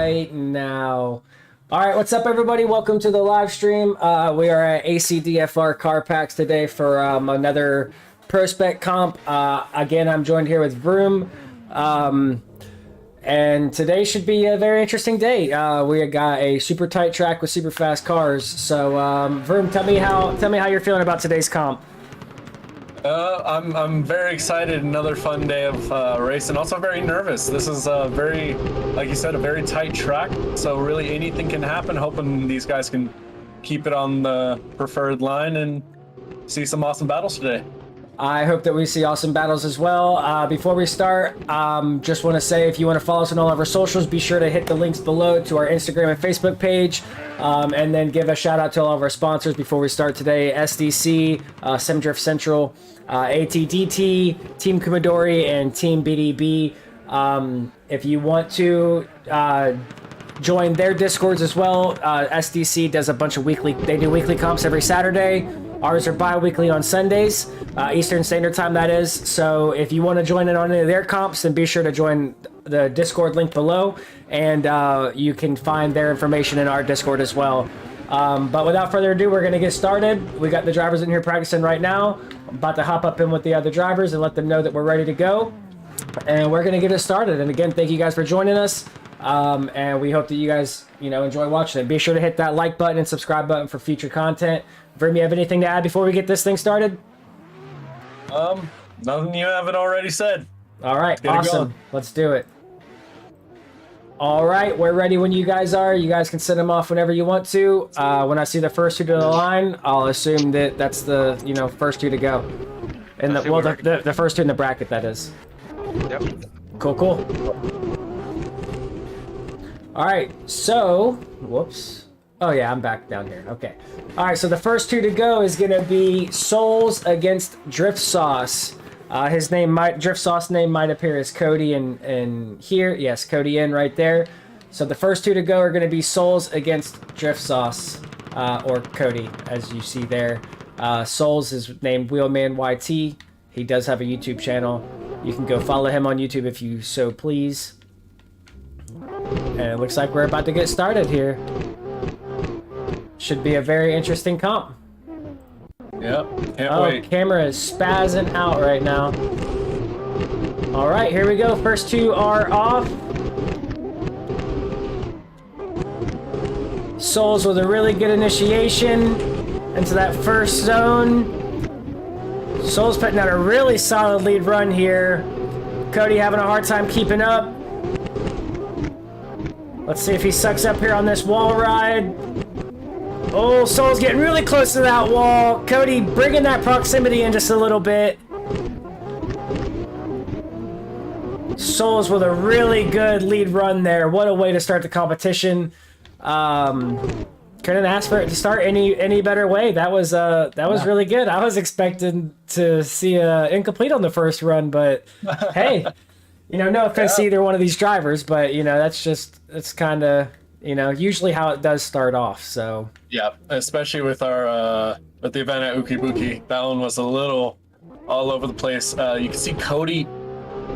right now. All right, what's up, everybody? Welcome to the live stream. We are at ACDFR Karpacz today for another Pro Spec comp. Again, I'm joined here with Vroom. And today should be a very interesting day. We got a super tight track with super fast cars. So, Vroom, tell me how you're feeling about today's comp. I'm very excited. Another fun day of racing. Also very nervous. This is a very, like you said, a very tight track. So really anything can happen. Hoping these guys can keep it on the preferred line and see some awesome battles today. I hope that we see awesome battles as well. Before we start, just want to say if you want to follow us on all of our socials, be sure to hit the links below to our Instagram and Facebook page. And then give a shout out to all of our sponsors before we start today. SDC, Semdrift Central, ATDT, Team Commodore, and Team BDB. If you want to join their Discords as well, SDC does a bunch of they do weekly comps every Saturday. Ours are bi-weekly on Sundays, Eastern Standard Time, that is. So if you want to join in on any of their comps, then be sure to join the Discord link below, and you can find their information in our Discord as well. But without further ado, we're going to get started. We got the drivers in here practicing right now. I'm about to hop up in with the other drivers and let them know that we're ready to go. And we're going to get it started. And again, thank you guys for joining us. And we hope that you guys, enjoy watching it. Be sure to hit that like button and subscribe button for future content. Vroom, you have anything to add before we get this thing started? Nothing you haven't already said. All right, awesome. Let's do it. All right, we're ready when you guys are. You guys can send them off whenever you want to. When I see the first two to the line, I'll assume that that's the first two to go. And the first two in the bracket, that is. Yep. Cool. All right, so, whoops. Oh yeah, I'm back down here. Okay. All right, so the first two to go is gonna be Souls against Drift Sauce. His name Drift Sauce name might appear as Cody in here. Yes, Cody in right there. So the first two to go are gonna be Souls against Drift Sauce, or Cody, as you see there. Souls is named Wheelman YT. He does have a YouTube channel. You can go follow him on YouTube if you so please. And it looks like we're about to get started here. Should be a very interesting comp. Yep, can't wait. Camera is spazzing out right now. All right, here we go. First two are off. Souls with a really good initiation into that first zone. Souls putting out a really solid lead run here. Cody having a hard time keeping up. Let's see if he sucks up here on this wall ride. Oh, Soul's getting really close to that wall. Cody bringing that proximity in just a little bit. Souls with a really good lead run there. What a way to start the competition. Couldn't ask for it to start any better way. That was really good. I was expecting to see a incomplete on the first run, but hey, no offense to either one of these drivers, but that's kind of usually how it does start off. So yeah, especially with our with the event at Ukibuki, that one was a little all over the place. You can see Cody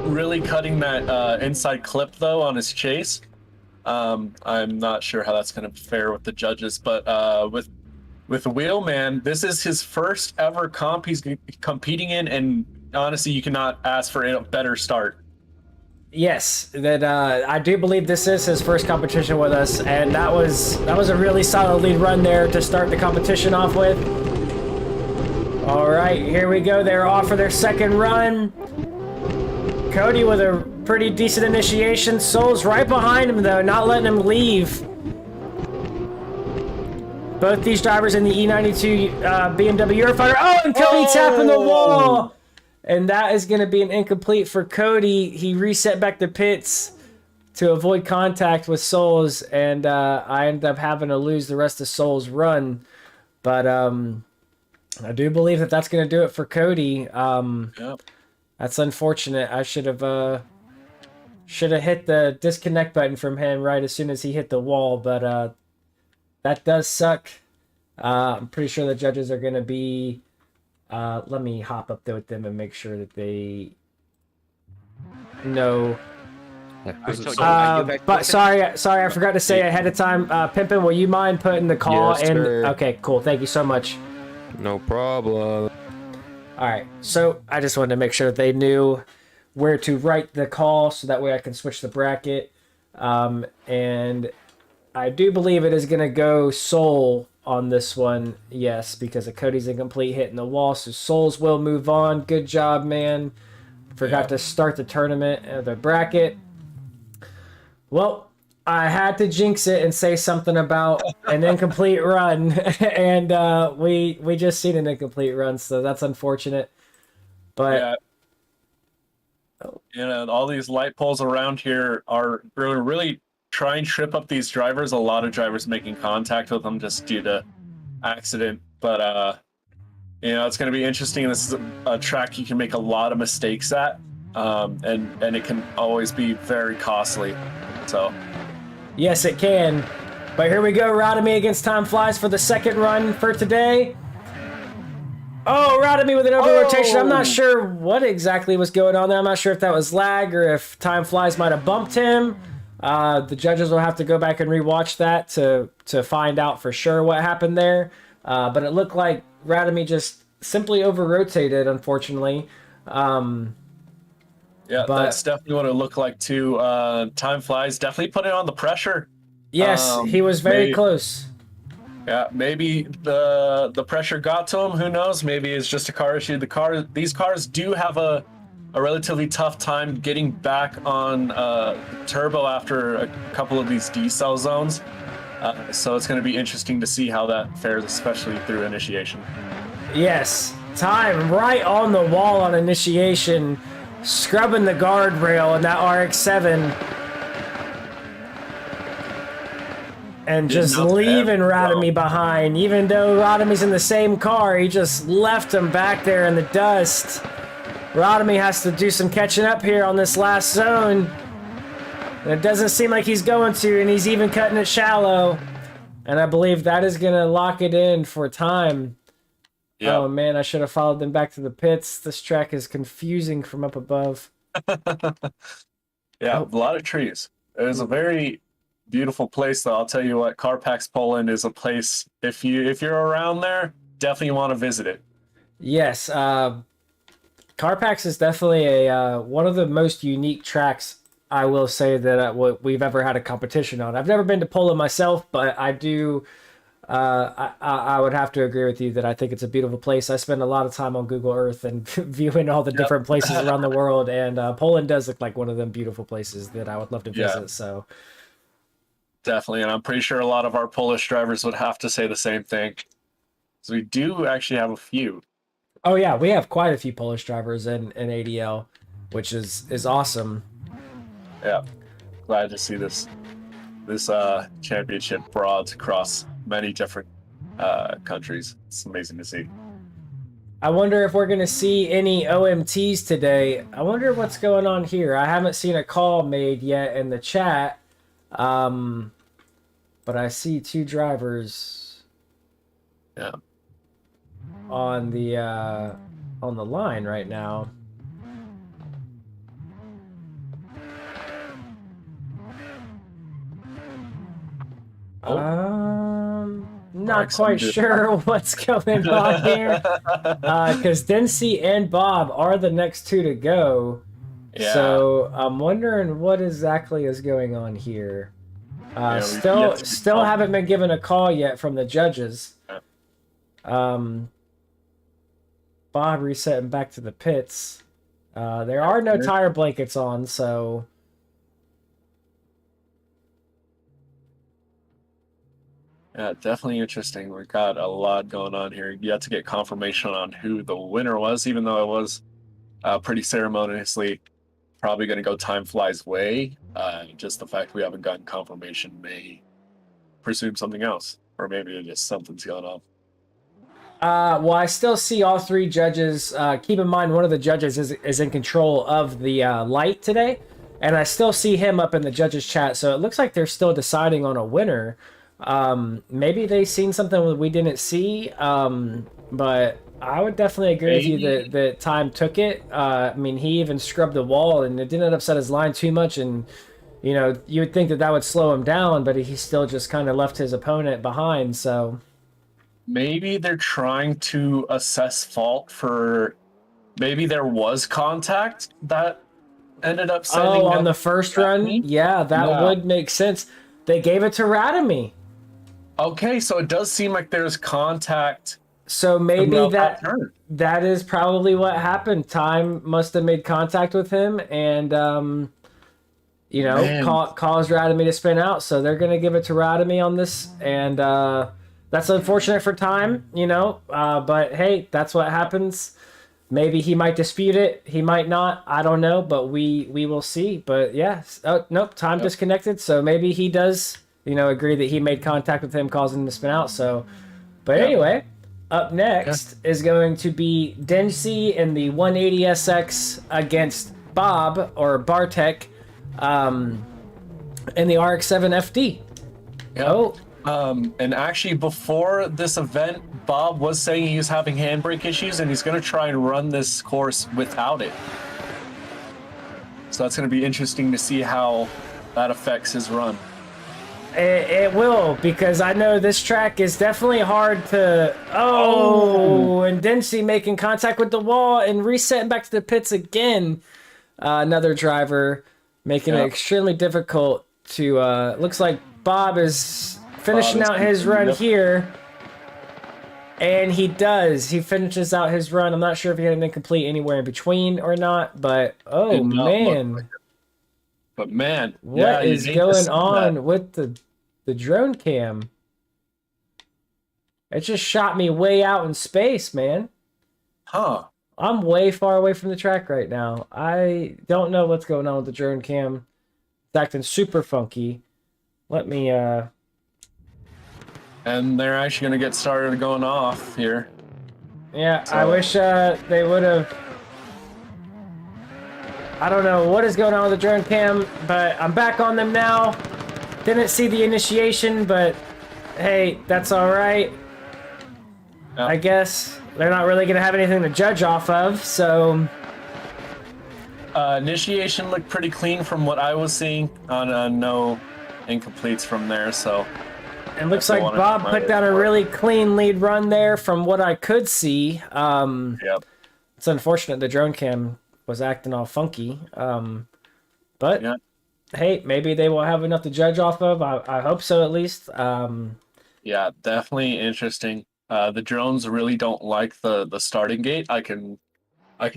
really cutting that inside clip though on his chase. I'm not sure how that's going to fare with the judges, but with Wheelman, this is his first ever comp he's competing in, and honestly, you cannot ask for a better start. Yes, that I do believe this is his first competition with us, and that was a really solid lead run there to start the competition off with. All right, here we go. They're off for their second run. Cody with a pretty decent initiation. Soul's right behind him though, not letting him leave. Both these drivers in the E92 BMW Eurofighter. Oh, and Cody tapping the wall. And that is going to be an incomplete for Cody. He reset back the pits to avoid contact with Souls, and I ended up having to lose the rest of Souls' run. But I do believe that's going to do it for Cody. Yep. That's unfortunate. I should have hit the disconnect button from him right as soon as he hit the wall, but that does suck. I'm pretty sure the judges are going to be... let me hop up there with them and make sure that they know. But sorry, I forgot to say ahead of time. Pimpin', will you mind putting the call in? Sir. Okay, cool. Thank you so much. No problem. All right, so I just wanted to make sure that they knew where to write the call so that way I can switch the bracket. And I do believe it is going to go Soul on this one, yes, because of Cody's incomplete hitting the wall, so Souls will move on. Good job, man. Forgot to start the tournament, the bracket. Well, I had to jinx it and say something about an incomplete run, and we just seen an incomplete run, so that's unfortunate. But all these light poles around here are really try and trip up these drivers. A lot of drivers making contact with them just due to accident, but it's going to be interesting. This is a track you can make a lot of mistakes at, and it can always be very costly. So yes, it can. But here we go, Rodamy against Time Flies for the second run for today. Oh, Rodamy with an over rotation. I'm not sure what exactly was going on there. I'm not sure if that was lag or if Time Flies might have bumped him. The judges will have to go back and rewatch that to find out for sure what happened there. But it looked like Rodamy just simply over-rotated, unfortunately. That's definitely what it looked like too. Time Flies definitely put it on the pressure. Yes, he was very close. Yeah, maybe the pressure got to him. Who knows? Maybe it's just a car issue. These cars do have a relatively tough time getting back on turbo after a couple of these decel zones. So it's going to be interesting to see how that fares, especially through initiation. Yes, Time right on the wall on initiation, scrubbing the guardrail in that RX-7. and just nothing leaving happened, Radamy behind. Even though Radamy's in the same car, he just left him back there in the dust. Radamy has to do some catching up here on this last zone. And it doesn't seem like he's going to, and he's even cutting it shallow. And I believe that is going to lock it in for time. Yeah. Oh, man, I should have followed them back to the pits. This track is confusing from up above. Yeah, a lot of trees. It was a very beautiful place, though. I'll tell you what, Karpacz, Poland is a place, if you're around there, definitely want to visit it. Yes, Karpacz is definitely a one of the most unique tracks, I will say, that we've ever had a competition on. I've never been to Poland myself, but I do. I would have to agree with you that I think it's a beautiful place. I spend a lot of time on Google Earth and viewing all the different places around the world, and Poland does look like one of them beautiful places that I would love to visit. So definitely, and I'm pretty sure a lot of our Polish drivers would have to say the same thing. So we do actually have a few. Oh yeah, we have quite a few Polish drivers in ADL, which is awesome. Yeah, glad to see this championship broad across many different countries. It's amazing to see. I wonder if we're going to see any OMTs today. I wonder what's going on here. I haven't seen a call made yet in the chat, but I see two drivers. Yeah. On the line right now. Not quite sure what's going on here. Because Dempsey and Bob are the next two to go. Yeah. So I'm wondering what exactly is going on here. Still haven't been given a call yet from the judges. Bob resetting back to the pits. There are no tire blankets on, so... Yeah, definitely interesting. We've got a lot going on here. Yet to get confirmation on who the winner was, even though it was pretty ceremoniously probably going to go Time Flies Way. Just the fact we haven't gotten confirmation may presume something else, or maybe just something's going on. Well, I still see all three judges. Keep in mind, one of the judges is in control of the light today, and I still see him up in the judges chat. So it looks like they're still deciding on a winner. Maybe they seen something that we didn't see, but I would definitely agree with you that Time took it. I mean, he even scrubbed the wall, and it didn't upset his line too much. And you know, you would think that would slow him down, but he still just kind of left his opponent behind. So. Maybe they're trying to assess fault for maybe there was contact that ended up sending on the first run? Yeah, that would make sense. They gave it to Radamy. Okay, so it does seem like there's contact. So maybe that is probably what happened. Time must have made contact with him and caused Radamy to spin out. So they're going to give it to Radamy on this, and that's unfortunate for Time, but hey, that's what happens. Maybe he might dispute it. He might not. I don't know, but we will see. But yeah, nope, Time disconnected. So maybe he does, agree that he made contact with him, causing him to spin out. So, but anyway, up next is going to be Dempsey in the 180SX against Bob or Bartek in the RX-7 FD. Oh. And actually, before this event, Bob was saying he was having handbrake issues, and he's going to try and run this course without it. So that's going to be interesting to see how that affects his run. It will, because I know this track is definitely hard to... and Dempsey making contact with the wall and resetting back to the pits again. Another driver making it extremely difficult to... looks like Bob is... finishing out his run here, and he does. He finishes out his run. I'm not sure if he had anything complete anywhere in between or not, but man. But man, what is going on with the drone cam? It just shot me way out in space, man. Huh. I'm way far away from the track right now. I don't know what's going on with the drone cam. It's acting super funky. Let me And they're actually going to get started going off here. Yeah, I wish they would have. I don't know what is going on with the drone cam, but I'm back on them now. Didn't see the initiation, but hey, that's all right. Yep. I guess they're not really going to have anything to judge off of, so... Initiation looked pretty clean from what I was seeing. No incompletes from there, so... It looks like Bob put down a really clean lead run there from what I could see. Yep. It's unfortunate the drone cam was acting all funky. But, yeah. Hey, maybe they will have enough to judge off of. I hope so, at least. Yeah, definitely interesting. The drones really don't like the starting gate. I can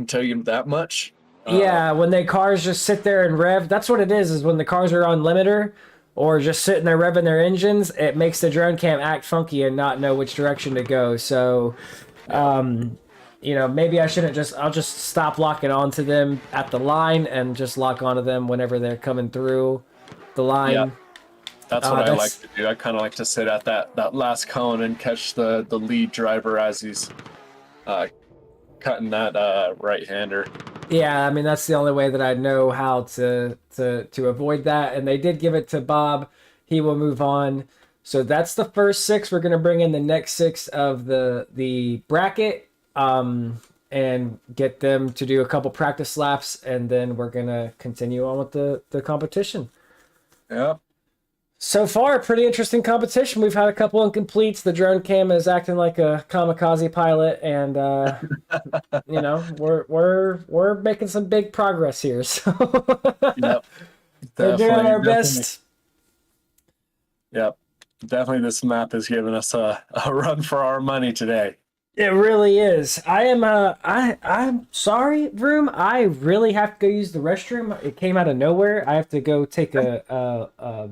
tell you that much. Yeah, when the cars just sit there and rev, that's what it is when the cars are on limiter or just sitting there revving their engines, it makes the drone cam act funky and not know which direction to go. So, maybe I shouldn't I'll just stop locking onto them at the line and just lock onto them whenever they're coming through the line. Yeah. That's what I like to do. I kind of like to sit at that last cone and catch the lead driver as he's cutting that right-hander. Yeah, I mean, that's the only way that I know how to avoid that. And they did give it to Bob. He will move on. So that's the first 6. We're going to bring in the next 6 of the bracket and get them to do a couple practice laps. And then we're going to continue on with the competition. Yep. So far, pretty interesting competition. We've had a couple incompletes. The drone cam is acting like a kamikaze pilot, and we're making some big progress here. So yep, we're doing our best. Yep, definitely. This map has given us a run for our money today. It really is. I'm sorry, Vroom. I really have to go use the restroom. It came out of nowhere. I have to go take a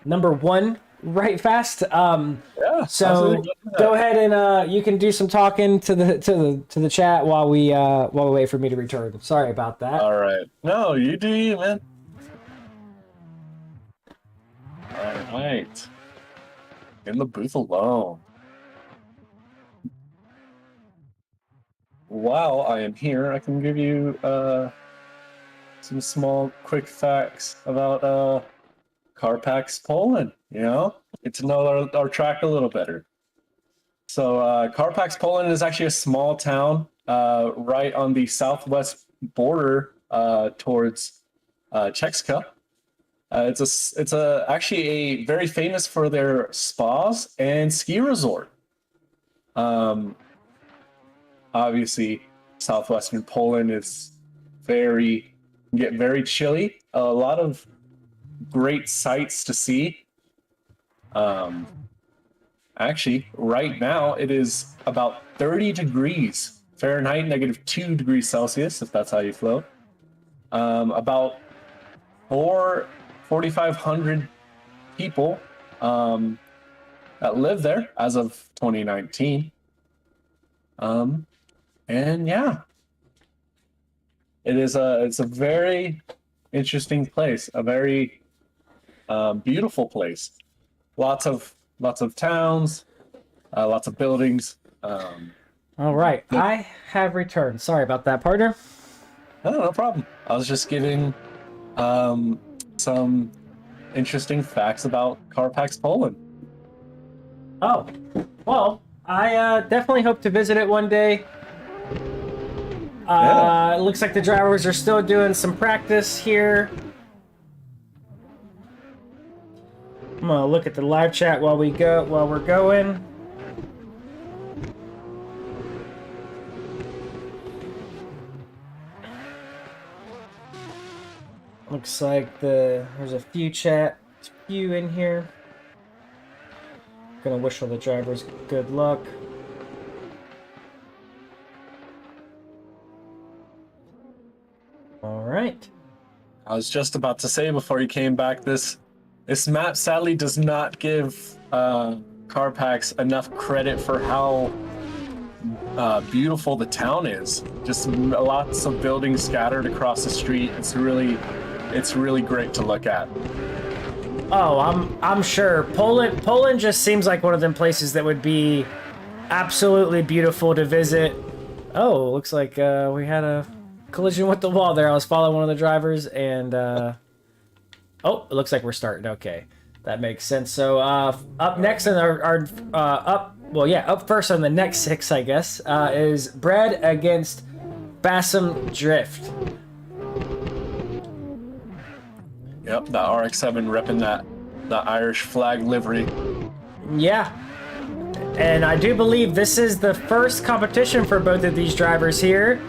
number 1 right fast. So go ahead and you can do some talking to the chat while we wait for me to return. Sorry about that. All right. No, you do you, man. All right. In the booth alone. While I am here, I can give you some small quick facts about Karpacz, Poland. Get to know our track a little better. So Karpacz, Poland is actually a small town right on the southwest border towards Czechia. It's actually a very famous for their spas and ski resort. Obviously, southwestern Poland is get very chilly. A lot of great sights to see. Actually, right now it is about 30 degrees Fahrenheit, -2 degrees Celsius, if that's how you float. About 4,500 people that live there as of 2019. And yeah, it's a very interesting place, a very beautiful place. Lots of towns, lots of buildings. All right, I have returned. Sorry about that, partner. No problem. I was just giving some interesting facts about Karpacz, Poland. Oh, well, I definitely hope to visit it one day. It looks like the drivers are still doing some practice here. I'm gonna look at the live chat while we're going. Looks like there's a few in here. Gonna wish all the drivers good luck. All right. I was just about to say before you came back, this map sadly does not give Karpacz enough credit for how beautiful the town is. Just lots of buildings scattered across the street. It's really great to look at. Oh, I'm sure. Poland just seems like one of them places that would be absolutely beautiful to visit. Oh, looks like we had a collision with the wall there. I was following one of the drivers and oh, it looks like we're starting. Okay. That makes sense. So up next in our up first on the next 6, I guess, is Bread against Bassam Drift. Yep, the RX-7 repping the Irish flag livery. Yeah. And I do believe this is the first competition for both of these drivers here.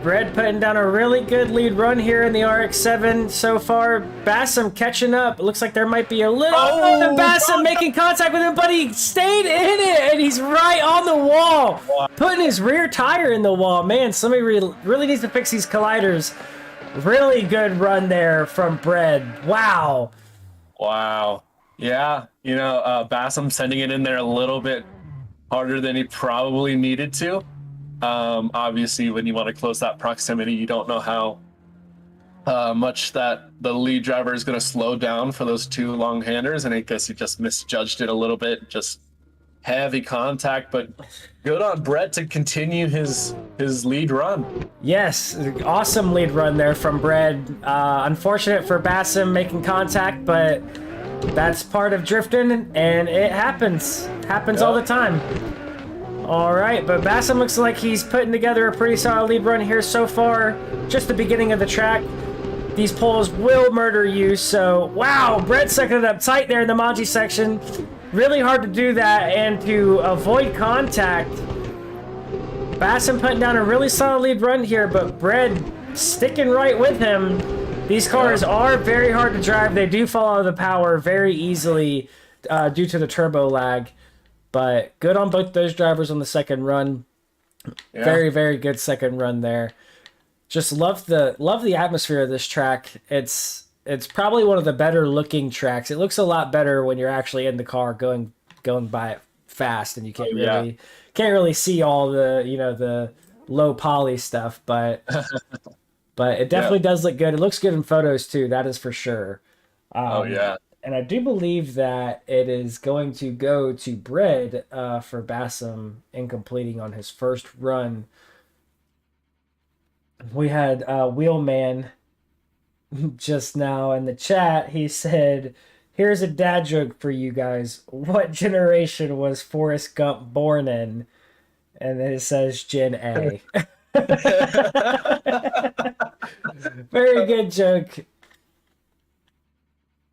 Bread putting down a really good lead run here in the RX-7 so far. Bassam catching up. It looks like there might be a little... Oh, Bassam making contact with him, but he stayed in it, and he's right on the wall. Wow. Putting his rear tire in the wall. Man, somebody really needs to fix these colliders. Really good run there from Bread. Wow. Wow. Yeah, you know, Bassam sending it in there a little bit harder than he probably needed to. Obviously, when you want to close that proximity, you don't know how much that the lead driver is going to slow down for those two long-handers, and I guess he just misjudged it a little bit. Just heavy contact, but good on Brett to continue his lead run. Yes, awesome lead run there from Bread. Unfortunate for Bassam making contact, but that's part of drifting, and it happens. Happens all the time. All right, but Bassam looks like he's putting together a pretty solid lead run here so far. Just the beginning of the track. These poles will murder you, so wow, Brett sucking it up tight there in the Manji section. Really hard to do that and to avoid contact. Bassam putting down a really solid lead run here, but Brett sticking right with him. These cars are very hard to drive. They do fall out of the power very easily due to the turbo lag. But good on both those drivers on the second run. Yeah. Very, very good second run there. Just love the atmosphere of this track. It's probably one of the better looking tracks. It looks a lot better when you're actually in the car going by it fast, and you can't really see all the the low poly stuff. But but it definitely does look good. It looks good in photos too. That is for sure. And I do believe that it is going to go to Bread for Bassam in completing on his first run. We had Wheelman just now in the chat. He said, "Here's a dad joke for you guys. What generation was Forrest Gump born in?" And then it says Gen A. Very good joke.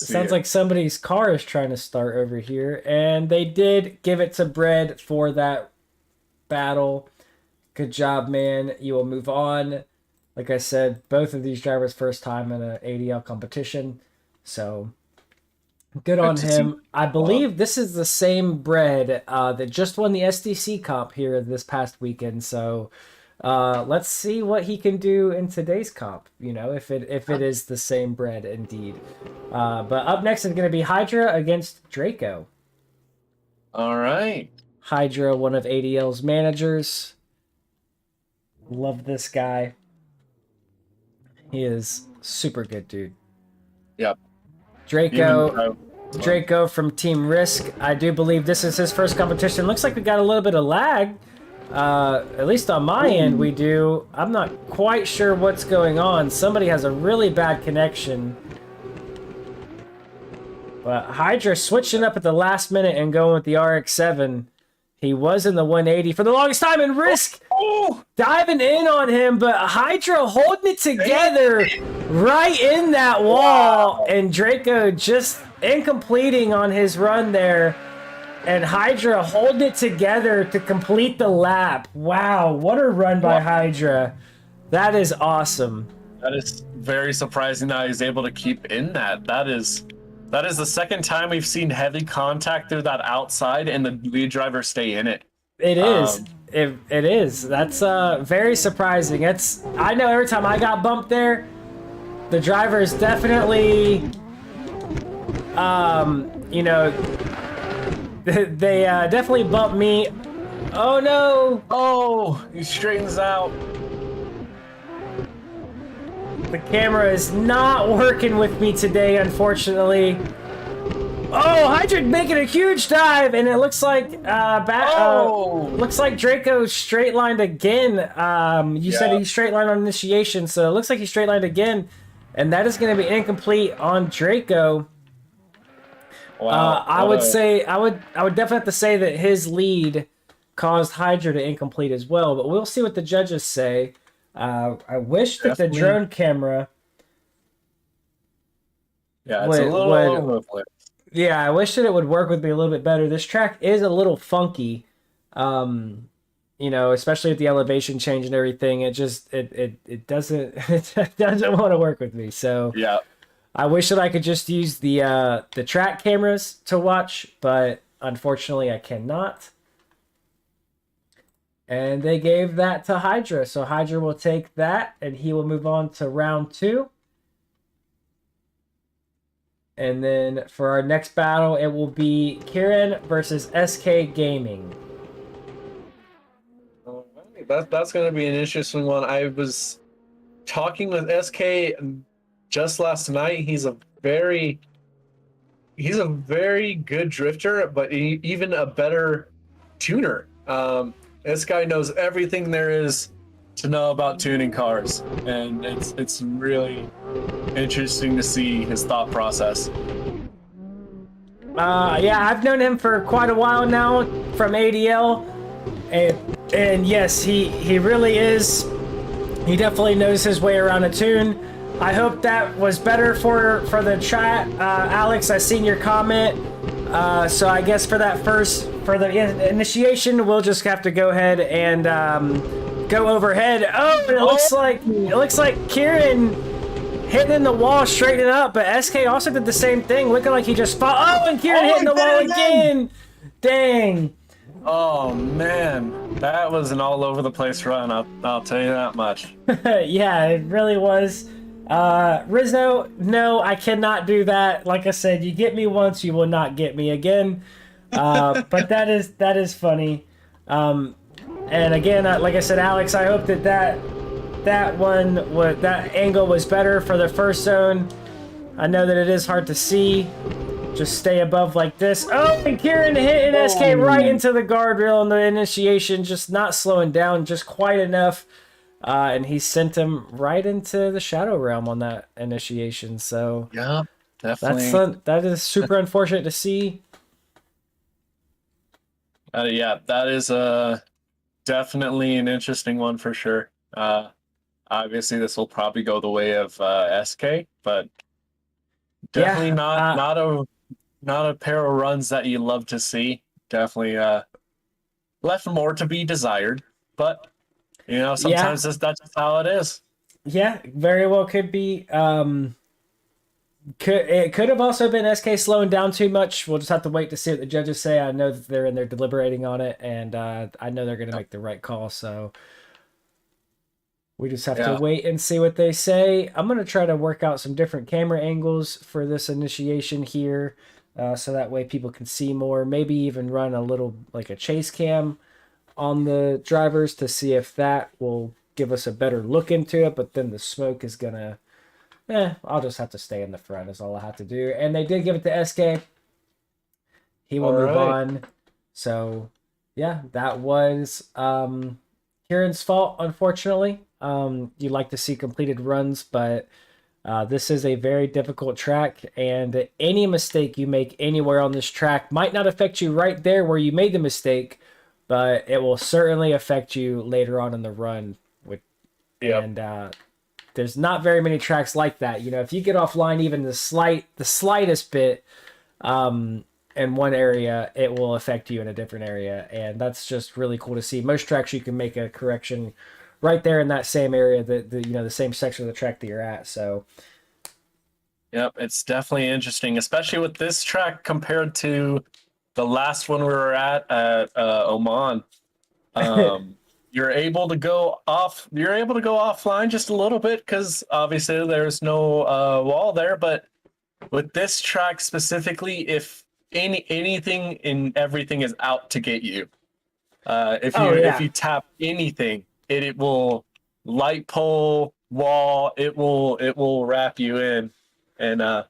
Sounds like somebody's car is trying to start over here. And they did give it to Bread for that battle. Good job, man. You will move on. Like I said, both of these drivers' first time in an ADL competition. So, good on him. I believe this is the same Bread that just won the SDC comp here this past weekend. So, let's see what he can do in today's comp, if it is the same Bread indeed. But up next is going to be Hydra against Draco. All right. Hydra, one of ADL's managers. Love this guy. He is super good, dude. Yep. Draco from Team Risk. I do believe this is his first competition. Looks like we got a little bit of lag. At least on my end we do. I'm not quite sure what's going on. Somebody has a really bad connection. But Hydra switching up at the last minute and going with the RX-7. He was in the 180 for the longest time, and Risk diving in on him, but Hydra holding it together right in that wall. And Draco just incompleting on his run there. And Hydra holding it together to complete the lap. Wow, what a run by Hydra. That is awesome. That is very surprising that he's able to keep in that. That is the second time we've seen heavy contact through that outside and the lead driver stay in it. It is. It is. That's very surprising. I know every time I got bumped there, the drivers definitely, they definitely bumped me. Oh no! Oh, he straightens out. The camera is not working with me today, unfortunately. Oh, Hydra making a huge dive, and it looks like looks like Draco straight lined again. You said he straight lined on initiation, so it looks like he straight lined again, and that is going to be incomplete on Draco. Wow. I would definitely have to say that his lead caused Hydra to incomplete as well, but we'll see what the judges say. I wish that the drone camera. Yeah, it's a little all over the place. Yeah, I wish that it would work with me a little bit better. This track is a little funky, you know, especially with the elevation change and everything. It just it doesn't it doesn't want to work with me. So yeah, I wish that I could just use the track cameras to watch, but unfortunately I cannot. And they gave that to Hydra, so Hydra will take that, and he will move on to round 2. And then for our next battle, it will be Kieran versus SK Gaming. That's going to be an interesting one. I was talking with SK just last night. He's a very good drifter, but even a better tuner. This guy knows everything there is to know about tuning cars, and it's really interesting to see his thought process. Yeah, I've known him for quite a while now from ADL, and yes, he really is. He definitely knows his way around a tune. I hope that was better for the chat, Alex. I seen your comment. So I guess for the initiation, we'll just have to go ahead and go overhead. Oh, and it looks like Kieran hitting the wall, straightening up, but SK also did the same thing, looking like he just fought. Oh, and Kieran hitting the wall again. Dang. Oh man, that was an all over the place run. I'll tell you that much. Yeah, it really was. Rizzo, no, I cannot do that. Like I said, you get me once, you will not get me again. But that is funny. And again, like I said, Alex, I hope that angle was better for the first zone. I know that it is hard to see. Just stay above like this. Oh, and Kieran hitting SK right into the guardrail on the initiation, just not slowing down just quite enough. And he sent him right into the Shadow Realm on that initiation. So yeah, definitely. That is super unfortunate to see. Yeah, that is definitely an interesting one for sure. Obviously, this will probably go the way of SK, but definitely not a pair of runs that you love to see. Definitely left more to be desired, but you know, sometimes that's just how it is. Yeah, very well could be. It could have also been SK slowing down too much. We'll just have to wait to see what the judges say. I know that they're in there deliberating on it, and I know they're going to make the right call. So we just have to wait and see what they say. I'm going to try to work out some different camera angles for this initiation here, so that way people can see more. Maybe even run a little like a chase cam on the drivers to see if that will give us a better look into it. But then the smoke is gonna I'll just have to stay in the front is all I have to do. And they did give it to SK. He will move on. So yeah, that was Kieran's fault, unfortunately. You like to see completed runs, but this is a very difficult track, and any mistake you make anywhere on this track might not affect you right there where you made the mistake, but it will certainly affect you later on in the run. And there's not very many tracks like that. You know, if you get offline even the slightest bit in one area, it will affect you in a different area, and that's just really cool to see. Most tracks you can make a correction right there in that same area, the same section of the track that you're at. So yep, it's definitely interesting, especially with this track compared to the last one we were at Oman. You're able to go offline just a little bit because obviously there's no wall there. But with this track specifically, if anything and everything is out to get you, if you tap anything, it will light pole, wall, it will wrap you in, and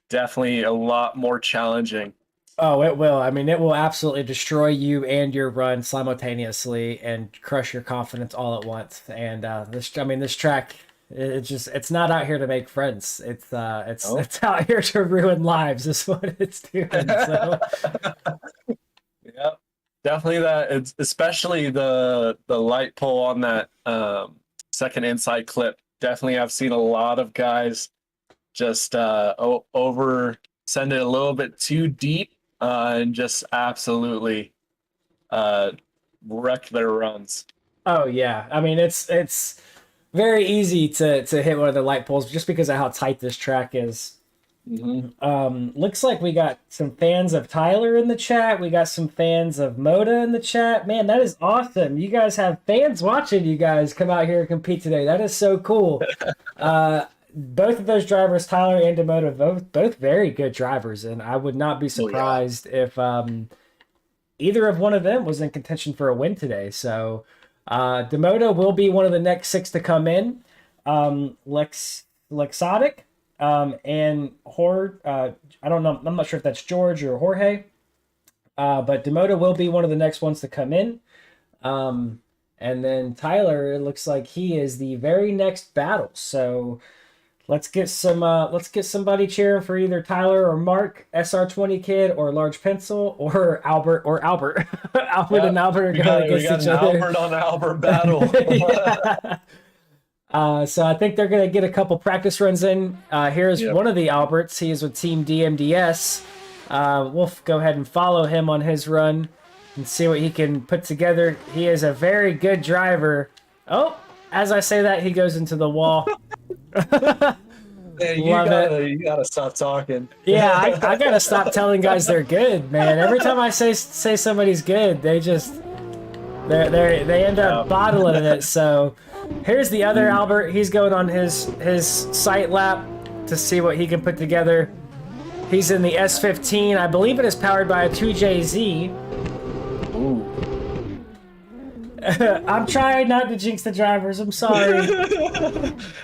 definitely a lot more challenging. Oh, it will. I mean, it will absolutely destroy you and your run simultaneously and crush your confidence all at once. And this track, it's not out here to make friends. It's out here to ruin lives. Is what it's doing. So. Yep, definitely that. It's especially the light pole on that second inside clip. Definitely, I've seen a lot of guys just over send it a little bit too deep and just absolutely wreck their runs. Oh yeah, I mean it's very easy to hit one of the light poles just because of how tight this track is. Looks like we got some fans of Tyler in the chat. We got some fans of Moda in the chat. Man, that is awesome. You guys have fans watching you guys come out here and compete today. That is so cool. Both of those drivers, Tyler and Demoda, both very good drivers, and I would not be surprised if either of one of them was in contention for a win today. So Demoda will be one of the next 6 to come in. Lexotic and Horde, I don't know, I'm not sure if that's George or Jorge, but Demoda will be one of the next ones to come in. And then Tyler, it looks like he is the very next battle. So let's get somebody cheering for either Tyler or Mark, SR20 Kid, or Large Pencil, or Albert. Albert and Albert are going against each other. Albert on Albert battle. So I think they're going to get a couple practice runs in. Here's one of the Alberts. He is with Team DMDS. We'll go ahead and follow him on his run and see what he can put together. He is a very good driver. Oh, as I say that, he goes into the wall. Man, you gotta stop talking. Yeah, I gotta stop telling guys they're good, man. Every time I say somebody's good, they end up bottling it. So here's the other Albert. He's going on his sight lap to see what he can put together. He's in the S15. I believe it is powered by a 2JZ. Ooh. I'm trying not to jinx the drivers. I'm sorry.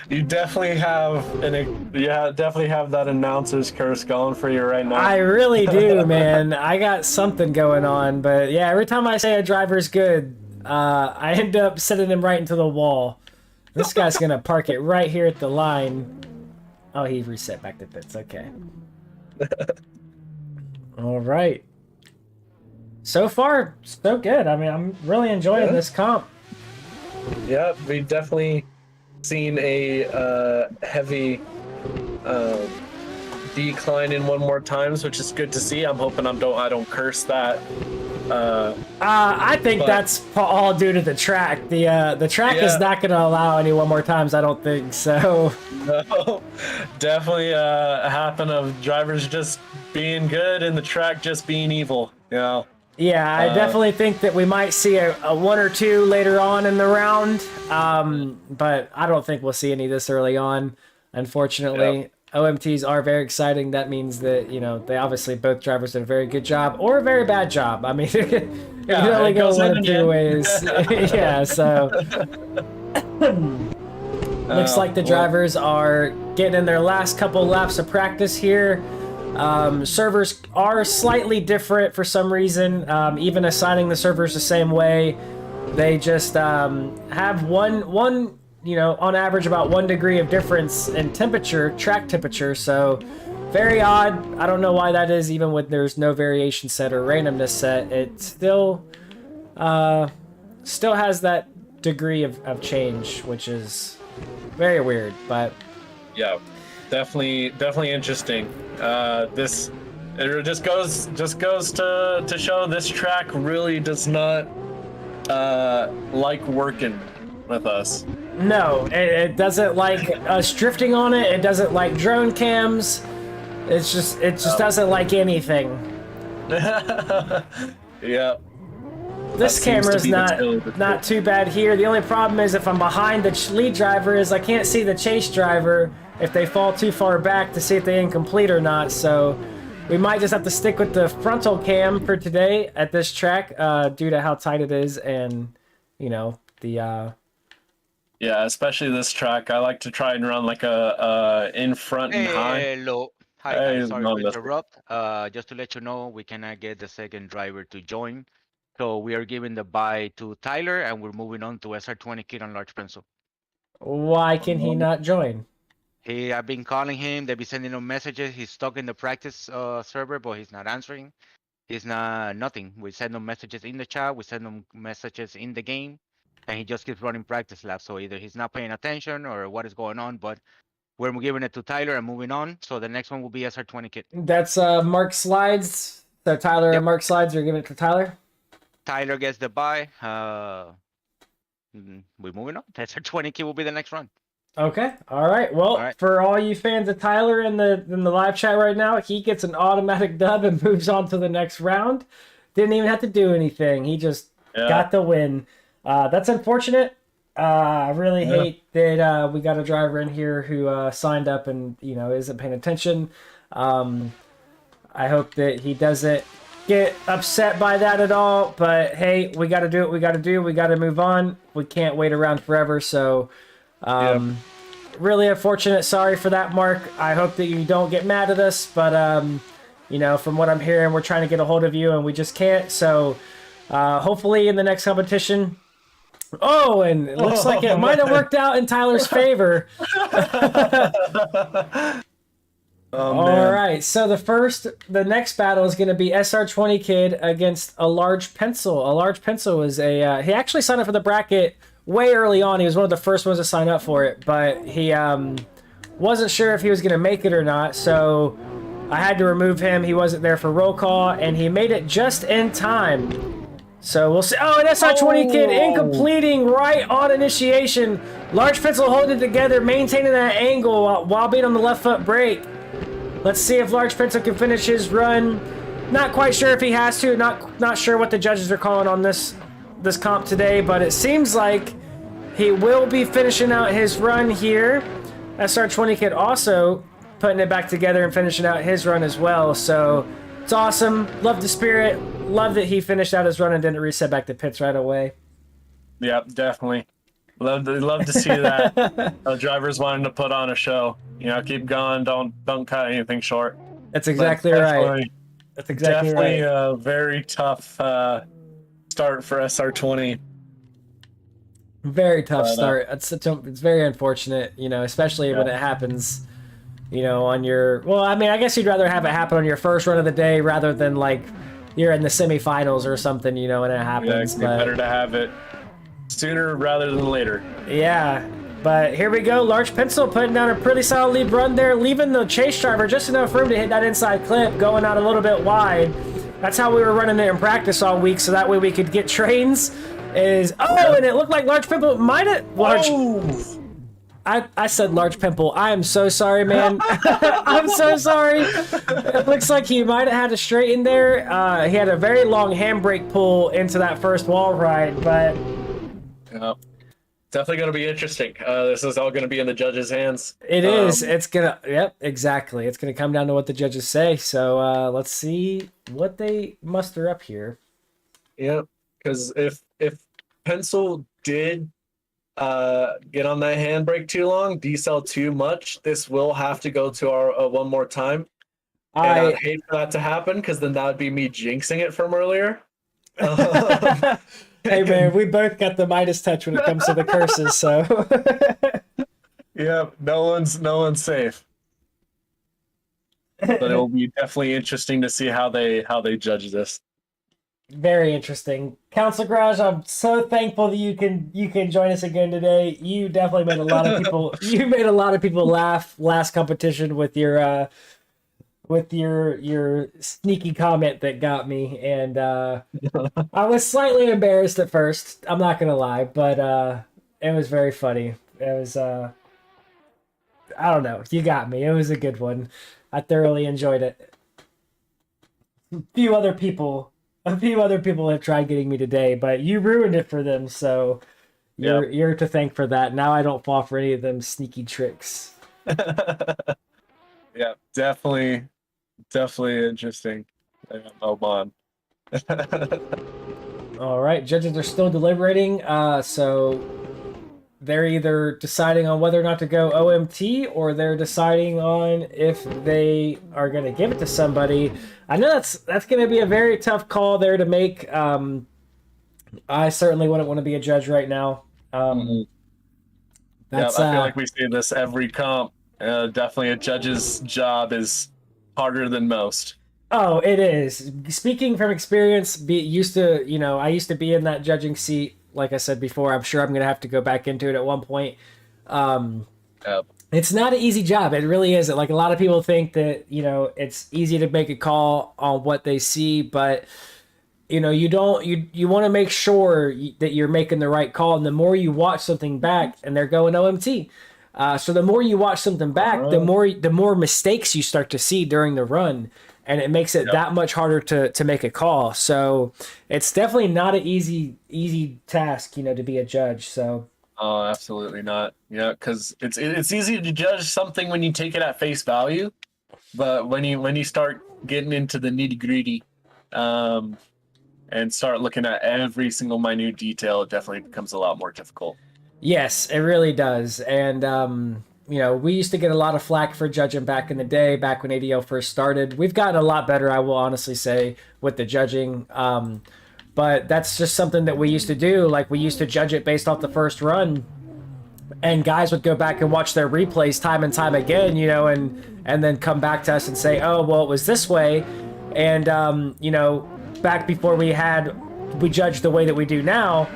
You definitely have that announcer's curse going for you right now. I really do, man. I got something going on, but yeah, every time I say a driver's good, I end up sending him right into the wall. This guy's gonna park it right here at the line. Oh, he reset back to pits. Okay. All right. So far, so good. I mean, I'm really enjoying this comp. Yeah, we definitely seen a heavy decline in one more times, which is good to see. I'm hoping I don't curse that. I think that's all due to the track. The track is not going to allow any one more times. I don't think so. No, definitely happen of drivers just being good and the track just being evil. Yeah. Yeah, I definitely think that we might see a 1 or 2 later on in the round, but I don't think we'll see any this early on, unfortunately. Yep. OMTs are very exciting. That means that, they obviously both drivers did a very good job or a very bad job. I mean, it can only go one of 2 ways. Yeah, so looks like the drivers are getting in their last couple laps of practice here. Servers are slightly different for some reason, even assigning the servers the same way. They just have one on average about 1 degree of difference in temperature, track temperature, so very odd. I don't know why that is, even when there's no variation set or randomness set. It still has that degree of change, which is very weird, but yeah, definitely interesting. This just goes to show this track really does not like working with us. No, it doesn't like us drifting on it. It doesn't like drone cams. It just doesn't like anything. Yeah. This camera's not too bad here. The only problem is if I'm behind the lead driver is I can't see the chase driver if they fall too far back to see if they incomplete or not. So we might just have to stick with the frontal cam for today at this track due to how tight it is and, the Yeah, especially this track. I like to try and run like a in front and high. Hello. Hi, Hey, sorry no, to that's interrupt. Just to let you know, we cannot get the second driver to join. So we are giving the bye to Tyler and we're moving on to SR20 Kid on Large Pencil. Why can he not join? I've been calling him. They've been sending him messages. He's stuck in the practice server, but he's not answering. He's not nothing. We send him messages in the chat. We send him messages in the game, and he just keeps running practice labs. So either he's not paying attention or what is going on. But we're giving it to Tyler and moving on. So the next one will be SR20 Kid. That's Mark Slides. So Tyler and Yep. Mark Slides are giving it to Tyler. Tyler gets the bye. We're moving on. SR20 Kid will be the next run. Okay. All right. Well, All right. for all you fans of Tyler in the live chat right now, he gets an automatic dub and moves on to the next round. Didn't even have to do anything. He just got the win. That's unfortunate. I really hate that we got a driver in here who signed up and isn't paying attention. I hope that he doesn't get upset by that at all. But hey, we got to do what we got to do. We got to move on. We can't wait around forever. So. Really unfortunate. Sorry for that, Mark. I hope that you don't get mad at us, but from what I'm hearing, we're trying to get a hold of you and we just can't. So hopefully in the next competition. Oh, and it looks like it might have worked out in Tyler's favor. All right, so the next battle is going to be SR20 Kid against a Large Pencil. A Large Pencil is he actually signed up for the bracket way early on. He was one of the first ones to sign up for it, but he wasn't sure if he was going to make it or not, so I had to remove him. He wasn't there for roll call, and he made it just in time. So we'll see. Oh, an SR20 Kid incompleting right on initiation. Large Pencil holding it together, maintaining that angle while being on the left foot brake. Let's see if Large Pencil can finish his run. Not quite sure if he has to. Not sure what the judges are calling on this comp today, but it seems like he will be finishing out his run here. SR20 Kid also putting it back together and finishing out his run as well. So it's awesome. Love the spirit. Love that he finished out his run and didn't reset back to pits right away. Yep, definitely. Love to see that. Drivers wanting to put on a show. Keep going. Don't cut anything short. That's exactly right. That's exactly definitely right. A very tough start for SR20. Very tough start. It's very unfortunate, especially when it happens, on your. Well, I mean, I guess you'd rather have it happen on your first run of the day rather than like you're in the semifinals or something, when it happens. Yeah, it's better to have it sooner rather than later. Yeah, but here we go. Large Pencil putting down a pretty solid lead run there, leaving the chase driver just enough room to hit that inside clip, going out a little bit wide. That's how we were running it in practice all week, so that way we could get trains. And it looked like Large Pimple might have... I said Large Pimple. I am so sorry, man. I'm so sorry. It looks like he might have had a straight in there. He had a very long handbrake pull into that first wall ride, but... Yep. Definitely going to be interesting. This is all going to be in the judges' hands. It is. It's going to... Yep, exactly. It's going to come down to what the judges say. So let's see what they muster up here. Yep. Because if Pencil did get on that handbrake too long, decel too much, this will have to go to our one more time. And I'd hate for that to happen because then that would be me jinxing it from earlier. Hey man, we both got the Midas touch when it comes to the curses, so. Yeah, no one's safe. But it will be definitely interesting to see how they judge this. Very interesting. Council Garage, I'm so thankful that you can join us again today. You definitely made a lot of people laugh last competition with your sneaky comment that got me, and I was slightly embarrassed at first. I'm not gonna lie, but it was very funny. It was I don't know. You got me. It was a good one. I thoroughly enjoyed it. A few other people have tried getting me today, but you ruined it for them, so you're to thank for that. Now I don't fall for any of them sneaky tricks. Yeah, definitely interesting. Oh, on. All right, judges are still deliberating. So they're either deciding on whether or not to go OMT, or they're deciding on if they are going to give it to somebody. I know that's going to be a very tough call there to make. I certainly wouldn't want to be a judge right now. I feel like we see this every comp. Definitely a judge's job is harder than most. Oh, it is. Speaking from experience, I used to be in that judging seat. Like I said before, I'm sure I'm going to have to go back into it at one point. It's not an easy job. It really isn't. Like, a lot of people think that, it's easy to make a call on what they see, but you want to make sure that you're making the right call. And the more you watch something back, and they're going OMT. So the more you watch something back, the more mistakes you start to see during the run. And it makes it that much harder to make a call. So it's definitely not an easy task, to be a judge. So. Oh, absolutely not. Yeah, because it's easy to judge something when you take it at face value, but when you start getting into the nitty gritty, and start looking at every single minute detail, it definitely becomes a lot more difficult. Yes, it really does. And we used to get a lot of flack for judging back in the day, back when ADL first started. We've gotten a lot better, I will honestly say, with the judging. But that's just something that we used to do. Like, we used to judge it based off the first run. And guys would go back and watch their replays time and time again, and then come back to us and say, oh, well, it was this way. And, back before we judged the way that we do now,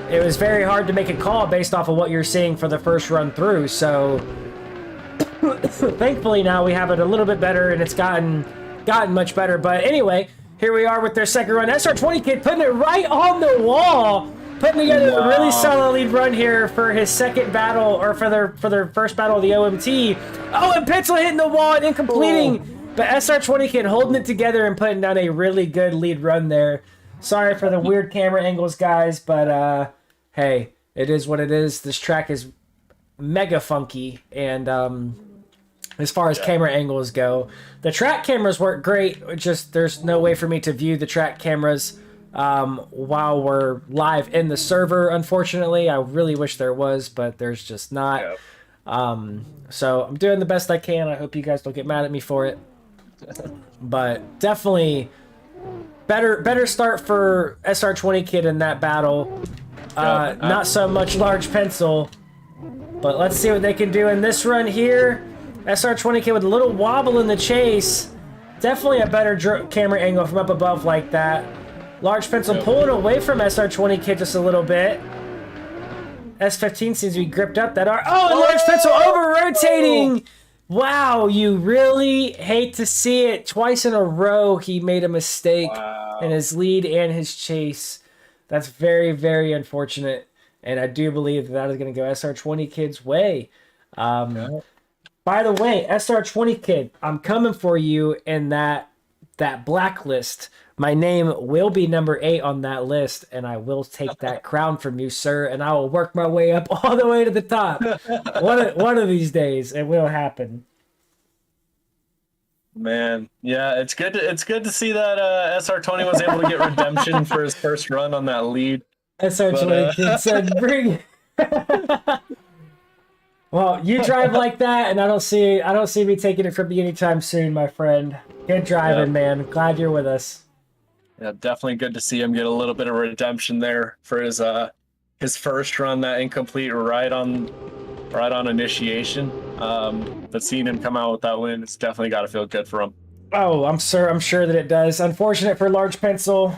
it was very hard to make a call based off of what you're seeing for the first run through. So thankfully now we have it a little bit better, and it's gotten much better. But anyway, here we are with their second run. SR20 Kid putting it right on the wall, putting together a really solid lead run here for his second battle, or for their first battle of the OMT. Oh, and Pencil hitting the wall and incompleting. But SR20 Kid holding it together and putting down a really good lead run there. Sorry for the weird camera angles, guys, but hey, it is what it is. This track is mega funky, and as far as camera angles go, the track cameras work great. Just there's no way for me to view the track cameras while we're live in the server, unfortunately. I really wish there was, but there's just not. So I'm doing the best I can. I hope you guys don't get mad at me for it. But definitely better start for SR20 Kid in that battle. Not so much Large Pencil, but let's see what they can do in this run here. SR20 Kid with a little wobble in the chase. Definitely a better camera angle from up above like that. Large Pencil pulling away from SR20 Kid just a little bit. S15 seems to be gripped up that arm. Oh, and Large Pencil over-rotating! Wow, you really hate to see it. Twice in a row, he made a mistake in his lead and his chase. That's very, very unfortunate. And I do believe that is going to go SR20 Kid's way. By the way, SR20 Kid, I'm coming for you in that blacklist. My name will be number 8 on that list, and I will take that crown from you, sir, and I will work my way up all the way to the top. One of these days, it will happen. Man, yeah, it's good to see that SR20 was able to get redemption for his first run on that lead. SR20 Kid said, "Bring." Well, you drive like that, and I don't see me taking it from you anytime soon, my friend. Good driving, man. Glad you're with us. Yeah, definitely good to see him get a little bit of redemption there for his first run, that incomplete right on initiation. But seeing him come out with that win, it's definitely got to feel good for him. Oh, I'm sure that it does. Unfortunate for Large Pencil.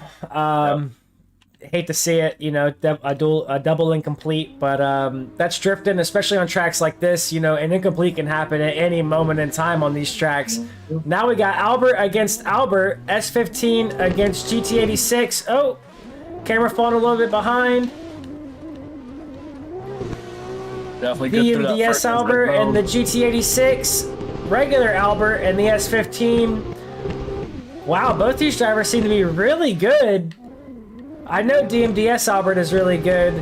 Hate to see it, a double incomplete, but that's drifting, especially on tracks like this. An incomplete can happen at any moment in time on these tracks. Now we got Albert against Albert, S15 against GT86. Oh, camera falling a little bit behind. Definitely good through that first Albert and the GT86, regular Albert and the S15. Wow, both these drivers seem to be really good. I know DMDS Albert is really good,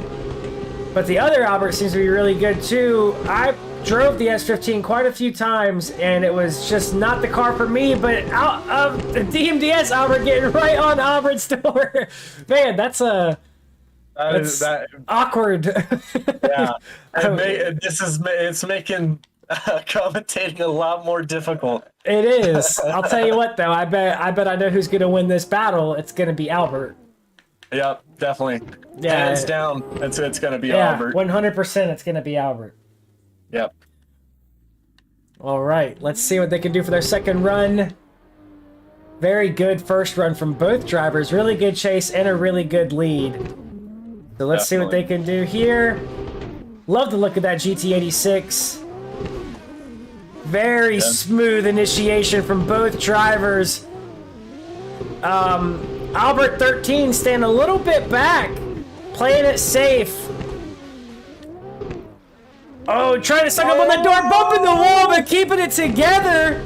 but the other Albert seems to be really good too. I drove the S15 quite a few times, and it was just not the car for me, but the DMDS Albert getting right on Albert's door. Man, that's That's that awkward. yeah. It's making commentating a lot more difficult. It is. I'll tell you what, though. I bet I know who's gonna win this battle. It's gonna be Albert. Yep, definitely. Yeah. Hands down, it's gonna be Yeah, Albert. 100%. It's gonna be Albert. Yep. All right, let's see what they can do for their second run. Very good first run from both drivers. Really good chase and a really good lead. So let's see what they can do here. Love the look of that GT86. Very smooth initiation from both drivers. Albert 13 staying a little bit back, playing it safe. Oh, trying to suck up on the door, bumping the wall, but keeping it together.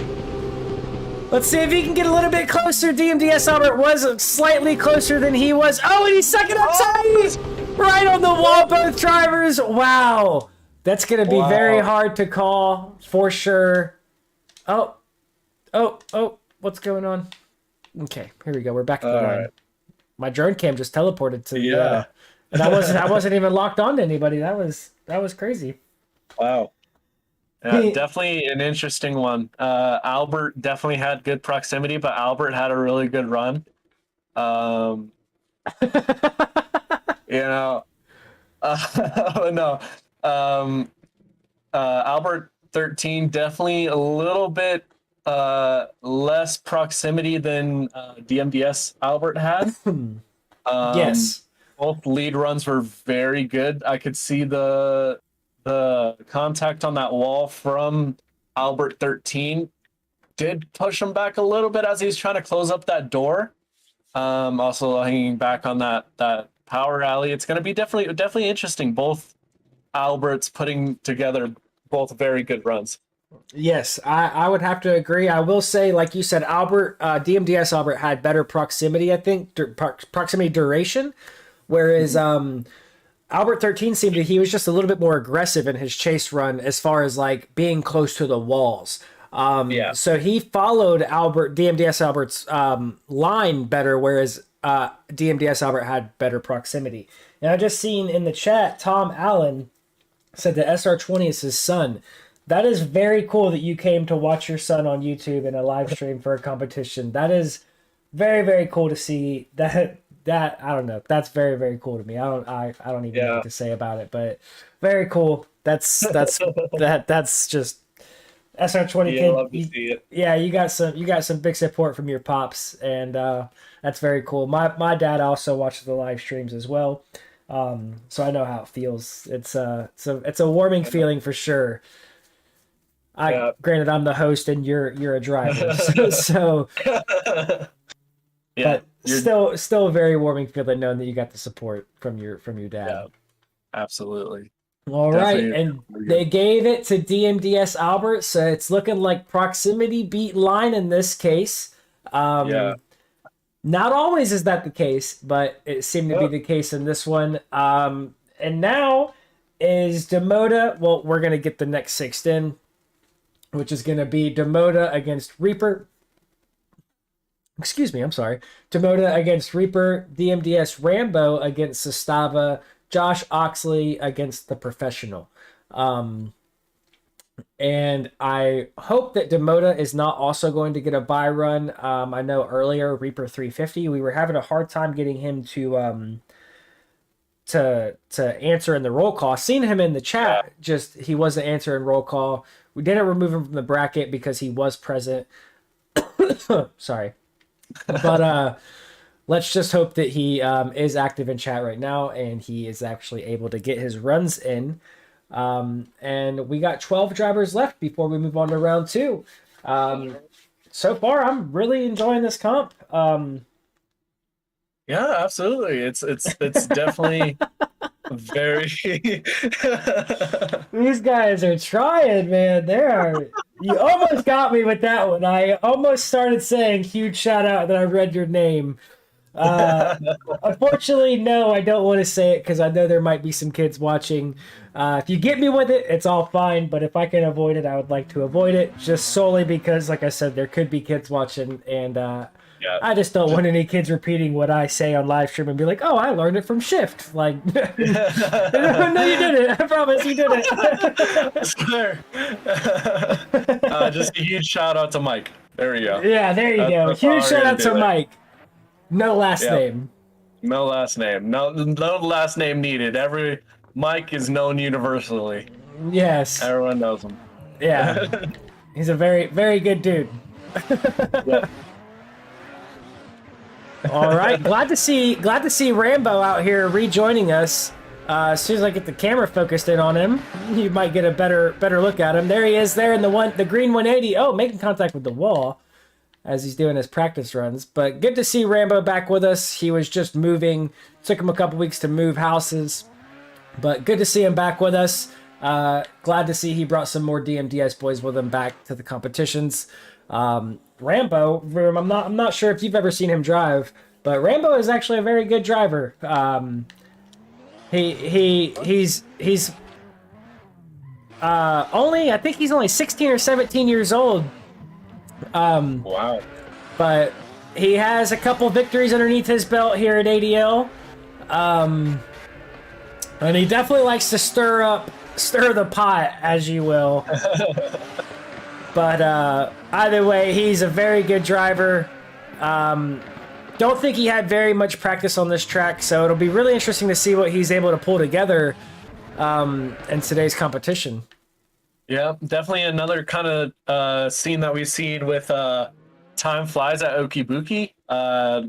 Let's see if he can get a little bit closer. DMDS Albert was slightly closer than he was. Oh, and he's sucking up tight! Right on the wall, both drivers. Wow. That's going to be very hard to call, for sure. Oh, what's going on? Okay, here we go. We're back at the line. Right. My drone cam just teleported to the, and I wasn't even locked on to anybody. That was crazy. Wow. Yeah, definitely an interesting one. Albert definitely had good proximity, but Albert had a really good run. No. Albert 13 definitely a little bit less proximity than DMDS Albert had. Yes. Both lead runs were very good. I could see the contact on that wall from Albert 13 did push him back a little bit as he's trying to close up that door. Also hanging back on that power alley. It's going to be definitely interesting. Both Alberts putting together both very good runs. Yes, I would have to agree. I will say, like you said, DMDS Albert had better proximity, I think, proximity duration, whereas Albert 13 he was just a little bit more aggressive in his chase run as far as like being close to the walls. So he followed DMDS Albert's line better, whereas DMDS Albert had better proximity. And I just seen in the chat, Tom Allen said the SR20 is his son. That is very cool that you came to watch your son on YouTube in a live stream for a competition. That is very, very cool to see. That I don't know. That's very, very cool to me. I don't even know what to say about it, but very cool. That's just SR20 kid. Love to see it. Yeah, you got some big support from your pops, and that's very cool. My dad also watches the live streams as well, so I know how it feels. It's a warming feeling for sure. Granted, I'm the host and you're a driver, so but still a very warming feeling knowing that you got the support from your dad. Yeah, absolutely. All right, and they gave it to DMDS Albert, so it's looking like proximity beat line in this case. Not always is that the case, but it seemed to be the case in this one. And now is Demoda. Well, we're gonna get the next sixth in, which is gonna be Demoda against Reaper. Excuse me, I'm sorry. Demoda against Reaper, DMDS Rambo against Sestava, Josh Oxley against the Professional. And I hope that Demoda is not also going to get a bye run. I know earlier, Reaper 350, we were having a hard time getting him to answer in the roll call. Seen him in the chat, just he wasn't answering roll call. We didn't remove him from the bracket because he was present. Sorry. But let's just hope that he is active in chat right now and he is actually able to get his runs in. And we got 12 drivers left before we move on to round 2. So far, I'm really enjoying this comp. Yeah, absolutely. It's definitely very. These guys are trying, man. You almost got me with that one. I almost started saying huge shout out that I read your name. Unfortunately, no, I don't want to say it because I know there might be some kids watching. If you get me with it, it's all fine. But if I can avoid it, I would like to avoid it, just solely because, like I said, there could be kids watching, and Yeah. I just don't want any kids repeating what I say on live stream and be like, "Oh, I learned it from Shift." Like, no, you didn't. I promise you didn't. Sure. Just a huge shout out to Mike. There we go. Yeah, there you go. That's Huge how shout we're out gonna to do it. Mike. No last Yep. name. No last name. No last name needed. Every Mike is known universally. Yes. Everyone knows him. Yeah. He's a very, very good dude. Yeah. All right. Glad to see Rambo out here rejoining us. As soon as I get the camera focused in on him, you might get a better look at him. There he is, there in the green 180. Oh, making contact with the wall as he's doing his practice runs. But good to see Rambo back with us. He was just moving. Took him a couple weeks to move houses, but good to see him back with us. Glad to see he brought some more DMDS boys with him back to the competitions. Rambo, I'm not sure if you've ever seen him drive, but Rambo is actually a very good driver. He's only, I think he's only 16 or 17 years old. Wow. But he has a couple victories underneath his belt here at ADL. And he definitely likes to stir the pot, as you will. But either way, he's a very good driver. Don't think he had very much practice on this track, so it'll be really interesting to see what he's able to pull together in today's competition. Yeah, definitely another kind of scene that we've seen with Time Flies at Okibuki. I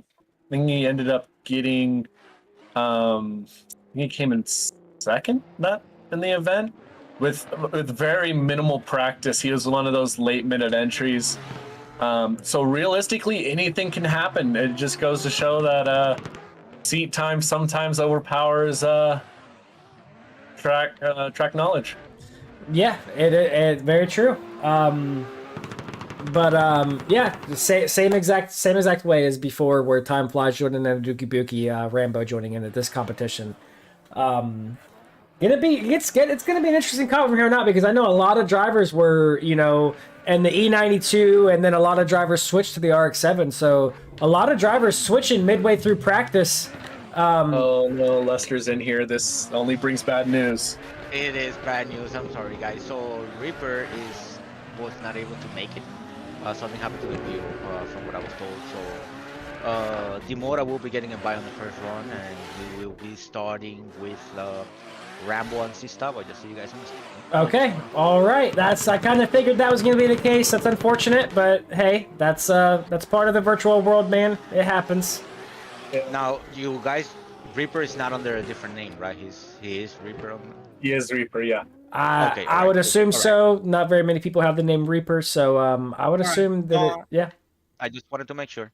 think he ended up getting, I think he came in second in the event with very minimal practice. He was one of those late minute entries. So realistically, anything can happen. It just goes to show that seat time sometimes overpowers track knowledge. Yeah, it very true. Yeah, same exact way as before, where Time Flies joining in Duki Rambo joining in at this competition. It's gonna be an interesting call from here on out, because I know a lot of drivers were, and the E92, and then a lot of drivers switched to the RX-7. So a lot of drivers switching midway through practice. Oh no, Lester's in here. This only brings bad news. It is bad news. I'm sorry, guys. So Reaper was not able to make it. Something happened to the wheel, from what I was told. So Demora will be getting a bye on the first run, and we will be starting with Rambo and C-Stop. Just so you guys understand. Okay, all right. I kind of figured that was going to be the case. That's unfortunate, but hey, that's part of the virtual world, man. It happens. Now, you guys, Reaper is not under a different name, right? He is Reaper. He is Reaper, yeah. I Okay, would alright, assume cool. so. Not very many people have the name Reaper, so I would assume that yeah. I just wanted to make sure.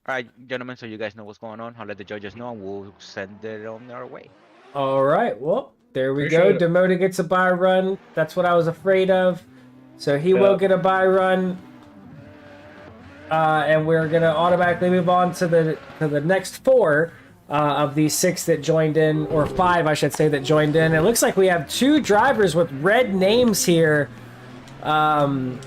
All right, gentlemen, so you guys know what's going on. I'll let the judges know, and we'll send it on our way. All right, well, there we Appreciate go. it. Demota gets a bye run. That's what I was afraid of. So he will get a bye run. And we're going to automatically move on to the next four of these 6 that joined in, or 5, I should say, that joined in. It looks like we have 2 drivers with red names here. And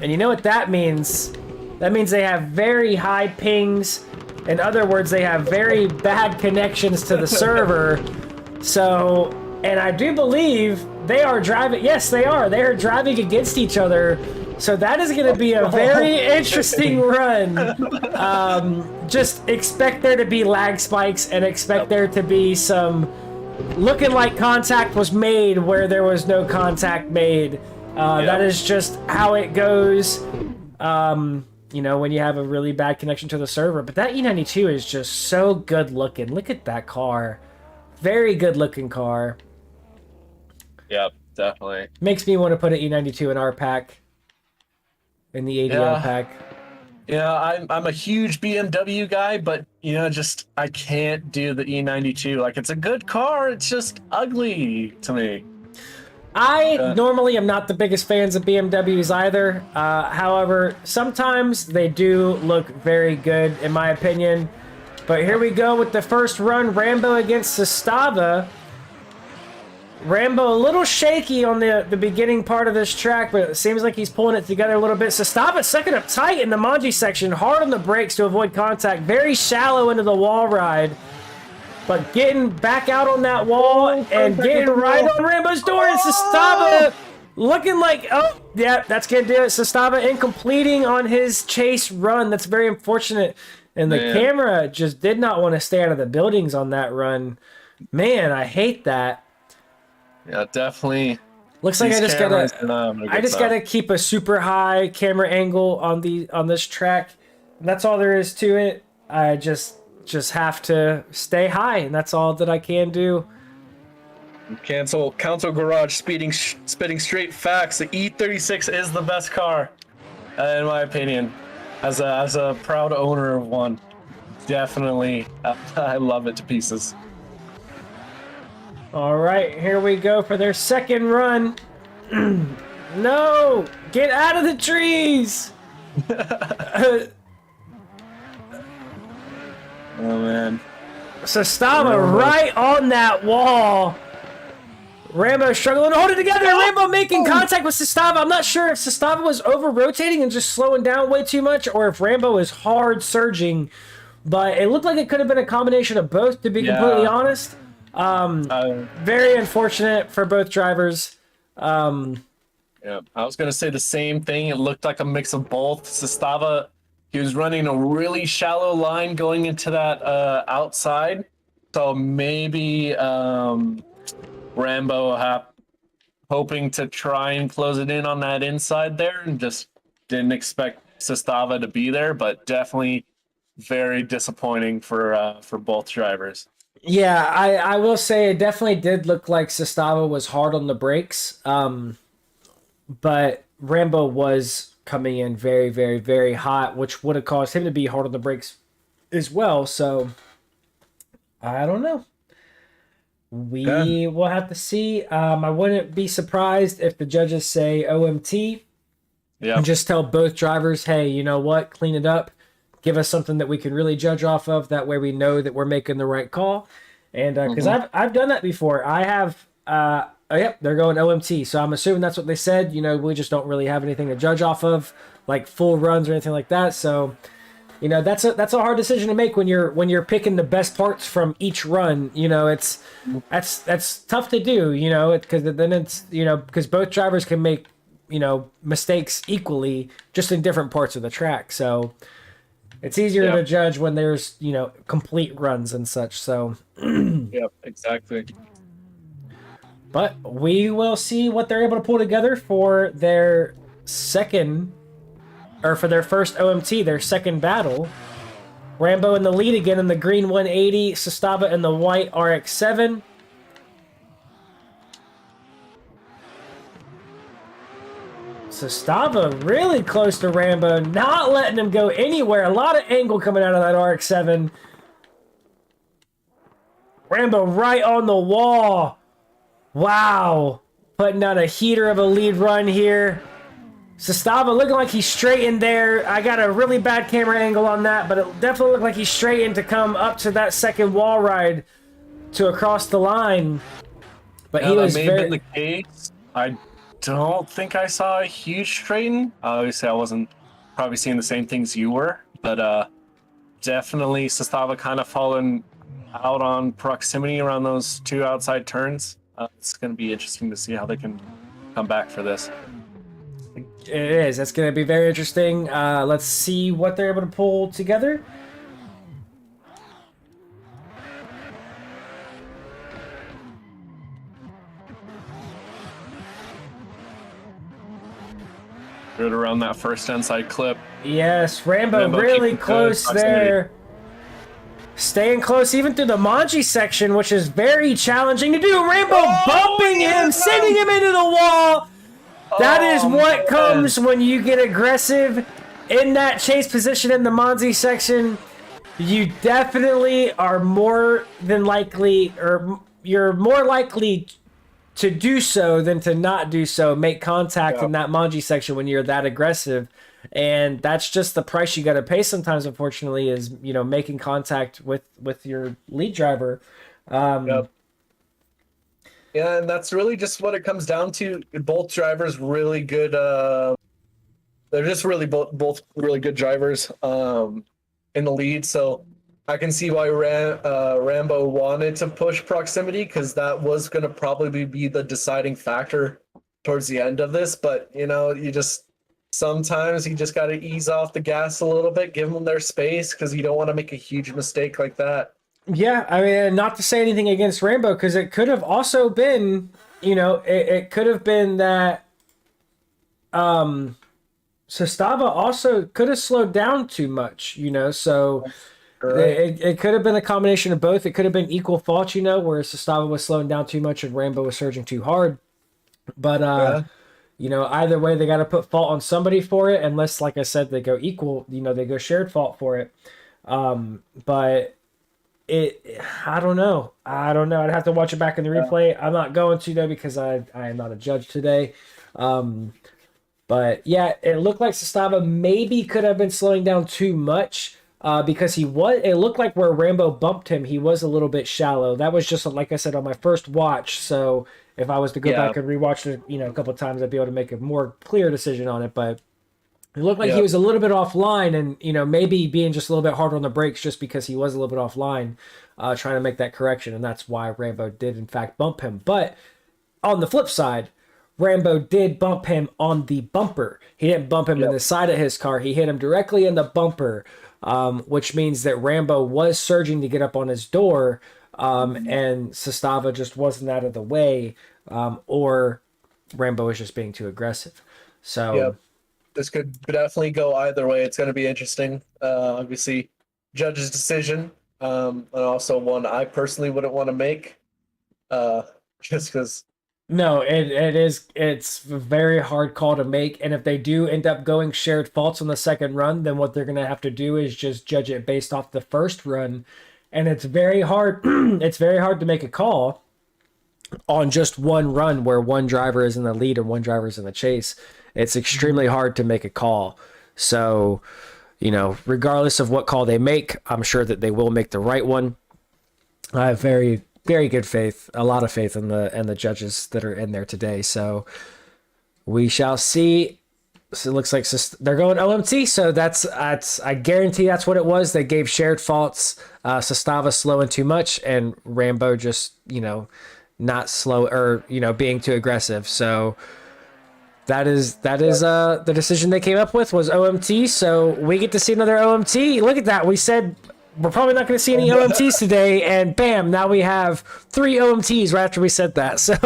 you know what that means? That means they have very high pings. In other words, they have very bad connections to the server. So, and I do believe they are driving. Yes, they are. They are driving against each other. So that is going to be a very interesting run. Just expect there to be lag spikes, and expect there to be some looking like contact was made where there was no contact made. That is just how it goes. When you have a really bad connection to the server. But that E92 is just so good looking. Look at that car. Very good looking car. Yep, definitely. Makes me want to put an E92 in our pack. In the ADL pack. Yeah, I'm a huge BMW guy, but I can't do the E92. Like, it's a good car, it's just ugly to me. I normally am not the biggest fans of BMWs either. However, sometimes they do look very good, in my opinion. But here we go with the first run. Rambo against Sestava. Rambo a little shaky on the beginning part of this track, but it seems like he's pulling it together a little bit. Sestava second up tight in the Manji section, hard on the brakes to avoid contact, very shallow into the wall ride, but getting back out on that wall and getting right on Rambo's door. And Sestava looking like, oh, yeah, that's going to do it. Sestava incompleting on his chase run. That's very unfortunate. And the camera just did not want to stay out of the buildings on that run. Man, I hate that. Yeah, definitely. Looks like I just gotta keep a super high camera angle on this track. And that's all there is to it. I just have to stay high, and that's all that I can do. Council Garage spitting straight facts. The E36 is the best car, in my opinion. As a proud owner of one, definitely, I love it to pieces. All right, here we go for their second run. No, get out of the trees. Oh man. Sestava right on that wall. Rambo struggling to hold it together. Rambo making contact with Sestava. I'm not sure if Sestava was over-rotating and just slowing down way too much, or if Rambo is hard surging. But it looked like it could have been a combination of both, to be completely honest. Very unfortunate for both drivers. Yeah, I was gonna say the same thing. It looked like a mix of both. Sestava, he was running a really shallow line going into that outside, so maybe Rambo hoping to try and close it in on that inside there, and just didn't expect Sestava to be there. But definitely very disappointing for both drivers. Yeah, I will say it definitely did look like Sestava was hard on the brakes. But Rambo was coming in very, very, very hot, which would have caused him to be hard on the brakes as well. So, I don't know. We will have to see. I wouldn't be surprised if the judges say OMT. Yeah. And just tell both drivers, hey, you know what? Clean it up. Give us something that we can really judge off of. That way we know that we're making the right call. And because I've done that before. I have, yep, they're going OMT. So I'm assuming that's what they said. You know, we just don't really have anything to judge off of, like full runs or anything like that. So, you know, that's a hard decision to make when you're picking the best parts from each run. You know, that's tough to do. You know, because then it's, you know, because both drivers can make, you know, mistakes equally, just in different parts of the track. So it's easier to judge when there's, you know, complete runs and such. So yep, exactly. But we will see what they're able to pull together for their second, or for their first OMT, their second battle. Rambo in the lead again in the green 180, Sestava in the white RX-7. Sestava really close to Rambo, not letting him go anywhere. A lot of angle coming out of that RX-7. Rambo right on the wall. Wow. Putting out a heater of a lead run here. Sestava looking like he's straightened there. I got a really bad camera angle on that, but it definitely looked like he's straightened to come up to that second wall ride to across the line. But he was that may have been the case. I don't think I saw a huge straighten. Obviously, I wasn't probably seeing the same things you were, but definitely Sestava kind of falling out on proximity around those two outside turns. It's going to be interesting to see how they can come back for this. It is. That's going to be very interesting. Let's see what they're able to pull together. Right around that first inside clip. Yes, Rambo really close there. Staying close even through the Manji section, which is very challenging to do. Rambo bumping him, sending him into the wall. That is what comes when you get aggressive in that chase position in the Manji section. You definitely are more than likely, or you're more likely to do so than to not do so. Make contact in that Manji section when you're that aggressive. And that's just the price you got to pay sometimes, unfortunately, is, you know, making contact with your lead driver. Yep. Yeah, and that's really just what it comes down to. Both drivers really good. They're just really both really good drivers in the lead. So I can see why Rambo wanted to push proximity, because that was going to probably be the deciding factor towards the end of this. But, you know, sometimes you just got to ease off the gas a little bit, give them their space, because you don't want to make a huge mistake like that. Yeah, I mean, not to say anything against Rambo, because it could have also been, you know, it could have been that Sestava also could have slowed down too much, you know, so it could have been a combination of both. It could have been equal fault, you know, where Sestava was slowing down too much and Rambo was surging too hard. But, you know, either way, they got to put fault on somebody for it, unless, like I said, they go equal, you know, they go shared fault for it. But I don't know. I'd have to watch it back in the replay. I'm not going to, though, because I am not a judge today. But yeah, it looked like Sestava maybe could have been slowing down too much, because it looked like where Rambo bumped him, he was a little bit shallow. That was just, like I said, on my first watch. So if I was to go back and rewatch it, you know, a couple of times, I'd be able to make a more clear decision on it. But it looked like he was a little bit offline, and, you know, maybe being just a little bit harder on the brakes just because he was a little bit offline, trying to make that correction. And that's why Rambo did, in fact, bump him. But on the flip side, Rambo did bump him on the bumper. He didn't bump him in the side of his car. He hit him directly in the bumper, which means that Rambo was surging to get up on his door, and Sestava just wasn't out of the way, or Rambo was just being too aggressive. So this could definitely go either way. It's going to be interesting. Obviously, judge's decision, and also one I personally wouldn't want to make, just because. No, it's a very hard call to make, and if they do end up going shared faults on the second run, then what they're going to have to do is just judge it based off the first run, and it's very hard it's very hard to make a call on just one run where one driver is in the lead and one driver is in the chase. It's extremely hard to make a call. So, you know, regardless of what call they make, I'm sure that they will make the right one. I have very good faith, a lot of faith in the judges that are in there today. So we shall see. So it looks like they're going OMT. So that's I guarantee that's what it was. They gave shared faults. Sestava slowing too much, and Rambo just, you know, not slow, or, you know, being too aggressive. So that is the decision they came up with was OMT. So we get to see another OMT. Look at that. We said we're probably not going to see any OMTs today, and bam, now we have 3 OMTs right after we said that. So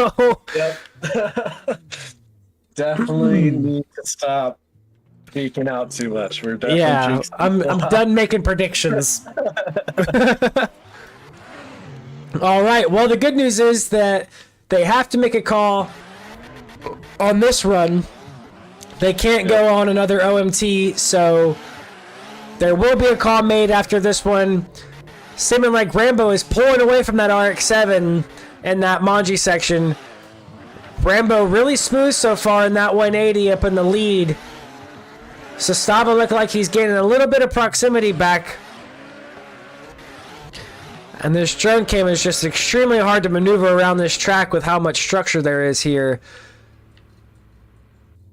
definitely need to stop geeking out too much. We're definitely I'm done making predictions. All right. Well, the good news is that they have to make a call on this run. They can't go on another OMT, so there will be a call made after this one. Seeming like Rambo is pulling away from that RX-7 in that Manji section. Rambo really smooth so far in that 180 up in the lead. Sestava looked like he's gaining a little bit of proximity back. And this drone cam is just extremely hard to maneuver around this track with how much structure there is here.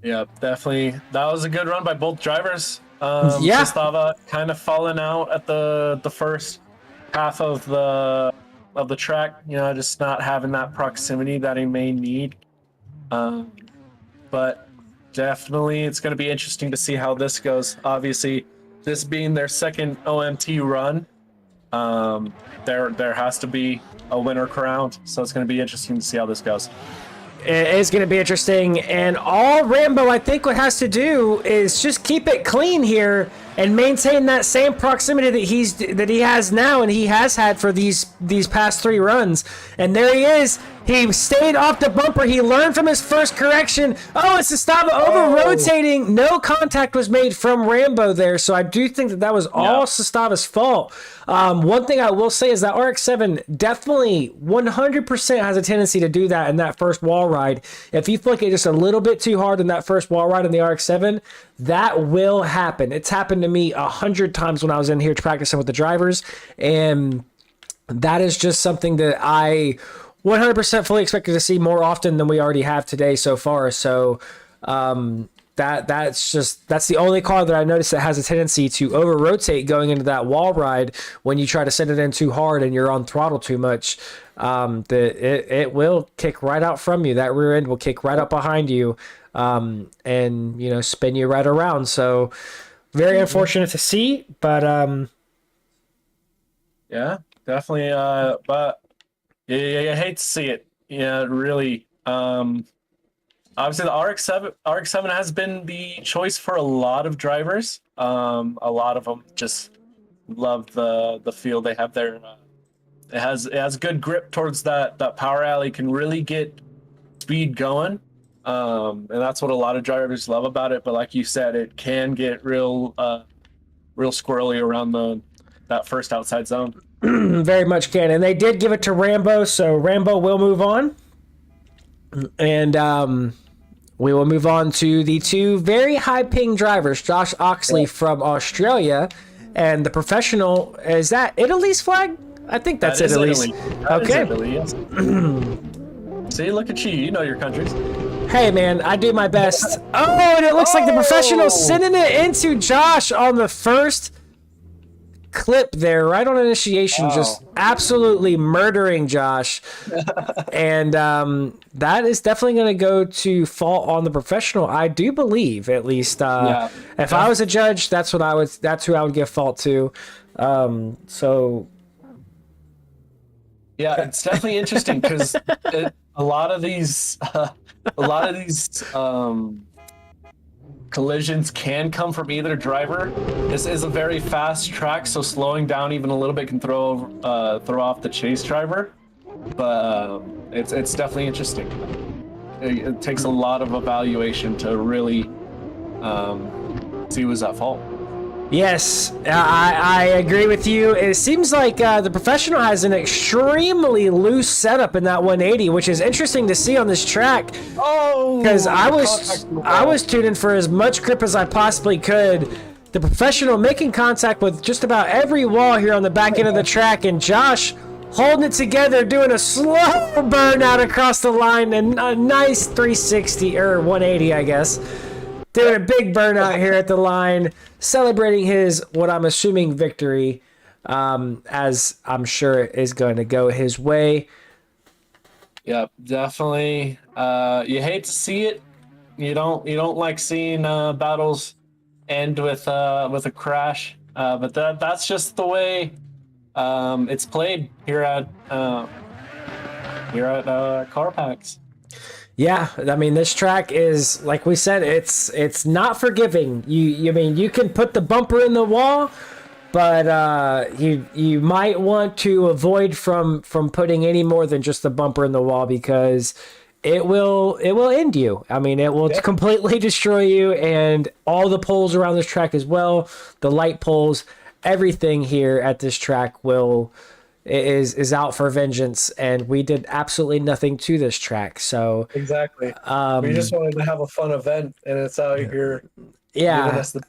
Yeah, definitely. That was a good run by both drivers. Yeah. Sestava kind of falling out at the first half of the track, you know, just not having that proximity that he may need. But definitely it's going to be interesting to see how this goes. Obviously, this being their second OMT run, there has to be a winner crowned. So it's going to be interesting to see how this goes. It is going to be interesting, and all Rambo, I think, what has to do is just keep it clean here and maintain that same proximity that he has now and he has had for these past 3 runs. And there he is. He stayed off the bumper. He learned from his first correction. Oh, it's Sestava over-rotating. No contact was made from Rambo there, so I do think that was all Sestava's fault. One thing I will say is that RX-7 definitely 100% has a tendency to do that in that first wall ride. If you flick it just a little bit too hard in that first wall ride in the RX-7, that will happen. It's happened to me 100 times when I was in here practicing with the drivers, and that is just something that I 100% fully expected to see more often than we already have today so far. So that's the only car that I noticed that has a tendency to over rotate going into that wall ride when you try to send it in too hard and you're on throttle too much. It will kick right out from you. That rear end will kick right up behind you, and spin you right around. So very unfortunate to see, but yeah, definitely. But you hate to see it. Yeah, really. Obviously, the RX-7 has been the choice for a lot of drivers. A lot of them just love the feel they have there. It has good grip towards that power alley. Can really get speed going, and that's what a lot of drivers love about it. But like you said, it can get real squirrely around that first outside zone. Very much can. And they did give it to Rambo, so Rambo will move on. And we will move on to the 2 very high ping drivers, Josh Oxley from Australia, and the professional. Is that Italy's flag? I think that's Italy's. Italy. Okay. Italy, yes. See, look at you. You know your countries. Hey, man, I do my best. Oh, and it looks like the professional sending it into Josh on the first clip there, right on initiation, just absolutely murdering Josh. And that is definitely going to go to fault on the professional, I do believe, at least. If I was a judge, that's who I would give fault to. So yeah, it's definitely interesting because a lot of these collisions can come from either driver. This is a very fast track, so slowing down even a little bit can throw off the chase driver. But it's definitely interesting. It takes a lot of evaluation to really see who's at fault. yes, I agree with you. It seems like the professional has an extremely loose setup in that 180, which is interesting to see on this track. Oh, because I was tuning for as much grip as I possibly could. The professional making contact with just about every wall here on the back end of the track, and Josh holding it together, doing a slow burnout across the line, and a nice 360 or 180, I guess. Doing a big burnout here at the line, celebrating his, what I'm assuming, victory, as I'm sure is going to go his way. Yep, definitely. You hate to see it. You don't like seeing battles end with a crash. But that's just the way it's played here at Karpacz. Yeah, I mean, this track is, like we said, it's not forgiving. You can put the bumper in the wall, but you might want to avoid from putting any more than just the bumper in the wall, because it will end you. I mean, it will completely destroy you, and all the poles around this track as well, the light poles, everything here at this track is out for vengeance, and we did absolutely nothing to this track. So exactly, we just wanted to have a fun event, and it's out here. Yeah, giving us the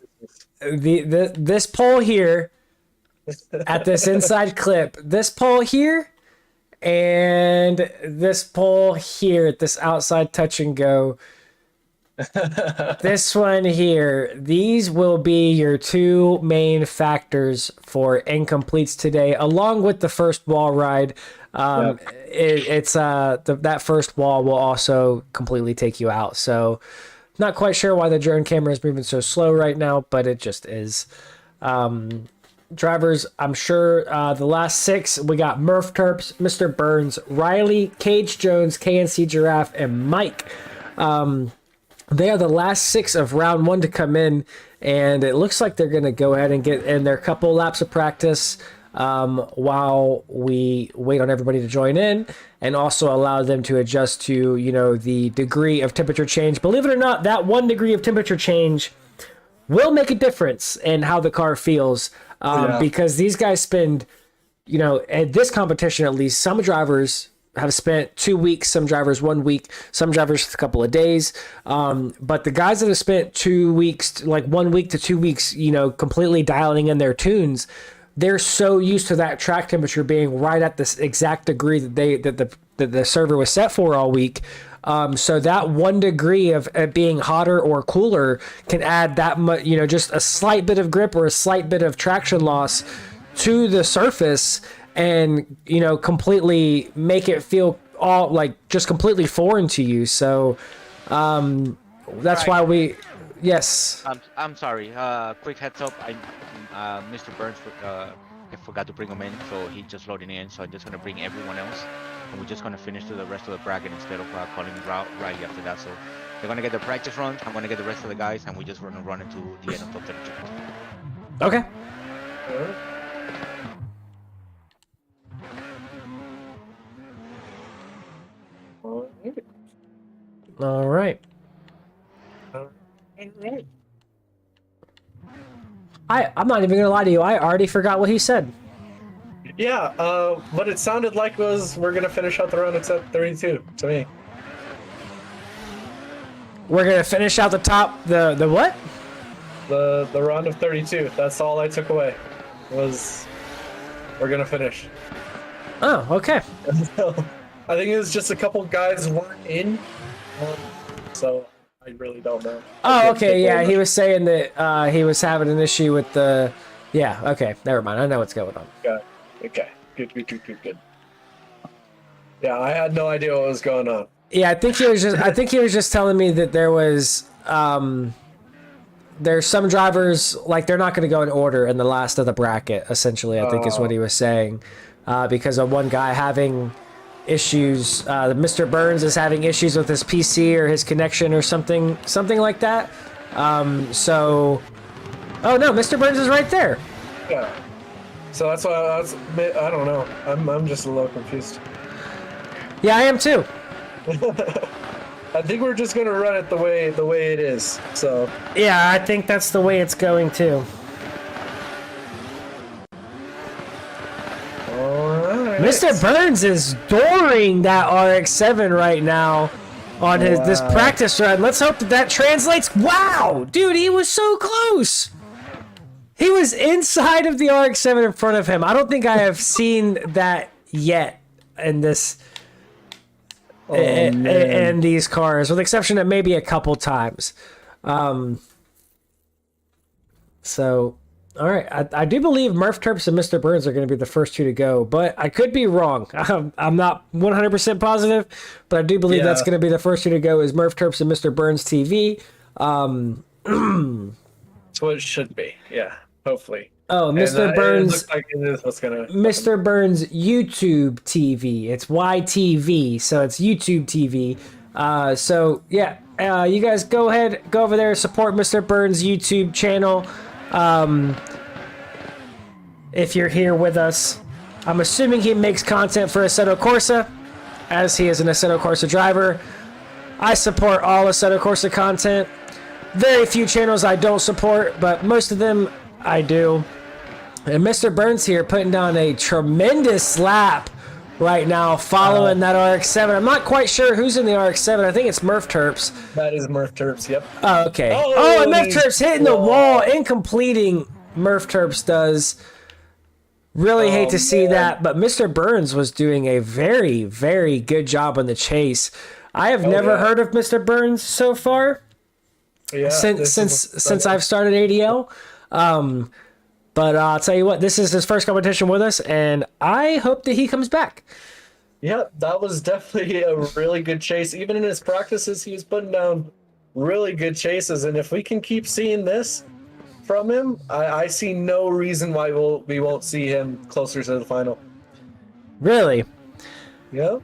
business. This pole here at this inside clip, this pole here, and this pole here at this outside touch and go. This one here, these will be your 2 main factors for incompletes today, along with the first wall ride. That first wall will also completely take you out. So not quite sure why the drone camera is moving so slow right now, but it just is. Drivers, I'm sure the last 6, we got Murph Terps, Mr. Burns, Riley, Cage Jones, KNC Giraffe, and Mike. They are the last 6 of round 1 to come in, and it looks like they're going to go ahead and get in their couple laps of practice while we wait on everybody to join in, and also allow them to adjust to, you know, the degree of temperature change. Believe it or not, that 1 degree of temperature change will make a difference in how the car feels, because these guys spend, you know, at this competition at least, some drivers have spent 2 weeks, some drivers 1 week, some drivers a couple of days. But the guys that have spent 2 weeks, like 1 week to 2 weeks, you know, completely dialing in their tunes, they're so used to that track temperature being right at this exact degree that the server was set for all week. So that 1 degree of being hotter or cooler can add that much, you know, just a slight bit of grip or a slight bit of traction loss to the surface, and, you know, completely make it feel all like just completely foreign to you. So that's why we, yes. I'm sorry. Quick heads up. Mr. Burns I forgot to bring him in, so he's just loading in. So I'm just gonna bring everyone else, and we're just gonna finish to the rest of the bracket instead of calling route right after that. So they're gonna get the practice runs. I'm gonna get the rest of the guys, and we just run into the end of top 32. Okay. All right. I'm not even gonna lie to you. I already forgot what he said. Yeah, but it sounded like we're gonna finish out the round at 32 to me. We're gonna finish out the top. The what? The round of 32. That's all I took away. Was we're gonna finish. Oh, okay. I think it was just a couple guys weren't in, so I really don't know. Oh, okay. Yeah, he was saying that he was having an issue with the. Yeah. Okay. Never mind. I know what's going on. Okay. Good. Yeah, I had no idea what was going on. Yeah, I think he was just telling me that there was there's some drivers, like, they're not going to go in order in the last of the bracket. Essentially, I think is what he was saying, because of one guy having issues. Mr. Burns is having issues with his PC or his connection or something like that. So, oh no, Mr. Burns is right there. Yeah. So that's why I don't know. I'm just a little confused. Yeah, I am too. I think we're just gonna run it the way it is. So yeah, I think that's the way it's going too. Alright. Mr. Burns is dooring that RX-7 right now on this practice run. Let's hope that translates. Wow, dude, he was so close. He was inside of the RX-7 in front of him. I don't think I have seen that yet in this. In these cars, with the exception of maybe a couple times. So, all right. I do believe Murph Terps and Mr. Burns are going to be the first 2 to go, but I could be wrong. I'm not 100% positive, but I do believe that's going to be the first 2 to go is Murph Terps and Mr. Burns TV. That's what it should be. Yeah, hopefully. Oh, Mr. Burns. It looks like it is what's gonna. Mr. Burns YouTube TV. It's YTV, so it's YouTube TV. So yeah, you guys go ahead, go over there, support Mr. Burns YouTube channel. If you're here with us, I'm assuming he makes content for Assetto Corsa, as he is an Assetto Corsa driver. I support all Assetto Corsa content. Very few channels I don't support, but most of them I do. And Mr. Burns here putting down a tremendous lap right now following that RX-7. I'm not quite sure who's in the RX-7. I think it's Murph Terps. That is Murph Terps, yep. Oh, okay. And Murph Terps hitting the wall and completing. Murph Terps does. Really hate to see that, but Mr. Burns was doing a very, very good job on the chase. I have never heard of Mr. Burns so far since I've started ADL. But I'll tell you what, this is his first competition with us, and I hope that he comes back. Yeah, that was definitely a really good chase. Even in his practices, he was putting down really good chases, and if we can keep seeing this from him, I see no reason why we won't see him closer to the final. Really? Yeah.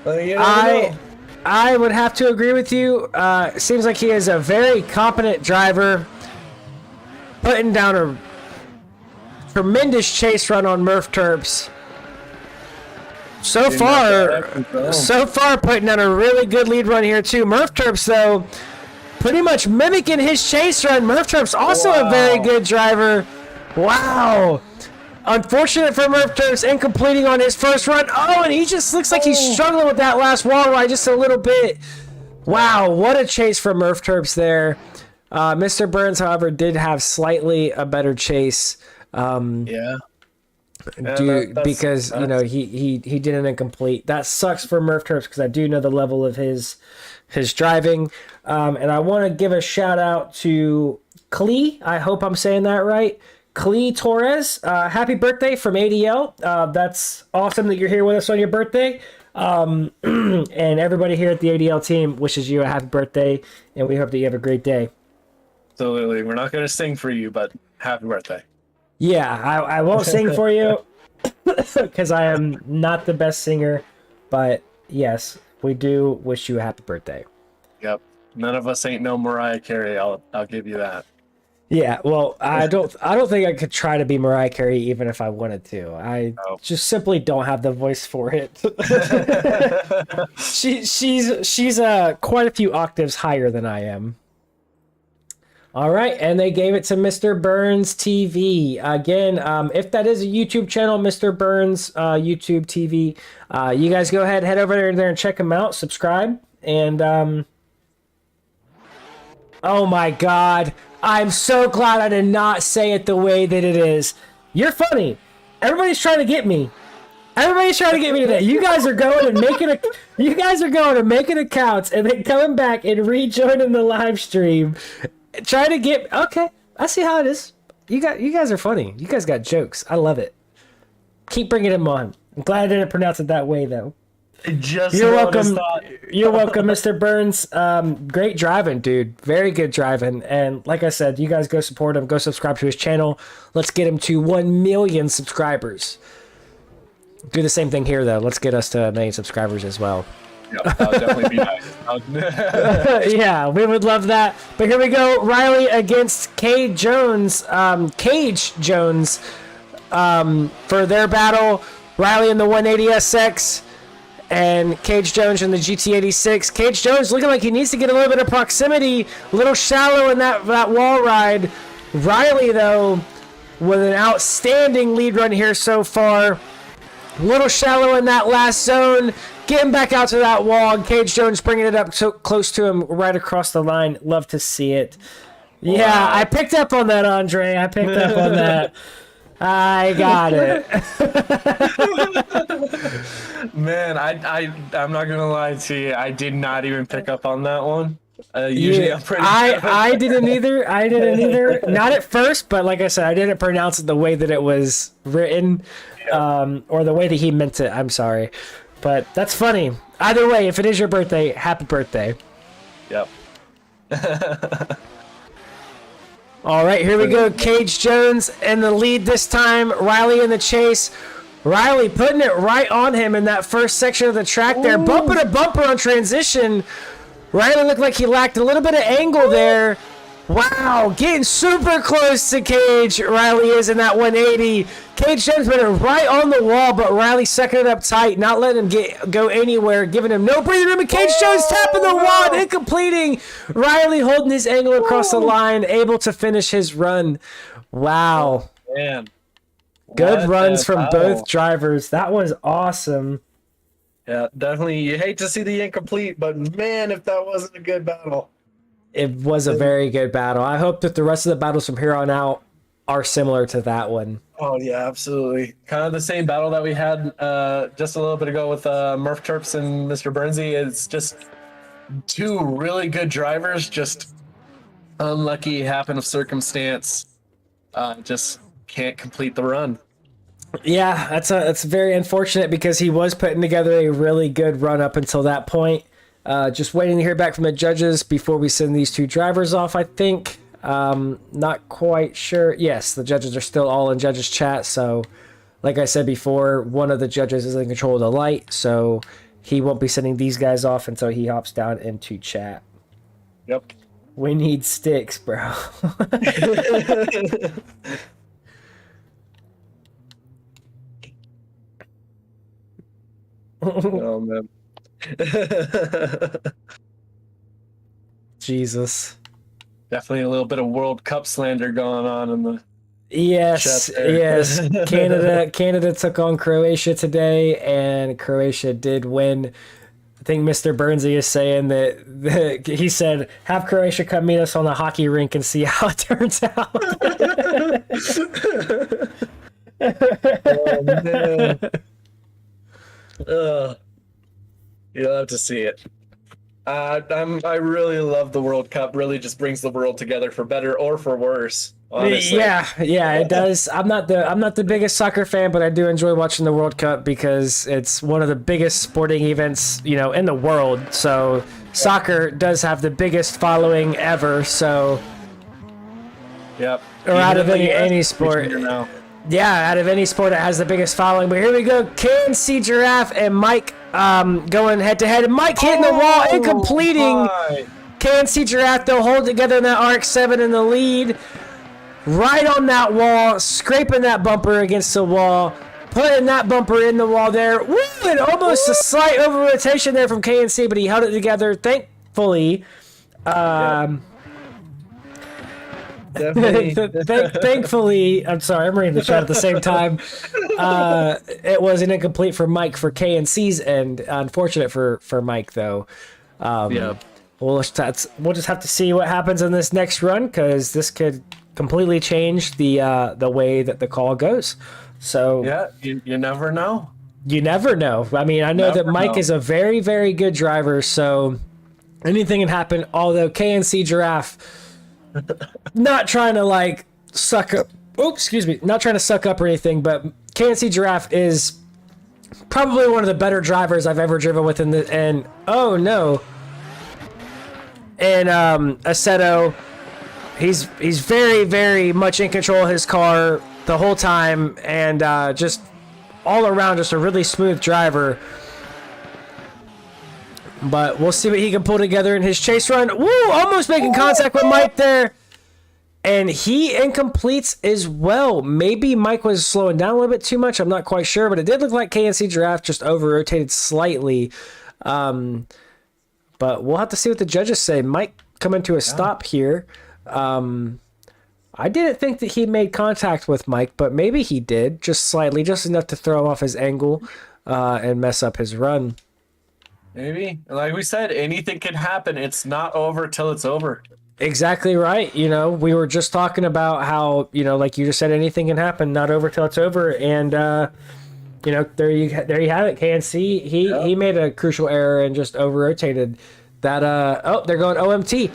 You never know. I would have to agree with you. Seems like he is a very competent driver, putting down a tremendous chase run on Murph Terps. So far, putting down a really good lead run here too. Murph Terps, though, pretty much mimicking his chase run. Murph Terps also a very good driver. Wow. Unfortunate for Murph Terps, incompleting on his first run. Oh, and he just looks like he's struggling with that last wall ride just a little bit. Wow, what a chase for Murph Terps there. Mr. Burns, however, did have slightly a better chase. Because you know he did an incomplete. That sucks for Murph Terps because I do know the level of his driving. And I want to give a shout out to Klee. I hope I'm saying that right. Klee Torres, happy birthday from ADL. That's awesome that you're here with us on your birthday. And everybody here at the ADL team wishes you a happy birthday, and we hope that you have a great day. Absolutely. We're not going to sing for you, but happy birthday. Yeah, I won't sing for you because I am not the best singer, but yes, we do wish you a happy birthday. Yep. None of us ain't no Mariah Carey. I'll give you that. Yeah, well, I don't think I could try to be Mariah Carey even if I wanted to. I just simply don't have the voice for it. she's quite a few octaves higher than I am. All right, and they gave it to Mr. Burns TV. Again, if that is a YouTube channel, Mr. Burns YouTube TV, you guys go ahead, head over there and check him out, subscribe, and oh my God, I'm so glad I did not say it the way that it is. You're funny. Everybody's trying to get me. Everybody's trying to get me today. You guys are going and making accounts and then coming back and rejoining the live stream. Try to get okay. I see how it is. You guys are funny. You guys got jokes. I love it. Keep bringing them on. I'm glad I didn't pronounce it that way though. You're welcome. You're welcome, Mr. Burns. Great driving, dude. Very good driving. And like I said, you guys go support him. Go subscribe to his channel. Let's get him to 1 million subscribers. Do the same thing here though. Let's get us to 1 million subscribers as well. Yep, that would definitely be nice. Yeah, we would love that. But here we go. Riley against Cage Jones. For their battle. Riley in the 180SX and Cage Jones in the GT86. Cage Jones looking like he needs to get a little bit of proximity. A little shallow in that wall ride. Riley, though, with an outstanding lead run here so far. A little shallow in that last zone. Getting back out to that wall, and Cage Jones bringing it up so close to him right across the line. Love to see it. Wow. Yeah, I picked up on that, Andre. I picked up on that. I got it. Man, I'm not gonna lie to you. I did not even pick up on that one. Usually, I'm pretty. I didn't either. I didn't either. Not at first, but like I said, I didn't pronounce it the way that it was written, or the way that he meant it. I'm sorry. But that's funny. Either way, if it is your birthday, happy birthday. Yep. All right, here we go. Cage Jones in the lead this time. Riley in the chase. Riley putting it right on him in that first section of the track there. Ooh. Bumper to bumper on transition. Riley looked like he lacked a little bit of angle there. Wow, getting super close to Cage. Riley is in that 180. Cage Jones put it right on the wall, but Riley sucking it up tight, not letting him go anywhere, giving him no breathing room. And Cage Jones tapping the wall and incompleting. Riley holding his angle across the line, able to finish his run. Wow. Oh, man. Good runs from both drivers. That was awesome. Yeah, definitely. You hate to see the incomplete, but man, if that wasn't a good battle. It was a very good battle. I hope that the rest of the battles from here on out are similar to that one. Oh, yeah, absolutely. Kind of the same battle that we had just a little bit ago with Murph Terps and Mr. Burnsy. It's just two really good drivers, just unlucky happen of circumstance. Just can't complete the run. Yeah, that's very unfortunate because he was putting together a really good run up until that point. Just waiting to hear back from the judges before we send these two drivers off, I think. Not quite sure. Yes, the judges are still all in judges chat. So like I said before, one of the judges is in control of the light. So he won't be sending these guys off until he hops down into chat. Yep. We need sticks, bro. Oh man. Jesus. Definitely a little bit of World Cup slander going on in the Yes, chat there. yes. Canada took on Croatia today, and Croatia did win. I think Mr. Burnsy is saying that he said, have Croatia come meet us on the hockey rink and see how it turns out. Oh man. You'll have to see it. I really love the World Cup. Really just brings the world together for better or for worse. Honestly. Yeah, it does. I'm not the biggest soccer fan, but I do enjoy watching the World Cup because it's one of the biggest sporting events, in the world. So soccer does have the biggest following ever. So, Yep. or out of any sport. Now. Yeah, out of any sport, it has the biggest following. But here we go. KNC Giraffe and Mike going head to head. And Mike hitting the wall and completing. My. KNC Giraffe, they'll hold together in that RX-7 in the lead. Right on that wall, scraping that bumper against the wall, putting that bumper in the wall there. Woo! And almost a slight over rotation there from KNC, but he held it together, thankfully. Definitely. Thankfully, I'm sorry, I'm reading the chat at the same time. It was an incomplete for Mike for KNC's end. Unfortunate for Mike, though. Yeah. We'll just have to see what happens in this next run, because this could completely change the way that the call goes. So Yeah, you never know. you never know. I mean, I know that Never Mike know. is a very, very good driver, so anything can happen. Although KNC Giraffe, not trying to suck up. Oh, excuse me, not trying to suck up or anything, but KNC Giraffe is probably one of the better drivers I've ever driven with and oh no. And Assetto, he's very, very much in control of his car the whole time, and just all around just a really smooth driver. But we'll see what he can pull together in his chase run. Woo! Almost making contact with Mike there. And he incompletes as well. Maybe Mike was slowing down a little bit too much. I'm not quite sure, but it did look like KNC Giraffe just over-rotated slightly. But we'll have to see what the judges say. Mike coming to a stop here. I didn't think that he made contact with Mike, but maybe he did, just slightly, just enough to throw him off his angle and mess up his run. Maybe. Like we said, anything can happen. It's not over till it's over. Exactly right. We were just talking about how, like you just said, anything can happen, not over till it's over. And, there you have it. KNC, he made a crucial error and just over-rotated that. They're going OMT.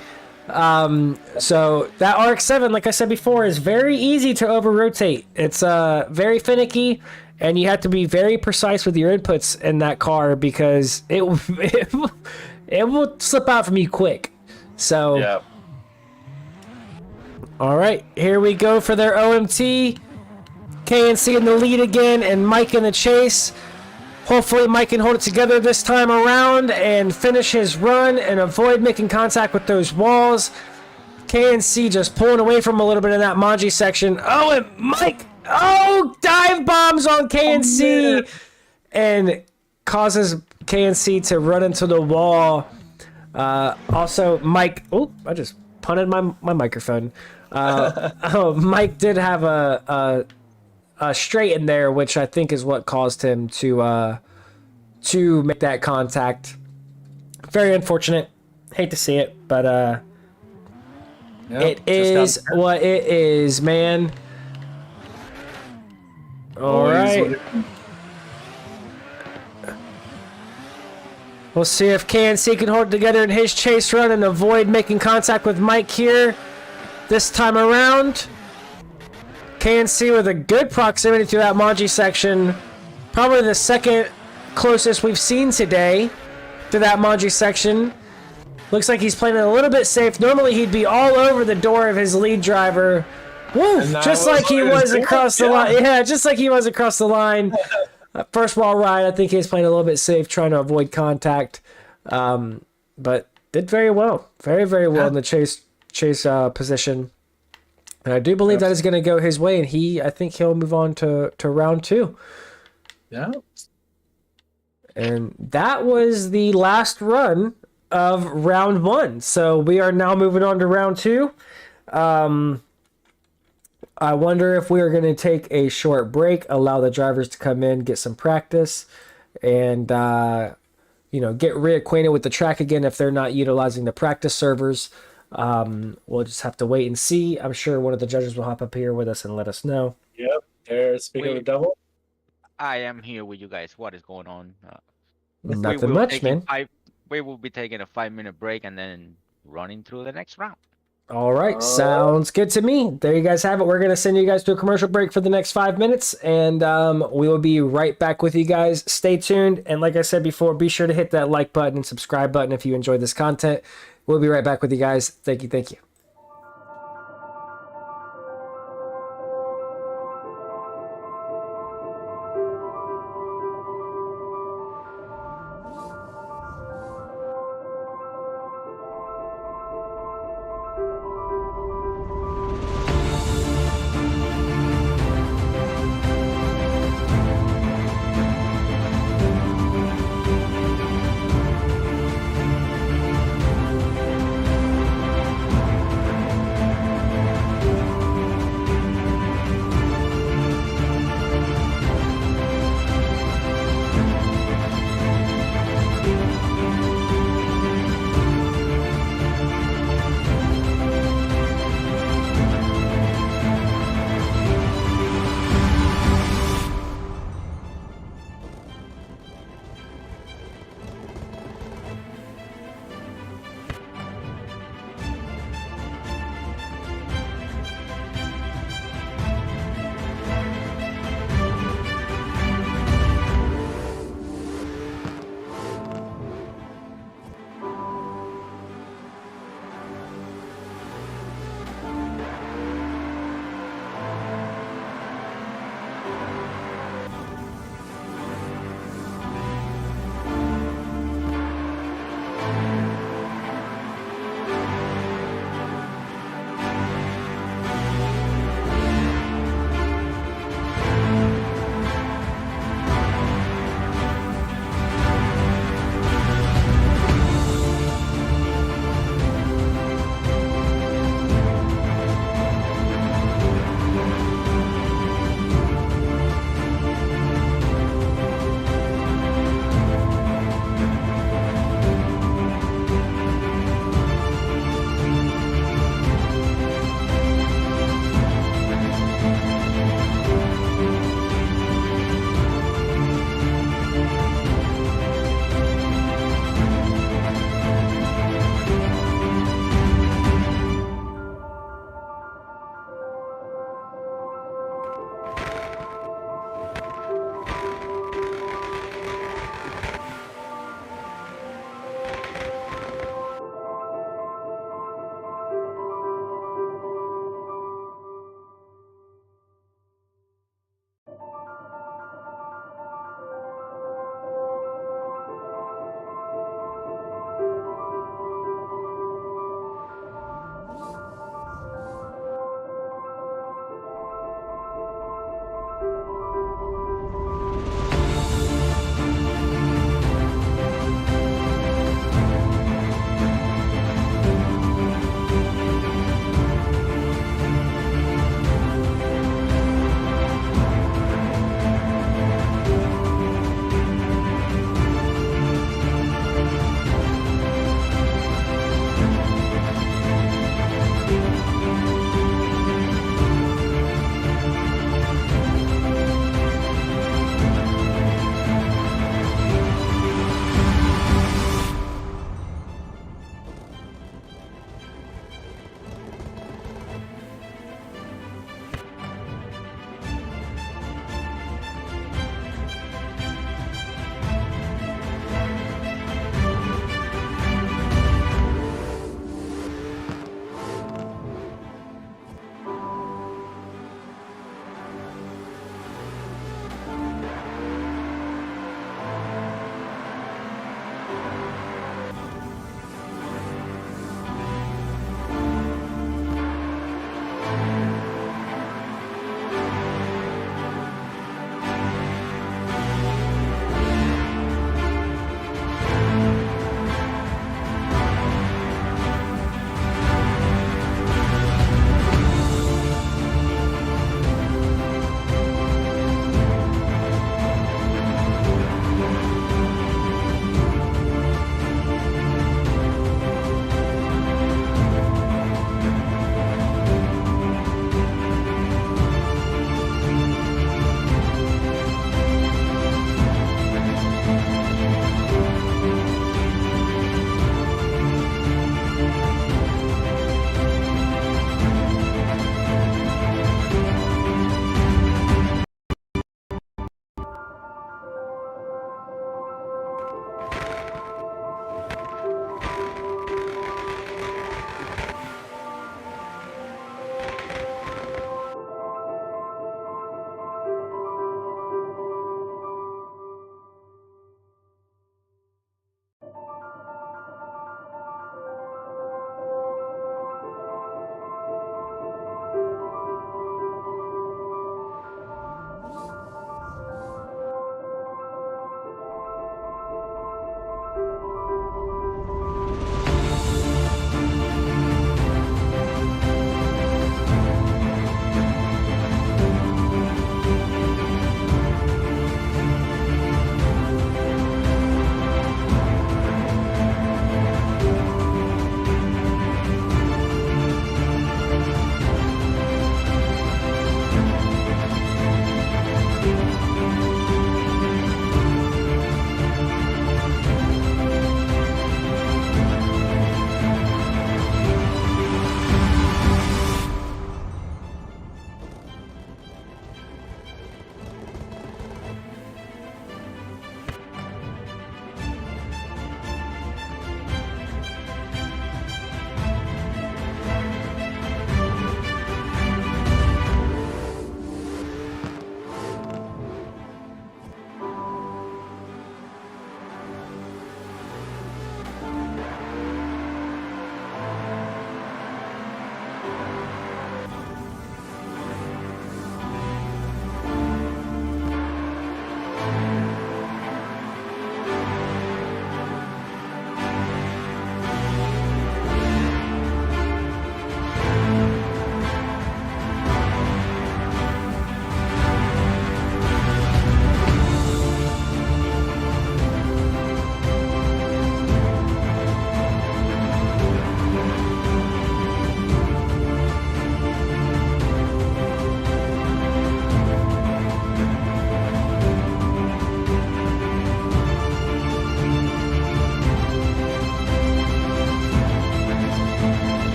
So that RX-7, like I said before, is very easy to over-rotate. It's very finicky, and you have to be very precise with your inputs in that car because it will slip out from you quick. So, Yeah. all right, here we go for their OMT. KNC in the lead again, and Mike in the chase. Hopefully Mike can hold it together this time around and finish his run and avoid making contact with those walls. KNC just pulling away from a little bit in that Manji section. Oh, and Mike, dive bombs on KNC and causes KNC to run into the wall. Also, Mike, I just punted my microphone. Mike did have a straight in there, which I think is what caused him to make that contact. Very unfortunate. Hate to see it, but it is what it is, man. All right. We'll see if KNC can hold it together in his chase run and avoid making contact with Mike here this time around. KNC with a good proximity to that Manji section. Probably the second closest we've seen today to that Manji section. Looks like he's playing it a little bit safe. Normally he'd be all over the door of his lead driver. Woo! Just like he was across the line. Yeah, just like he was across the line. First wall ride, I think he was playing a little bit safe, trying to avoid contact, but did very well. Very, very well in the chase position. And I do believe that is going to go his way, and I think he'll move on to round 2. Yeah. And that was the last run of round 1. So we are now moving on to round 2. I wonder if we are going to take a short break, allow the drivers to come in, get some practice, and get reacquainted with the track again if they're not utilizing the practice servers. We'll just have to wait and see. I'm sure one of the judges will hop up here with us and let us know. Yep. There's speaking of the devil. I am here with you guys. What is going on? Nothing much, man. We will be taking a 5-minute break and then running through the next round. All right, sounds good to me. There you guys have it. We're going to send you guys to a commercial break for the next 5 minutes, and we will be right back with you guys. Stay tuned, and like I said before, be sure to hit that like button and subscribe button if you enjoyed this content. We'll be right back with you guys. Thank you.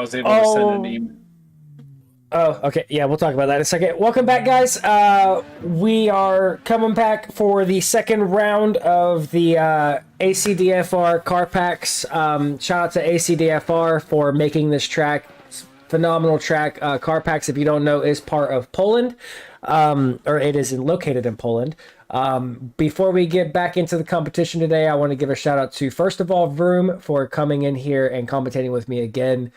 was able to send an email. Oh, okay. Yeah, we'll talk about that in a second. Welcome back, guys. We are coming back for the second round of the ACDFR Karpacz. Shout out to ACDFR for making this track. It's a phenomenal track. Karpacz, if you don't know, is part of Poland, or it is located in Poland. Before we get back into the competition today, I want to give a shout out to, first of all, Vroom for coming in here and commentating with me again.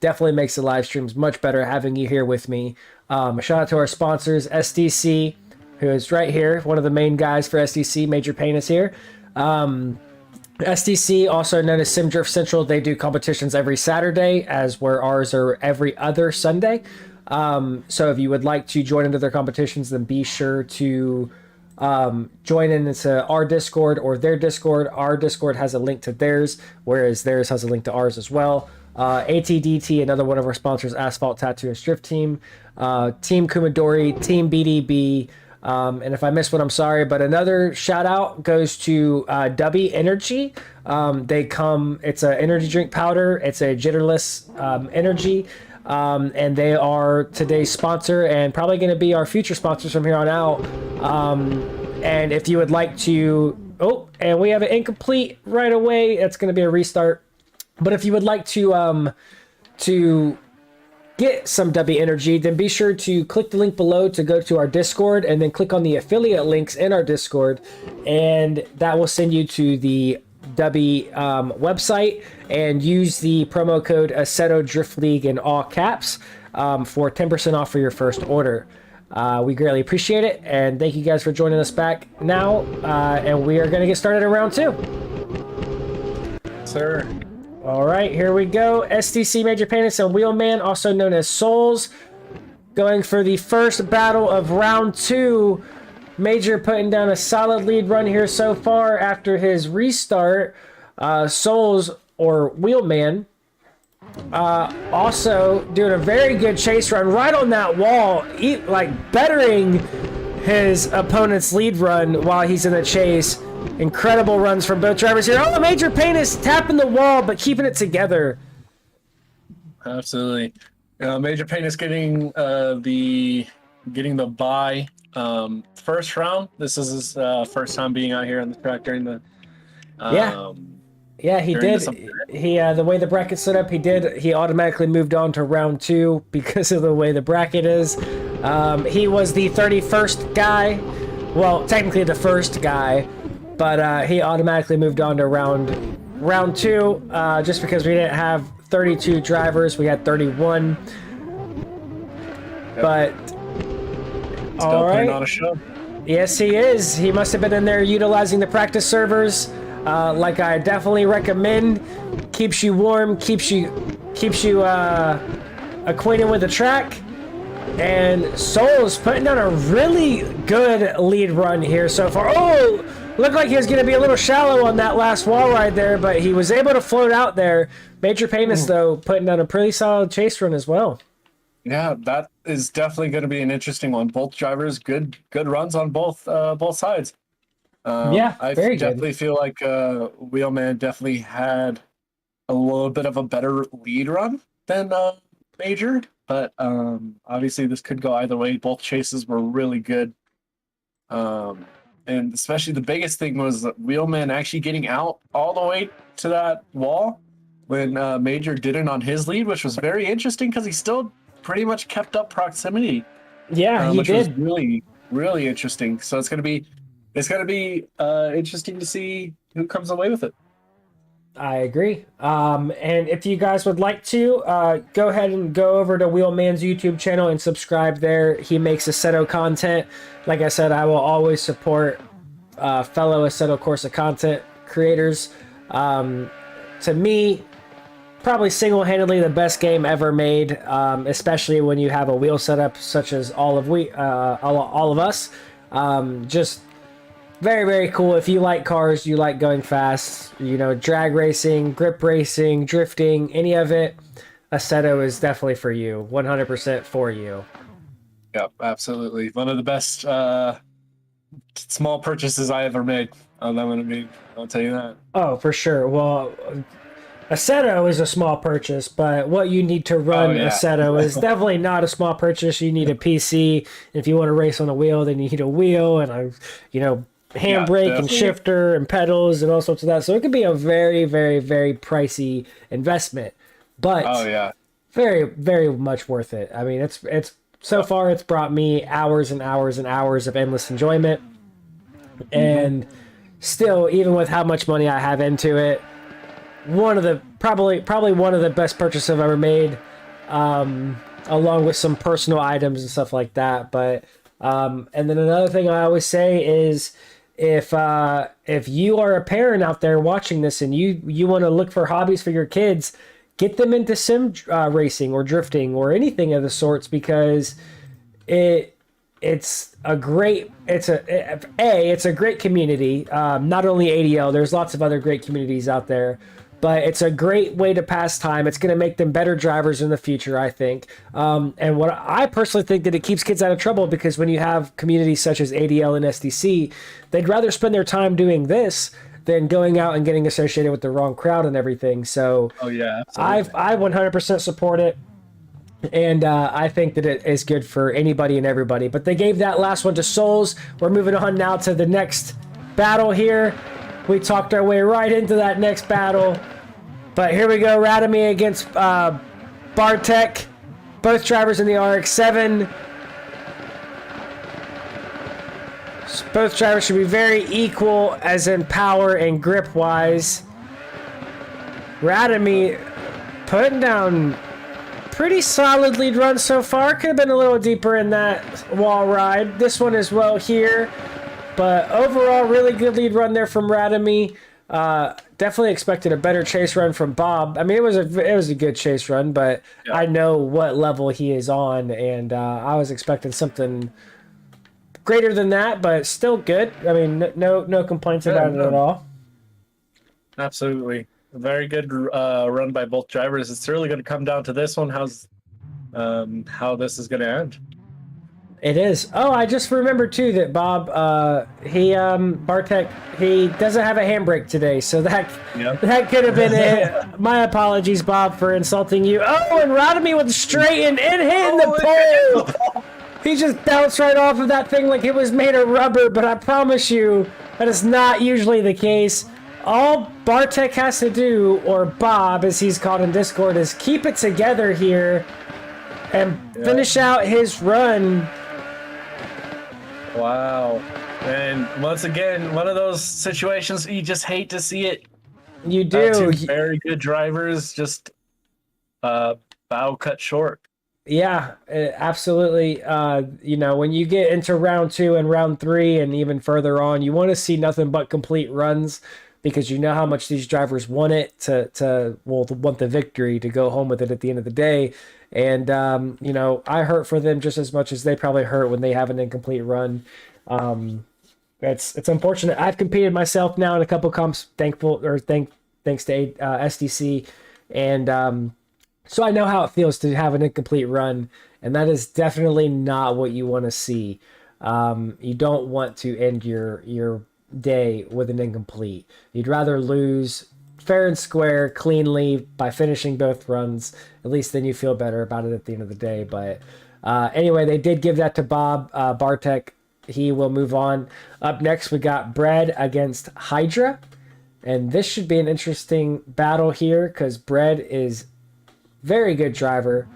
Definitely makes the live streams much better having you here with me. A shout out to our sponsors, SDC, who is right here, one of the main guys for SDC. Major Pain is here. SDC, also known as Sim Drift Central, they do competitions every Saturday, as where ours are every other Sunday. So if you would like to join into their competitions, then be sure to join into our Discord or their Discord. Our Discord has a link to theirs, whereas theirs has a link to ours as well. ATDT, another one of our sponsors, Asphalt Tattoo and Drift Team, Team Kumadori, Team BDB, and if I missed one, I'm sorry, but another shout out goes to Dubby Energy. It's an energy drink powder. It's a jitterless energy, and they are today's sponsor and probably going to be our future sponsors from here on out. And if you would like to, and we have an incomplete right away. That's going to be a restart. But if you would like to get some W Energy, then be sure to click the link below to go to our Discord, and then click on the affiliate links in our Discord, and that will send you to the W website, and use the promo code Assetto Drift League in all caps for 10% off for your first order. We greatly appreciate it, and thank you guys for joining us back now, and we are going to get started in round 2. Sir. All right, here we go. SDC Major Panis and Wheelman, also known as Souls, going for the first battle of round 2. Major putting down a solid lead run here so far after his restart. Souls, or Wheelman, also doing a very good chase run right on that wall, bettering his opponent's lead run while he's in the chase. Incredible runs from both drivers here. Oh, Major Pain is tapping the wall, but keeping it together. Absolutely. Major Pain is getting the bye first round. This is his first time being out here on the track during the yeah, he did. He the way the bracket's set up, he automatically moved on to round 2 because of the way the bracket is. He was the 31st guy. Well, technically the first guy, but he automatically moved on to round 2 just because we didn't have 32 drivers. We had 31. But all right, on a show. Yes, he is. He must have been in there utilizing the practice servers, like I definitely recommend. Keeps you warm, keeps you acquainted with the track. And Souls putting down a really good lead run here so far. Oh, looked like he was going to be a little shallow on that last wall ride there, but he was able to float out there. Major Painus, though, putting down a pretty solid chase run as well. Yeah, that is definitely going to be an interesting one. Both drivers, good runs on both sides. I definitely feel like Wheelman definitely had a little bit of a better lead run than Major, but obviously this could go either way. Both chases were really good, and especially the biggest thing was Wheelman actually getting out all the way to that wall when Major didn't on his lead, which was very interesting because he still pretty much kept up proximity. Yeah, he which did. was really interesting. So it's gonna be interesting to see who comes away with it. I agree. And if you guys would like to, go ahead and go over to Wheelman's YouTube channel and subscribe there. He makes Assetto content. Like I said, I will always support fellow Assetto Corsa content creators. To me, probably single-handedly the best game ever made, especially when you have a wheel setup such as all of us. Just very, very cool. If you like cars, you like going fast, drag racing, grip racing, drifting, any of it, Assetto is definitely for you. 100% for you. Yep, absolutely. One of the best small purchases I ever made. I'll tell you that. Oh, for sure. Well, Assetto is a small purchase, but what you need to run yeah. Assetto is definitely not a small purchase. You need a PC. If you want to race on a wheel, then you need a wheel and a, handbrake and definitely. shifter and pedals and all sorts of that. So it could be a very, very, very pricey investment, but Oh yeah. very, very much worth it. I mean, it's so far it's brought me hours and hours and hours of endless enjoyment, and still, even with how much money I have into it, one of the probably one of the best purchases I've ever made, along with some personal items and stuff like that. But and then another thing I always say is if you are a parent out there watching this and you want to look for hobbies for your kids, get them into sim racing or drifting or anything of the sorts, because it's a great community. Not only ADL, there's lots of other great communities out there, but it's a great way to pass time. It's going to make them better drivers in the future, I think. And what I personally think that it keeps kids out of trouble, because when you have communities such as ADL and SDC, they'd rather spend their time doing this than going out and getting associated with the wrong crowd and everything. So Oh yeah. Absolutely. I 100% support it. And I think that it is good for anybody and everybody. But they gave that last one to Souls. We're moving on now to the next battle here. We talked our way right into that next battle. But here we go. Radamy against Bartek. Both drivers in the RX-7. Both drivers should be very equal, as in power and grip-wise. Radamy putting down pretty solid lead run so far. Could have been a little deeper in that wall ride. This one as well here. But overall, really good lead run there from Radamy. Definitely expected a better chase run from Bob. I mean, it was a good chase run, but Yeah. I know what level he is on, and I was expecting something greater than that, but still good. I mean, no complaints about it at all. Absolutely. A very good run by both drivers. It's really going to come down to this one. How this is going to end. It is. Oh, I just remembered too that Bob, Bartek, he doesn't have a handbrake today, so that could have been it. My apologies, Bob, for insulting you. Oh, and Radamy with the straight and hitting the pole. He just bounced right off of that thing like it was made of rubber, but I promise you that is not usually the case. All Bartek has to do, or Bob as he's called in Discord, is keep it together here and finish out his run. Wow. And once again, one of those situations you just hate to see it. You do. Two very good drivers just bow cut short. Yeah, absolutely. When you get into round 2 and round 3 and even further on, you want to see nothing but complete runs, because you know how much these drivers want it want the victory, to go home with it at the end of the day. And, I hurt for them just as much as they probably hurt when they have an incomplete run. It's unfortunate. I've competed myself now in a couple comps, thanks to SDC. And, so I know how it feels to have an incomplete run, and that is definitely not what you want to see. You don't want to end your day with an incomplete. You'd rather lose fair and square, cleanly, by finishing both runs. At least then you feel better about it at the end of the day. But anyway, they did give that to Bob. Bartek, he will move on. Up next, we got Bread against Hydra. And this should be an interesting battle here, because Bread is very good driver.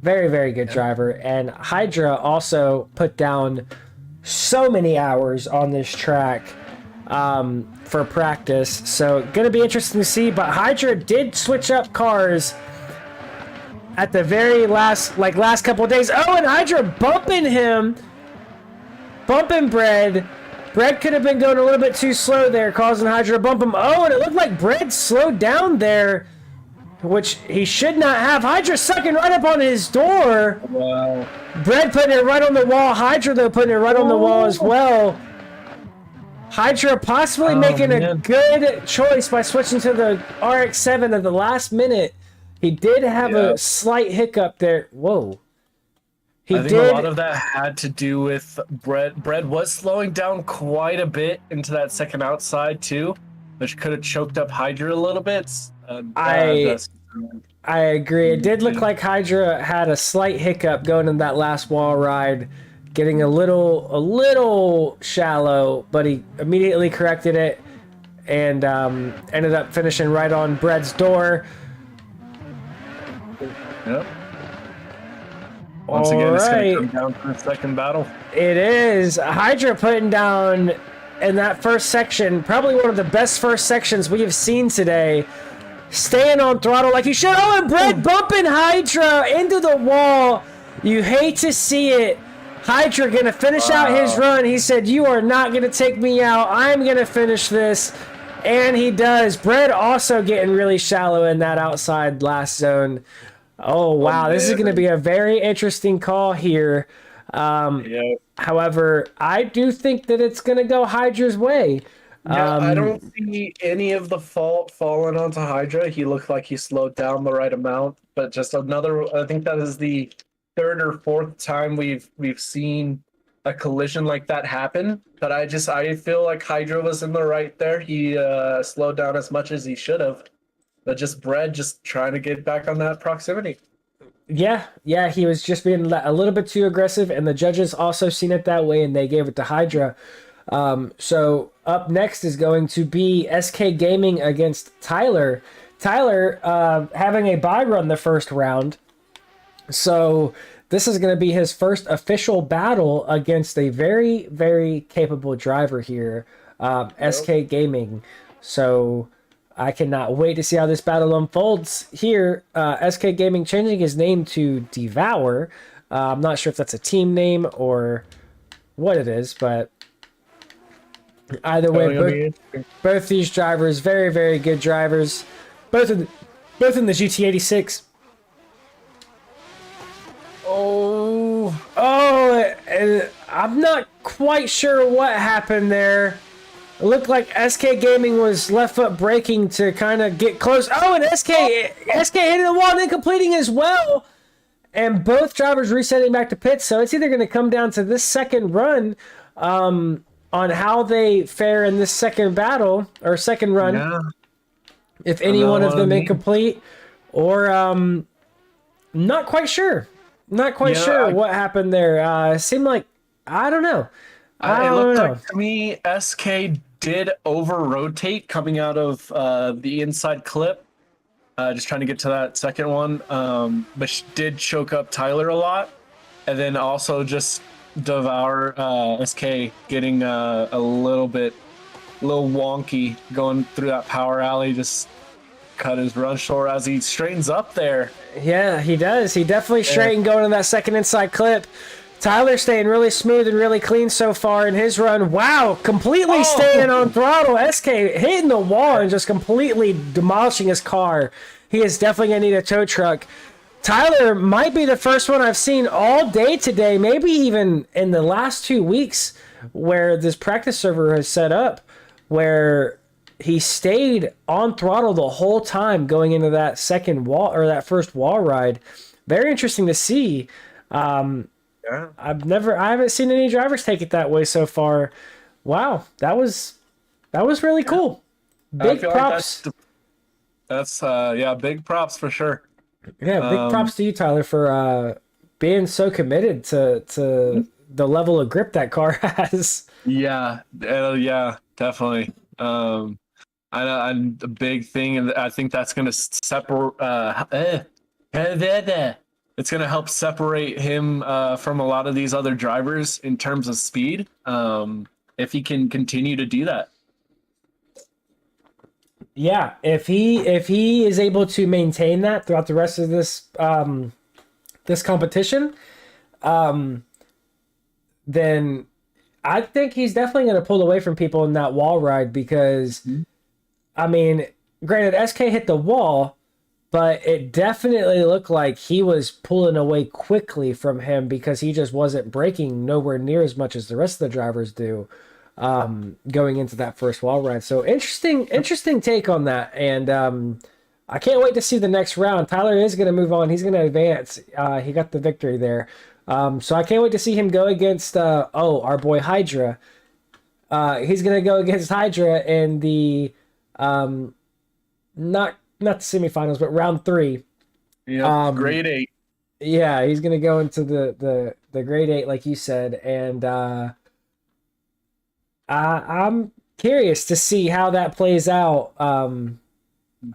Very, very good driver. And Hydra also put down so many hours on this track for practice. So going to be interesting to see. But Hydra did switch up cars at the very last couple of days. Oh, and Hydra bumping Bread. Bread could have been going a little bit too slow there, causing Hydra to bump him. Oh, and it looked like Bread slowed down there, which he should not have. Hydra sucking right up on his door. Wow. Bread putting it right on the wall. Hydra, though, putting it right on the wall as well. Hydra possibly making a good choice by switching to the RX-7 at the last minute. He did have a slight hiccup there. Whoa. I think a lot of that had to do with Bread. Bread was slowing down quite a bit into that second outside, too. which could have choked up Hydra a little bit. I agree. It did look like Hydra had a slight hiccup going in that last wall ride, getting a little shallow, but he immediately corrected it and ended up finishing right on Bread's door. Yep. Once again, it's Alright. going to come down to the second battle. It is. Hydra putting down in that first section, probably one of the best first sections we have seen today. Staying on throttle like he should. Oh, and Brett bumping Hydra into the wall. You hate to see it. Hydra gonna finish out his run. He said, "You are not gonna take me out. I'm gonna finish this." And he does. Brett also getting really shallow in that outside last zone. Oh, wow. This is going to be a very interesting call here. However, I do think that it's going to go Hydra's way. Yeah, I don't see any of the fault falling onto Hydra. He looked like he slowed down the right amount, but just another. I think that is the third or fourth time we've seen a collision like that happen. But I feel like Hydra was in the right there. He slowed down as much as he should have. But just Brad just trying to get back on that proximity. Yeah, he was just being a little bit too aggressive, and the judges also seen it that way, and they gave it to Hydra. So up next is going to be SK Gaming against Tyler. Tyler having a bye run the first round. So this is going to be his first official battle against a very, very capable driver here, SK Gaming. So I cannot wait to see how this battle unfolds here. SK Gaming changing his name to Devour. I'm not sure if that's a team name or what it is, but either way, both these drivers, very, very good drivers. Both in the GT86. I'm not quite sure what happened there. It looked like SK Gaming was left foot braking to kind of get close. Oh, and SK hitting the wall and then completing as well. And both drivers resetting back to pits. So it's either going to come down to this second run on how they fare in this second battle or second run. Yeah. If any one of them incomplete or not quite sure. Not quite sure what happened there. It seemed like, I don't know. It looked like to me, SK did over-rotate coming out of the inside clip. Just trying to get to that second one. But she did choke up Tyler a lot. And then also just Devour SK getting a little wonky going through that power alley. Just cut his run short as he straightens up there. Yeah, he does. He definitely straightened going in that second inside clip. Tyler staying really smooth and really clean so far in his run. Wow, completely staying on throttle. SK hitting the wall and just completely demolishing his car. He is definitely going to need a tow truck. Tyler might be the first one I've seen all day today, maybe even in the last 2 weeks, where this practice server has set up, where he stayed on throttle the whole time going into that second wall or that first wall ride. Very interesting to see. I haven't seen any drivers take it that way so far. Wow, that was really cool. Big props. Like big props for sure. Yeah, big props to you, Tyler, for being so committed to the level of grip that car has. Yeah, definitely. And the big thing, and I think that's going to separate. It's going to help separate him from a lot of these other drivers in terms of speed, if he can continue to do that. Yeah, if he is able to maintain that throughout the rest of this this competition, then I think he's definitely going to pull away from people in that wall ride because, I mean, granted, SK hit the wall, but it definitely looked like he was pulling away quickly from him because he just wasn't braking nowhere near as much as the rest of the drivers do going into that first wall ride. So interesting take on that. And I can't wait to see the next round. Tyler is going to move on. He's going to advance. He got the victory there. So I can't wait to see him go against, our boy Hydra. He's going to go against Hydra in the Not the semifinals, but round 3. Yeah, grade 8. Yeah, he's gonna go into the grade 8, like you said, and I'm curious to see how that plays out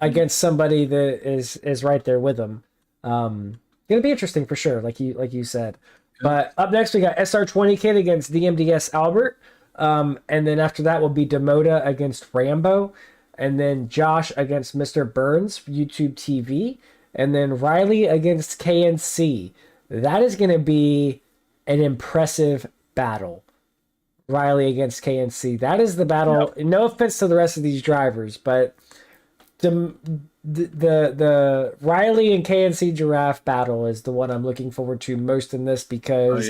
against somebody that is right there with him. Gonna be interesting for sure, like you said. But up next we got SR20 Kid against DMDS Albert, and then after that will be Demoda against Rambo, and then Josh against Mr. Burns YouTube TV, and then Riley against KNC. That is gonna be an impressive battle. Riley against KNC. That is the battle. Yep. No offense to the rest of these drivers, but the Riley and KNC Giraffe battle is the one I'm looking forward to most in this, because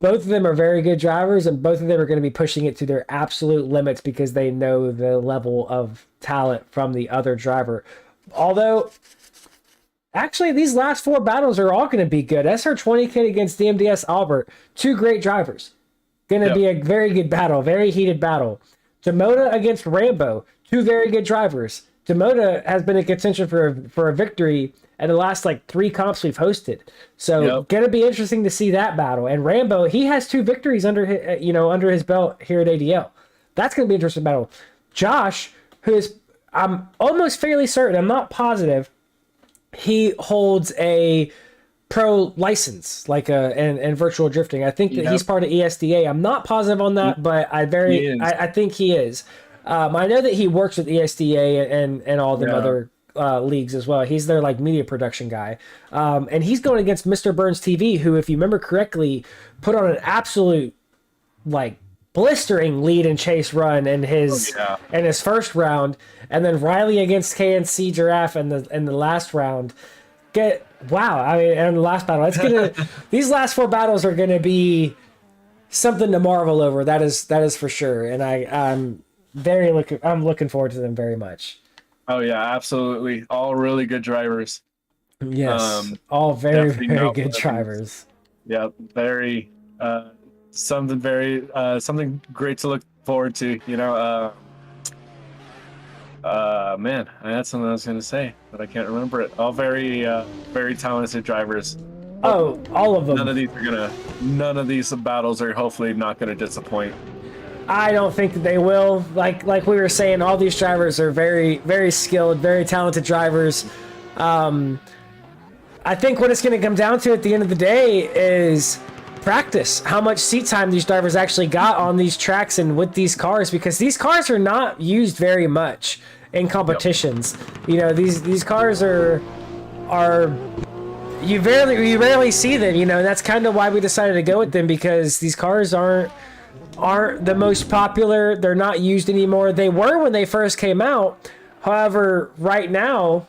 both of them are very good drivers, and both of them are going to be pushing it to their absolute limits because they know the level of talent from the other driver. Although, actually, these last 4 battles are all going to be good. SR20 Kid against DMDS Albert, 2 great drivers. Going to be a very good battle, very heated battle. Demoda against Rambo, 2 very good drivers. Demoda has been in contention for a victory at the last 3 comps we've hosted. So going to be interesting to see that battle. And Rambo, he has 2 victories under his belt here at ADL. That's going to be an interesting battle. Josh, who is, I'm almost fairly certain, I'm not positive, he holds a pro license, and virtual drifting. I think that he's part of ESDA. I'm not positive on that, but I think he is. I know that he works with ESDA and all the other leagues as well. He's their media production guy, and he's going against Mr. Burns TV, who, if you remember correctly, put on an absolute blistering lead and chase run in his first round, and then Riley against KNC Giraffe in the last round. And the last battle, it's gonna these last 4 battles are gonna be something to marvel over. That is for sure, and I'm looking forward to them very much. Oh yeah, absolutely. All really good drivers. Yes, all very good drivers. Yeah, very something great to look forward to. Man, I had something I was going to say, but I can't remember it. All very talented drivers. Oh, all of them. None of these battles are hopefully not going to disappoint. I don't think that they will. Like we were saying, all these drivers are very, very skilled, very talented drivers. I think what it's going to come down to at the end of the day is practice. How much seat time these drivers actually got on these tracks and with these cars, because these cars are not used very much in competitions. These cars are you rarely see them. And that's kind of why we decided to go with them, because these cars aren't the most popular. They're not used anymore. They were when they first came out. However, right now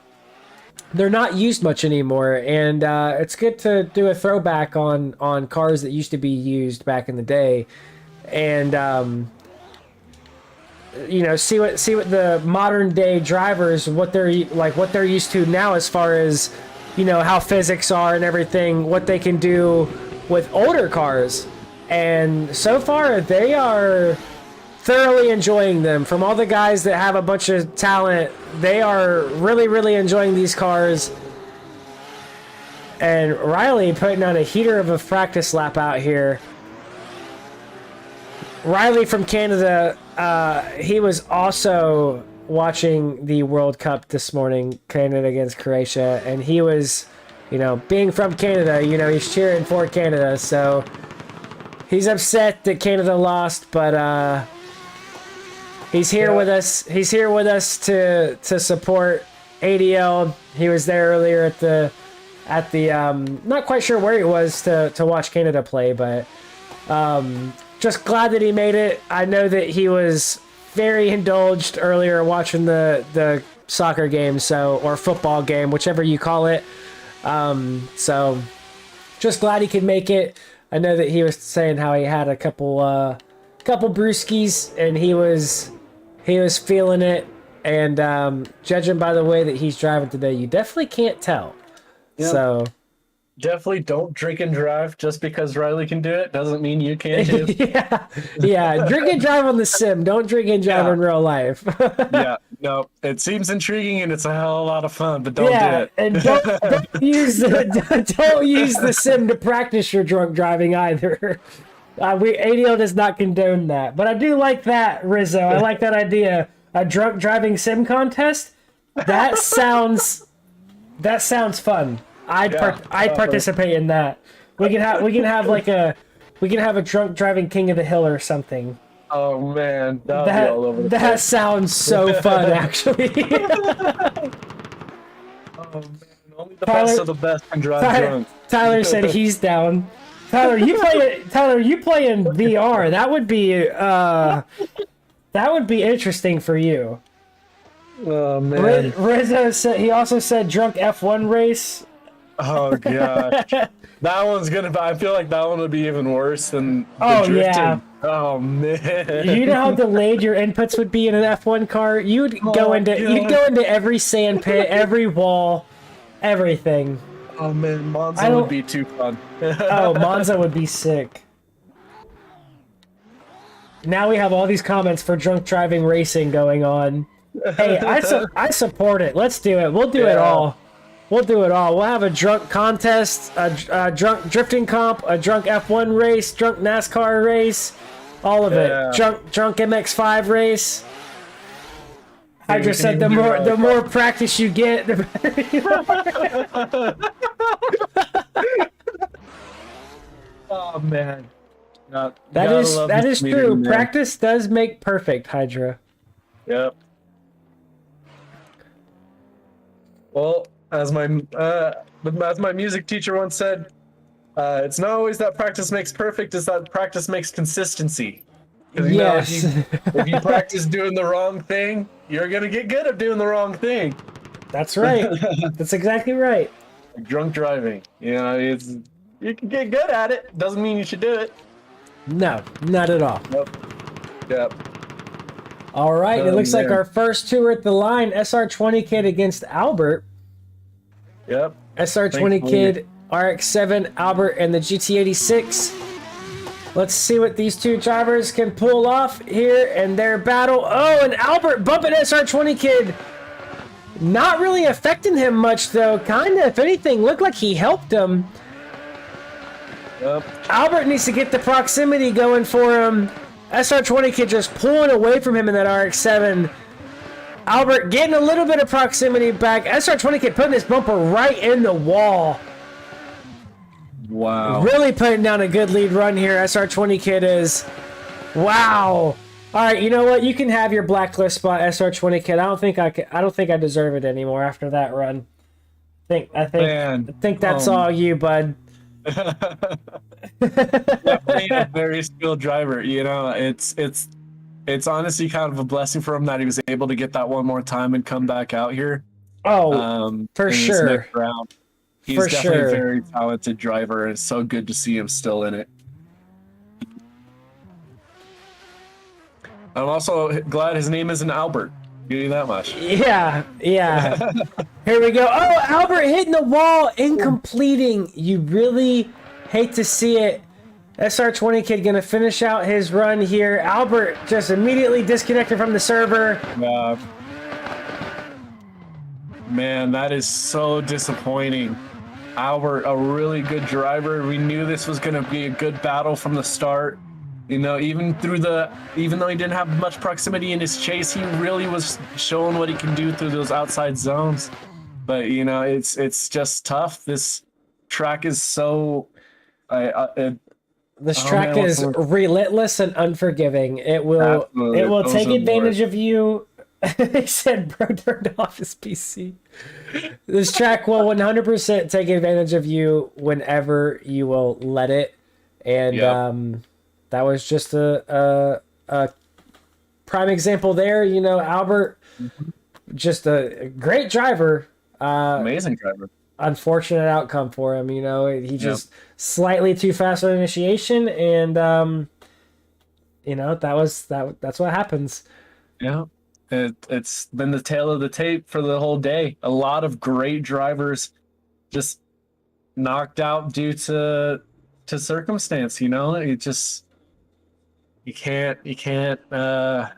they're not used much anymore, and it's good to do a throwback on cars that used to be used back in the day, and see what the modern day drivers, what they're used to now, as far as how physics are and everything, what they can do with older cars. And so far they are thoroughly enjoying them. From all the guys that have a bunch of talent, they are really, really enjoying these cars. And Riley putting on a heater of a practice lap out here. Riley from Canada, he was also watching the World Cup this morning, Canada against Croatia, and he was, being from Canada, he's cheering for Canada, so he's upset that Canada lost, but he's here with us. He's here with us to support ADL. He was there earlier at the not quite sure where he was to watch Canada play, but just glad that he made it. I know that he was very indulged earlier watching the soccer game, or football game, whichever you call it. So just glad he could make it. I know that he was saying how he had a couple brewskis, and he was feeling it. And judging by the way that he's driving today, you definitely can't tell. Yep. So definitely don't drink and drive. Just because Riley can do it doesn't mean you can too. Yeah. Drink and drive on the sim. Don't drink and drive Yeah. in real life. Yeah, no, it seems intriguing and it's a hell of a lot of fun, but don't do Yeah, it. and don't use the sim to practice your drunk driving either. ADL does not condone that, but I do like that, Rizzo. I like that idea. A drunk driving sim contest. That sounds fun. I'd participate in that. We can have a drunk driving king of the hill or something. Oh man, that would be all over the That place. sounds so fun, actually. Oh man, only the best of the best can drive drunk. Tyler said he's down. Tyler, you play in VR. That would be interesting for you. Oh man. Rizzo said he also said drunk F1 race. Oh gosh, that one's gonna. I feel like that one would be even worse than the Oh, drifting. yeah. Oh man. You know how delayed your inputs would be in an F1 car? You'd go into every sand pit, every wall, everything. Oh man, Monza would be too fun. Oh, Monza would be sick. Now we have all these comments for drunk driving racing going on. Hey, I support it. Let's do it. We'll do it all. We'll do it all. We'll have a drunk contest, a drunk drifting comp, a drunk F1 race, drunk NASCAR race, all of it. Drunk MX5 race. Hydra said the more practice you get, the better you are. Oh man. That is true. Man. Practice does make perfect, Hydra. Yep. Well, as my music teacher once said, it's not always that practice makes perfect; it's that practice makes consistency. 'Cause, you know, Yes. if you practice doing the wrong thing, you're gonna get good at doing the wrong thing. That's right. That's exactly right. Like drunk driving, you know, you can get good at it. Doesn't mean you should do it. No, not at all. Nope. Yep. All right, it Oh, looks like man. our first two are at the line. SR20 Kid against Albert. Yep. SR20 Thankfully. Kid, RX-7, Albert, and the GT86. Let's see what these two drivers can pull off here in their battle. Oh, and Albert bumping SR20 Kid. Not really affecting him much, though. Kinda, if anything, looked like he helped him. Yep. Albert needs to get the proximity going for him. SR20 Kid just pulling away from him in that RX-7. Albert getting a little bit of proximity back. SR20 Kid putting his bumper right in the wall. Wow. Really putting down a good lead run here. SR20 Kid is. Wow. All right, you know what? You can have your blacklist spot, SR20 Kid. I don't think I deserve it anymore after that run. I think that's all you, bud. Definitely a very skilled driver. You know, it's honestly kind of a blessing for him that he was able to get that one more time and come back out here. Oh, for in this sure. next round. He's For definitely sure. a very talented driver, and it's so good to see him still in it. I'm also glad his name isn't Albert. Give you that much. Yeah. Here we go. Oh, Albert hitting the wall, incompleting. You really hate to see it. SR20 Kid gonna finish out his run here. Albert just immediately disconnected from the server. Man, that is so disappointing. Albert, a really good driver. We knew this was going to be a good battle from the start. You know, even though he didn't have much proximity in his chase, he really was showing what he can do through those outside zones. But you know, it's just tough. This track is so. This track is relentless and unforgiving. It will take advantage of you. He said bro turned off his PC. This track will 100% take advantage of you whenever you will let it. And that was just a prime example there. You know, Albert, just a great driver. Amazing driver. Unfortunate outcome for him. You know, he just slightly too fast on initiation, and you know, that's what happens. Yeah. It's been the tale of the tape for the whole day. A lot of great drivers just knocked out due to circumstance. You know, it just you can't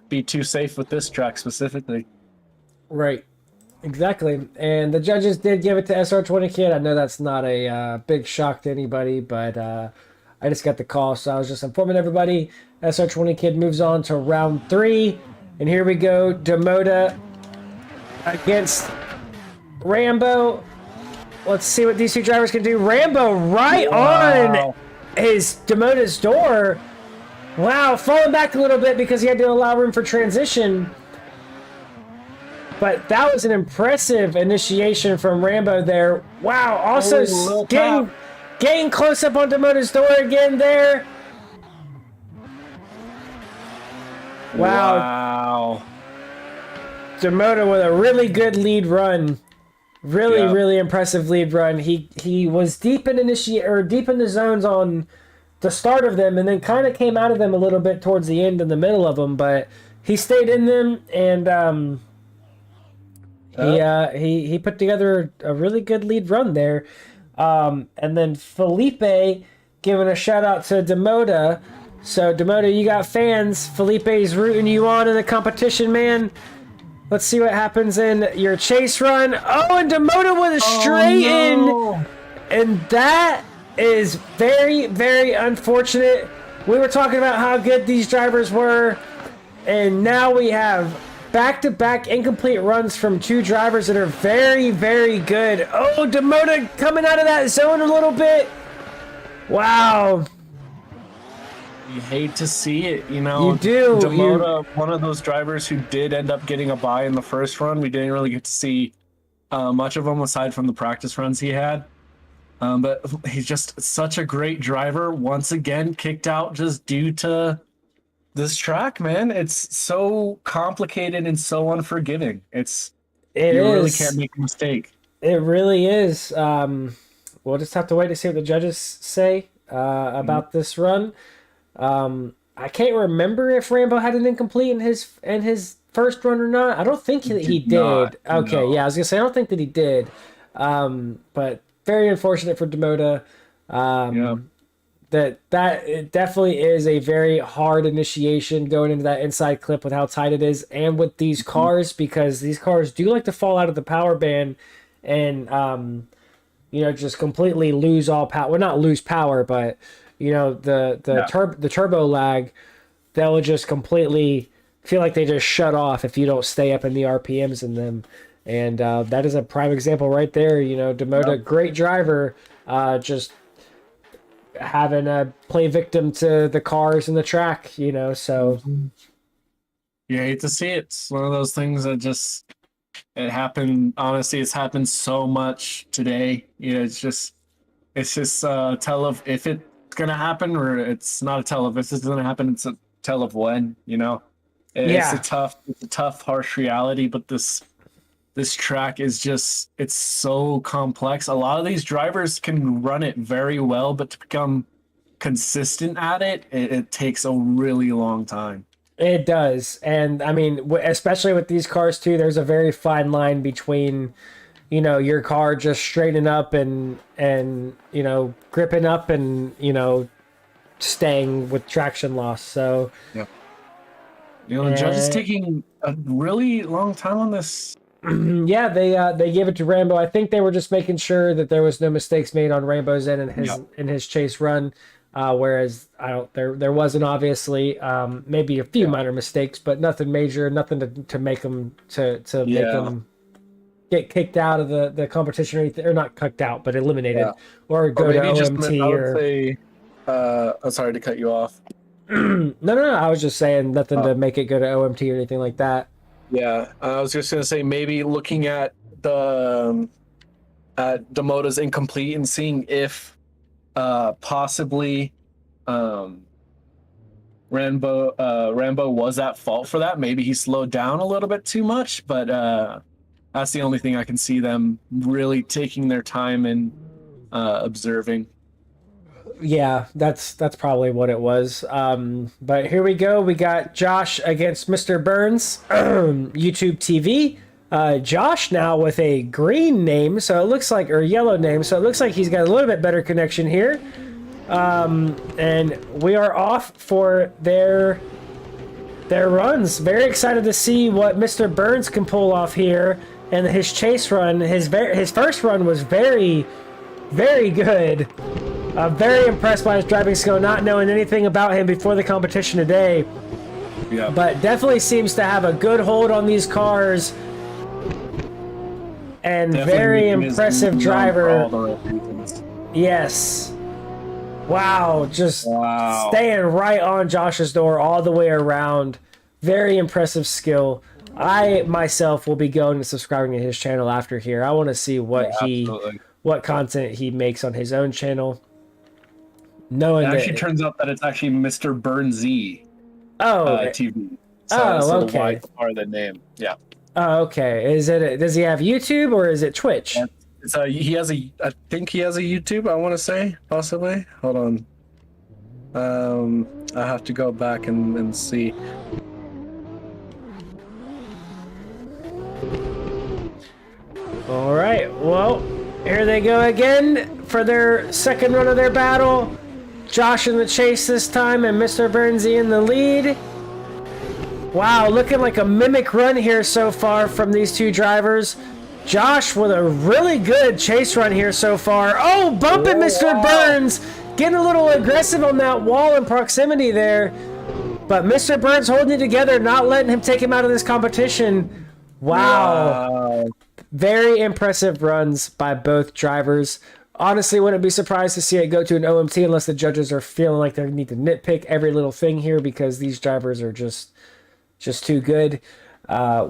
be too safe with this track specifically. Right. Exactly. And the judges did give it to SR20 Kid. I know that's not a big shock to anybody, but I just got the call, so I was just informing everybody. SR20 Kid moves on to round 3. And here we go. Demoda against Rambo. Let's see what these two drivers can do. Rambo right on his Demoda's door. Wow, falling back a little bit because he had to allow room for transition. But that was an impressive initiation from Rambo there. Wow, also getting close up on Demoda's door again there. Wow. Demoda with a really good lead run. Really impressive lead run. He was deep in deep in the zones on the start of them and then kind of came out of them a little bit towards the end in the middle of them, but he stayed in them and he put together a really good lead run there. And then Felipe giving a shout out to Demoda. So Demoda, you got fans. Felipe's rooting you on in the competition, man. Let's see what happens in your chase run. Oh, and Demoda with a straight in. And that is very, very unfortunate. We were talking about how good these drivers were. And now we have back-to-back incomplete runs from two drivers that are very, very good. Oh, Demoda coming out of that zone a little bit. Wow. You hate to see it, you know. You do. Demoda, one of those drivers who did end up getting a bye in the first run. We didn't really get to see much of him aside from the practice runs he had. But he's just such a great driver. Once again, kicked out just due to this track, man. It's so complicated and so unforgiving. You really can't make a mistake. It really is. We'll just have to wait to see what the judges say about this run. I can't remember if Rambo had an incomplete in his first run or not. I don't think he did. Okay, no. Yeah, I was gonna say I don't think that he did. But very unfortunate for Demoda. That it definitely is a very hard initiation going into that inside clip with how tight it is, and with these cars, because these cars do like to fall out of the power band and just completely lose all power. Well, not lose power, but the turbo lag, they'll just completely feel like they just shut off if you don't stay up in the RPMs in them. And that is a prime example right there. Demoda, great driver, just having a play victim to the cars and the track, so. You hate to see it. It's one of those things that it happened. Honestly, it's happened so much today. It's just a tell of if it's gonna happen, or it's not a tell of if it's gonna happen. It's a tell of when. It's a tough, harsh reality. But this track is it's so complex. A lot of these drivers can run it very well, but to become consistent at it takes a really long time. It does. And I mean, especially with these cars too, there's a very fine line between, your car just straightening up and gripping up and, staying with traction loss. So, yeah. The judge is taking a really long time on this. Yeah, they gave it to Rambo. I think they were just making sure that there was no mistakes made on Rambo's end in his chase run. Whereas there wasn't, obviously, maybe a few minor mistakes, but nothing major, nothing to make them make them get kicked out of the competition or anything, or not kicked out, but eliminated, or go to OMT I'm sorry to cut you off. No. I was just saying nothing to make it go to OMT or anything like that. Yeah, I was just gonna say maybe looking at the at Demoda's incomplete and seeing if possibly Rambo was at fault for that. Maybe he slowed down a little bit too much, but that's the only thing I can see them really taking their time and observing. Yeah, that's probably what it was. But here we go. We got Josh against Mr. Burns, YouTube TV. Josh now with a green name, so it looks like, or yellow name, so it looks like he's got a little bit better connection here. And we are off for their runs. Very excited to see what Mr. Burns can pull off here. And his chase run, his first run was very, very good. Very impressed by his driving skill, not knowing anything about him before the competition today. Yeah. But definitely seems to have a good hold on these cars. And Definitely very making his impressive move known for driver. all the right reasons. Yes. Wow, just staying right on Josh's door all the way around. Very impressive skill. I myself will be going and subscribing to his channel after here. I want to see what what content he makes on his own channel. Knowing It actually that, turns out that it's actually Mr. Burnsy TV. Oh, okay. Y are the name. Yeah. Oh, okay. Is it? Does he have YouTube or is it Twitch? It's he has a. I think he has a YouTube. I want to say possibly. Hold on. I have to go back and see. All right. Well, here they go again for their second run of their battle. Josh in the chase this time, and Mr. Burnsy in the lead. Wow, looking like a mimic run here so far from these two drivers. Josh with a really good chase run here so far. Oh, bumping Mr. Burns. Getting a little aggressive on that wall in proximity there. But Mr. Burns holding it together, not letting him take him out of this competition. Wow. Very impressive runs by both drivers. Honestly, wouldn't be surprised to see it go to an OMT unless the judges are feeling like they need to nitpick every little thing here because these drivers are just too good,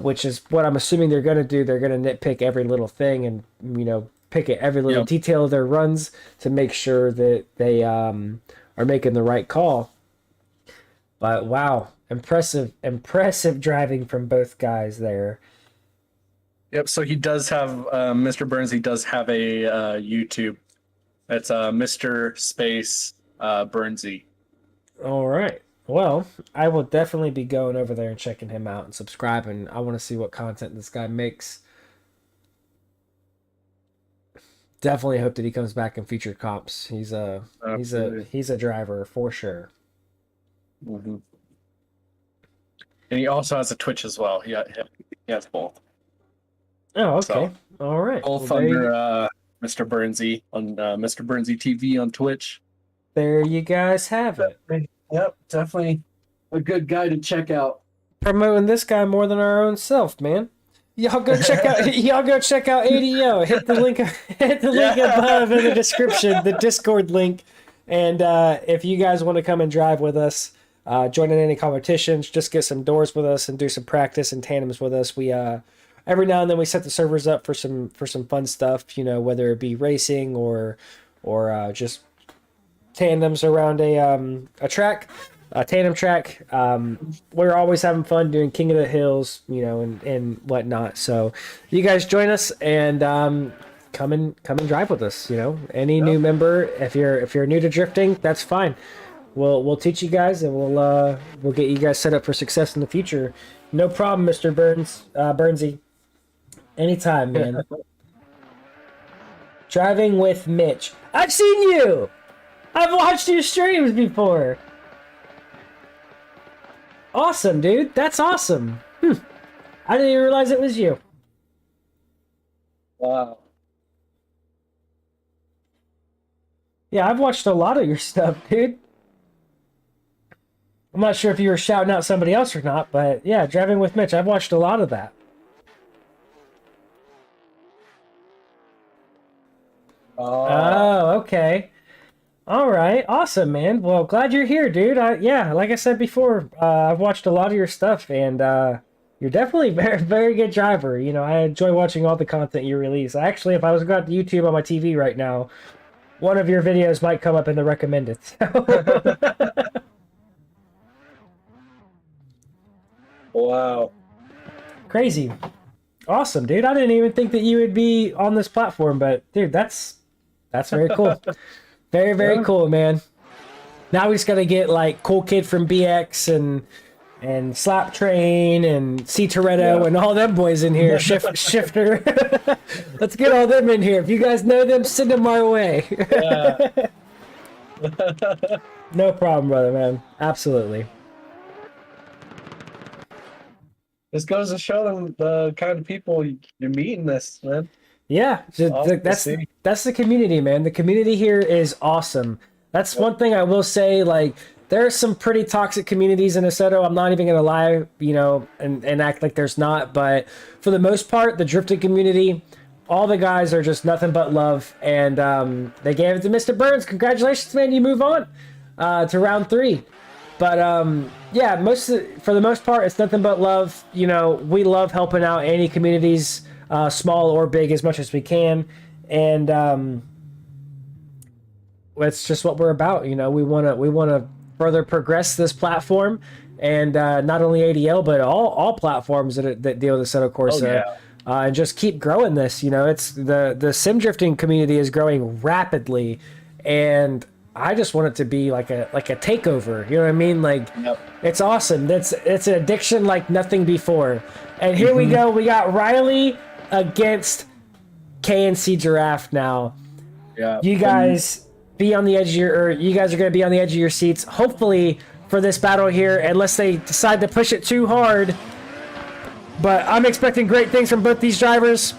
which is what I'm assuming they're going to do. They're going to nitpick every little thing and, pick at every little detail of their runs to make sure that they are making the right call. But wow, impressive driving from both guys there. Yep. So he does have Mr. Burns. He does have a YouTube. It's Mr. Space Burnsy. All right. Well, I will definitely be going over there and checking him out and subscribing. I want to see what content this guy makes. Definitely hope that he comes back in future comps. He's a driver for sure. Mm-hmm. And he also has a Twitch as well. He has both. Oh, okay. So, all right. Both under Mr. Burnsy on Mr. Burnsy TV on Twitch. There you guys have it. Yep, definitely a good guy to check out. Promoting this guy more than our own self, man. Y'all go check out ADL. Hit the link above in the description, the Discord link. And if you guys want to come and drive with us, join in any competitions, just get some doors with us and do some practice and tandems with us. We every now and then we set the servers up for some fun stuff, whether it be racing or just tandems around a track, a tandem track. We're always having fun doing King of the Hills, and whatnot. So you guys join us and come and drive with us. Any new member, if you're new to drifting, that's fine. We'll teach you guys and we'll get you guys set up for success in the future. No problem, Mr. Burnsy. Anytime, man. Driving with Mitch. I've seen you. I've watched your streams before. Awesome, dude. That's awesome. I didn't even realize it was you. Wow. Yeah, I've watched a lot of your stuff, dude. I'm not sure if you were shouting out somebody else or not, but yeah, Driving with Mitch. I've watched a lot of that. Oh, okay. All right, awesome, man. Well, glad you're here, dude. Yeah, like I said before, I've watched a lot of your stuff, and you're definitely a very, very good driver. I enjoy watching all the content you release. Actually, if I was to go out to YouTube on my TV right now, one of your videos might come up in the recommended. Wow. Crazy. Awesome, dude. I didn't even think that you would be on this platform, but dude, that's very cool. Very, very cool, man. Now we just got to get like Cool Kid from BX and and Slap Train and C Toretto and all them boys in here. Shifter. Let's get all them in here. If you guys know them, send them my way. Yeah. No problem, brother, man. Absolutely. This goes to show them the kind of people you're meeting this, man. Yeah, Awesome to see. that's the community, man. The community here is awesome. That's one thing I will say. Like, there are some pretty toxic communities in Assetto. I'm not even gonna lie, you know, and act like there's not. But for the most part, the drifting community, all the guys are just nothing but love. And they gave it to Mr. Burns. Congratulations, man. You move on to round 3. But yeah, for the most part, it's nothing but love. You know, we love helping out any communities, small or big, as much as we can, and that's just what we're about. You know, we wanna further progress this platform, and not only ADL but all platforms that deal with Assetto Corsa, and just keep growing this. You know, it's the sim drifting community is growing rapidly, and I just want it to be like a takeover. You know what I mean? Like, It's awesome. It's an addiction like nothing before. And here we go. We got Riley against KNC Giraffe now. Yeah. You guys be on the edge of you guys are going to be on the edge of your seats, hopefully, for this battle here, unless they decide to push it too hard. But I'm expecting great things from both these drivers.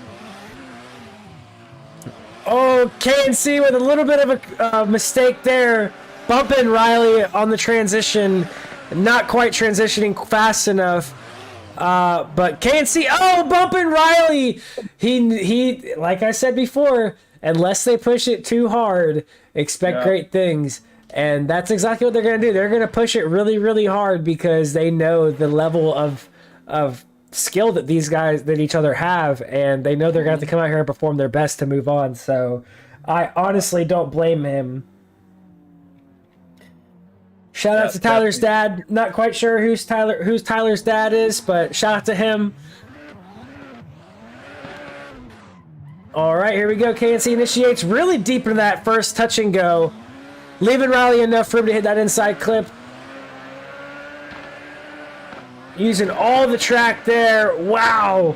Oh, KNC with a little bit of a mistake there. Bumping Riley on the transition. Not quite transitioning fast enough. But KNC, bumping Riley. He, like I said before, unless they push it too hard, expect great things. And that's exactly what they're going to do. They're going to push it really, really hard because they know the level of skill that each other have, and they know they're going to have to come out here and perform their best to move on. So I honestly don't blame him. Shout out to Tyler's dad. Not quite sure who's Tyler's dad is, but shout out to him. All right, here we go. KNC initiates really deep into that first touch and go, leaving Riley enough room to hit that inside clip. Using all the track there. Wow.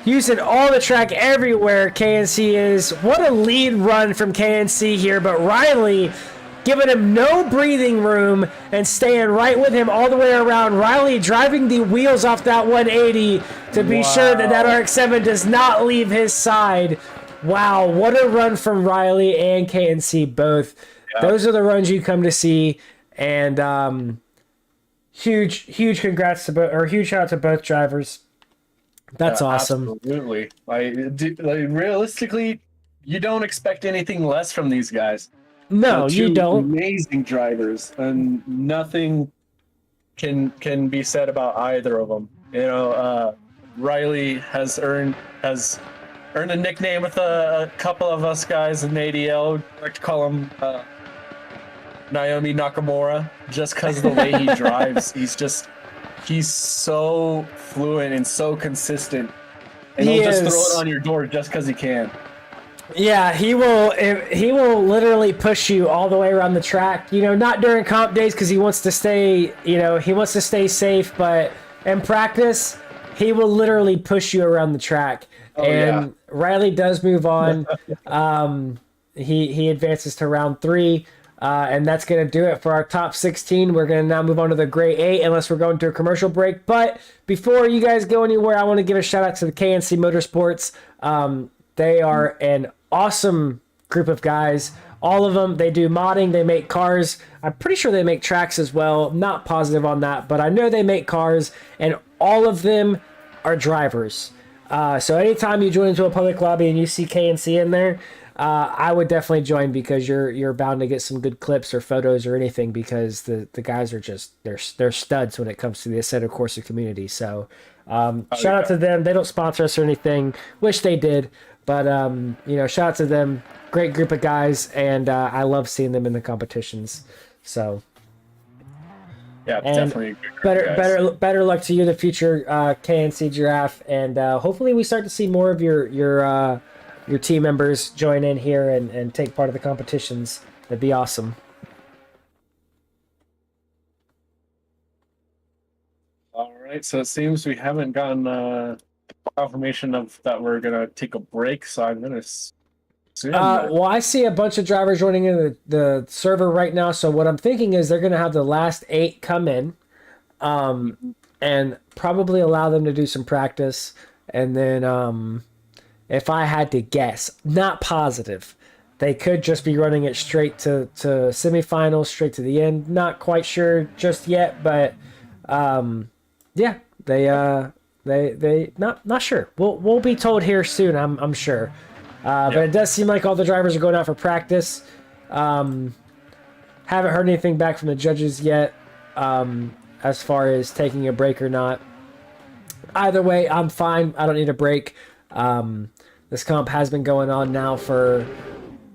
Using all the track everywhere, KNC is. What a lead run from KNC here, but Riley giving him no breathing room and staying right with him all the way around. Riley driving the wheels off that 180 to be sure that RX-7 does not leave his side. Wow, what a run from Riley and KNC both. Yeah. Those are the runs you come to see, and huge congrats to both, or huge shout out to both drivers. That's awesome. Absolutely. Like realistically, you don't expect anything less from these guys. No, you don't. Amazing drivers, and nothing can be said about either of them. You know, Riley has earned a nickname with a couple of us guys in ADL. I like to call him Naomi Nakamura, just because of the way he drives. He's so fluent and so consistent, and he'll just throw it on your door just because he can. Yeah, he will literally push you all the way around the track. You know, not during comp days because he wants to stay safe, but in practice, he will literally push you around the track. Riley does move on. He advances to round 3. And that's going to do it for our top 16. We're going to now move on to the Gray 8 unless we're going to a commercial break. But before you guys go anywhere, I want to give a shout out to the KNC Motorsports. They are an awesome group of guys. All of them, they do modding, they make cars. I'm pretty sure they make tracks as well. I'm not positive on that, but I know they make cars, and all of them are drivers. So anytime you join into a public lobby and you see KNC in there, I would definitely join, because you're bound to get some good clips or photos or anything, because the guys are just they're studs when it comes to the Assetto Corsa community. So shout out to them. They don't sponsor us or anything. Wish they did, but shout out to them. Great group of guys, and I love seeing them in the competitions. So yeah, definitely a good group, better luck to you in the future, KNC Giraffe, and hopefully we start to see more of your team members join in here and take part of the competitions. That'd be awesome. All right, so it seems we haven't gotten confirmation of that we're gonna take a break. So I'm gonna assume that. Well, I see a bunch of drivers joining in the server right now. So what I'm thinking is they're going to have the last 8 come in, and probably allow them to do some practice. And then, if I had to guess, not positive, they could just be running it straight to semifinals, straight to the end. Not quite sure just yet, but yeah, they not sure. We'll be told here soon. I'm sure. But it does seem like all the drivers are going out for practice. Haven't heard anything back from the judges yet, as far as taking a break or not. Either way, I'm fine. I don't need a break. This comp has been going on now for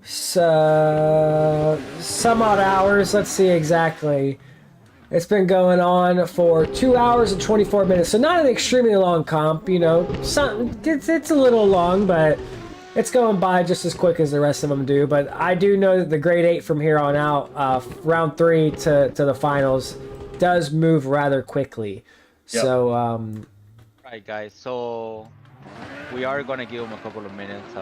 some odd hours. Let's see exactly. It's been going on for 2 hours and 24 minutes. So not an extremely long comp, you know. It's a little long, but it's going by just as quick as the rest of them do. But I do know that the grade 8 from here on out, round 3 to the finals, does move rather quickly. Yep. So, Right, guys. So we are gonna give them a couple of minutes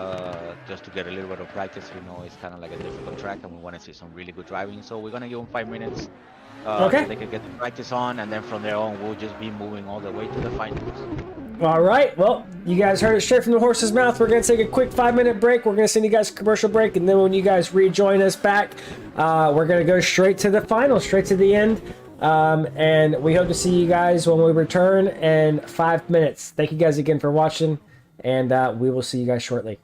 just to get a little bit of practice. You know, it's kind of like a difficult track, and we want to see some really good driving. So we're gonna give them 5 minutes. Okay. So they can get the practice on, and then from there on, we'll just be moving all the way to the finals. all right. Well, you guys heard it straight from the horse's mouth. We're going to take a quick 5-minute break. We're going to send you guys a commercial break. And then when you guys rejoin us back, we're going to go straight to the final, straight to the end. And we hope to see you guys when we return in 5 minutes. Thank you guys again for watching. And we will see you guys shortly.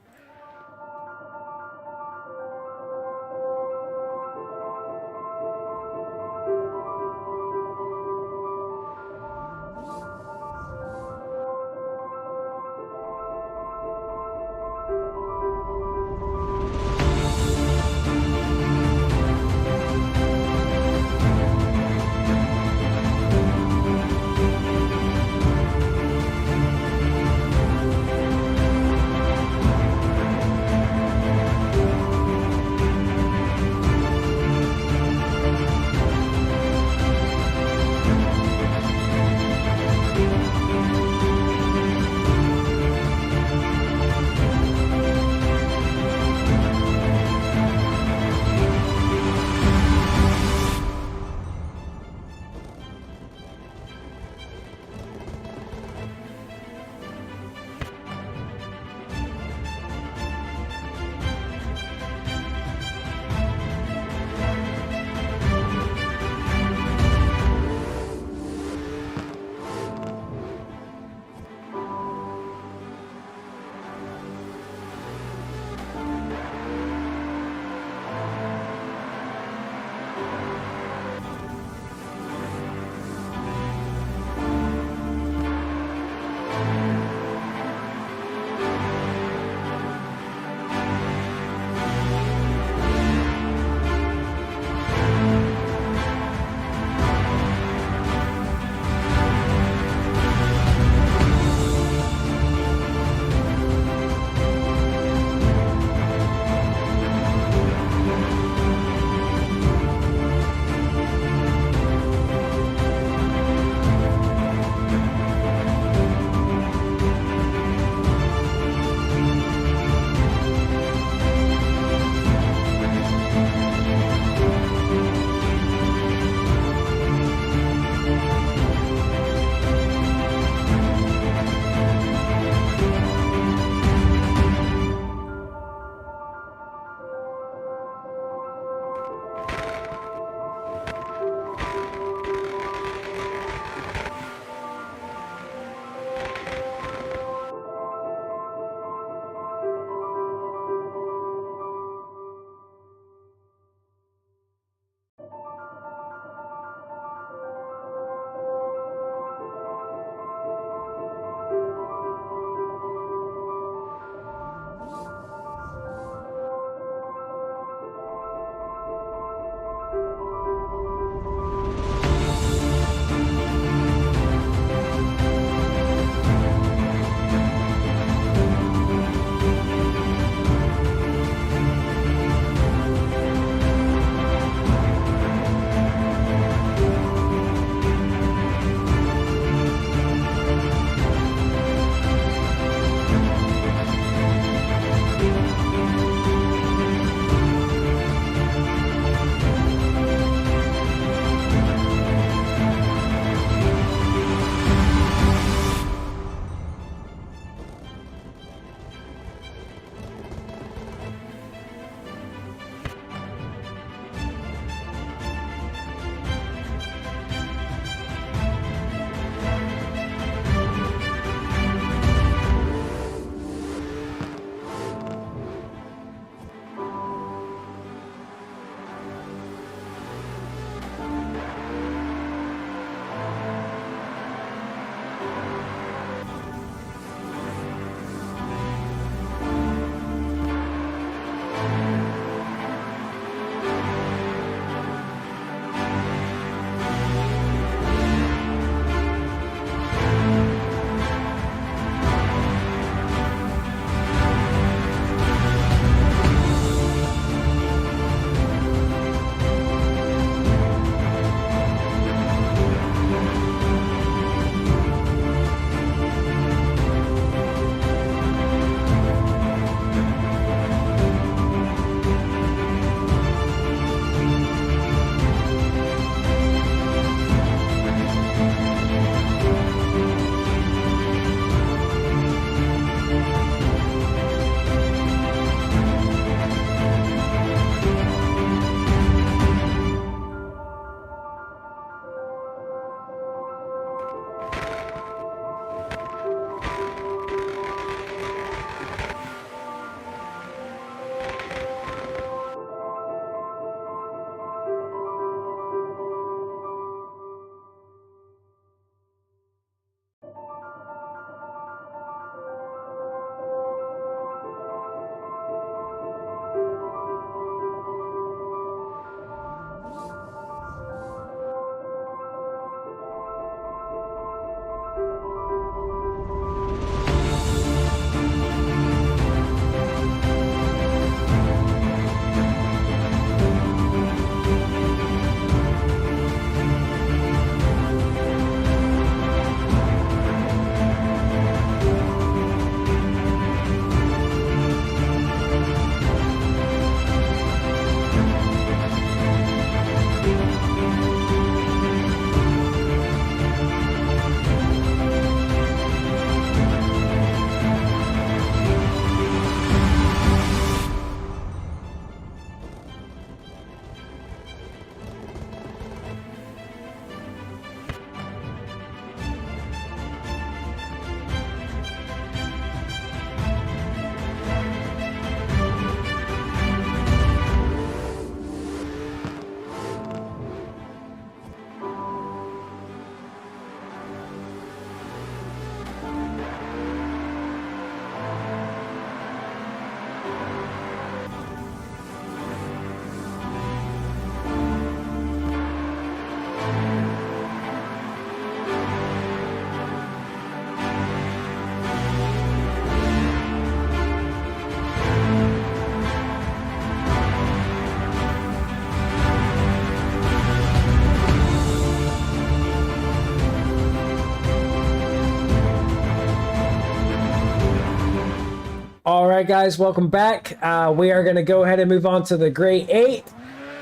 All right, guys, welcome back. We are going to go ahead and move on to the grade 8,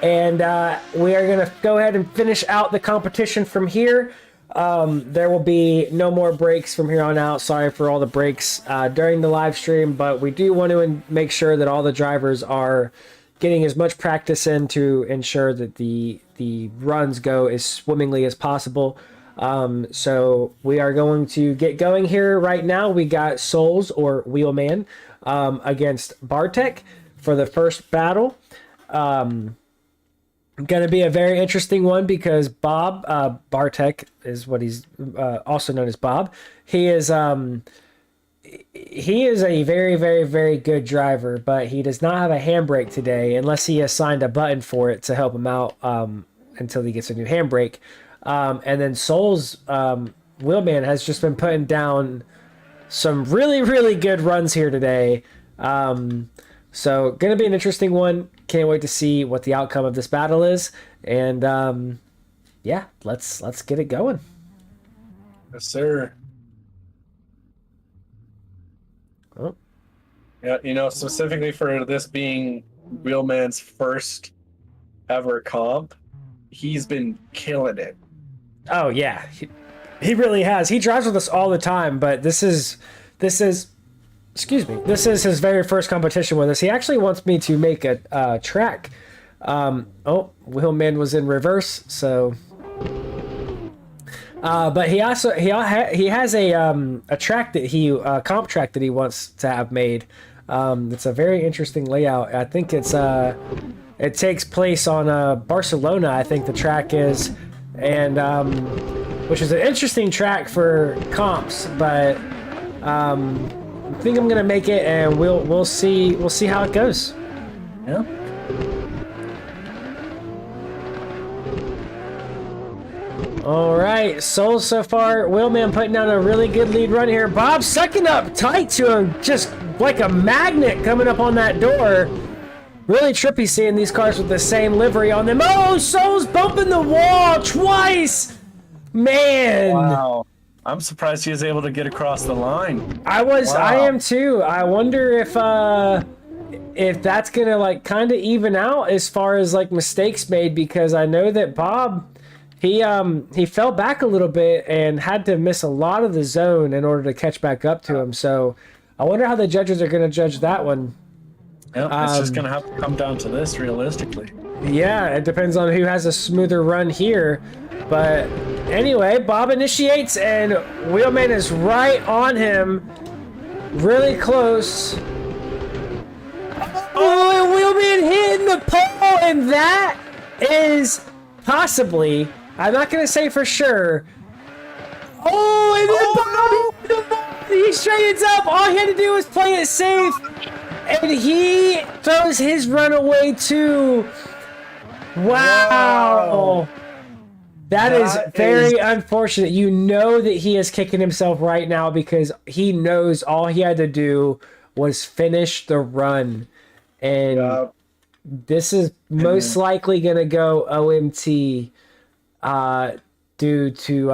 and we are going to go ahead and finish out the competition from here. There will be no more breaks from here on out. Sorry for all the breaks during the live stream, but we do want to make sure that all the drivers are getting as much practice in to ensure that the runs go as swimmingly as possible. So we are going to get going here right now. We got Souls or Wheelman against Bartek for the first battle. Going to be a very interesting one because Bob, Bartek is what he's also known as Bob. He is a very, very, very good driver, but he does not have a handbrake today unless he assigned a button for it to help him out until he gets a new handbrake. And then Souls Wheelman has just been putting down some really, really good runs here today. So going to be an interesting one. Can't wait to see what the outcome of this battle is. And yeah, let's get it going. Yes, sir. Oh. Yeah, you know, specifically for this being Wheelman's first ever comp, he's been killing it. Oh yeah, he really has. He drives with us all the time, but this is excuse me, this is his very first competition with us. He actually wants me to make a track. Oh, Wheelman was in reverse, so. But he also he has a track that comp track that he wants to have made. It's a very interesting layout. I think it takes place on Barcelona. I think the track is, and which is an interesting track for comps. But I think I'm gonna make it, and we'll see how it goes. Yeah. All right, Souls so far. Wheelman putting down a really good lead run here. Bob sucking up tight to him, just like a magnet coming up on that door. Really trippy seeing these cars with the same livery on them. Oh, Souls bumping the wall twice. Man. Wow. I'm surprised he was able to get across the line. I am too. I wonder if that's gonna like kind of even out as far as like mistakes made, because I know that Bob. He fell back a little bit and had to miss a lot of the zone in order to catch back up to him. So I wonder how the judges are going to judge that one. Yep, it's just going to have to come down to this realistically. Yeah, it depends on who has a smoother run here. But anyway, Bob initiates and Wheelman is right on him. Really close. Oh, and Wheelman hitting the pole, and that is possibly... I'm not going to say for sure. Oh, and then Bob, he straightens up. All he had to do was play it safe. And he throws his run away too. Wow. That is very unfortunate. You know that he is kicking himself right now because he knows all he had to do was finish the run. And this is most likely going to go OMT. Due to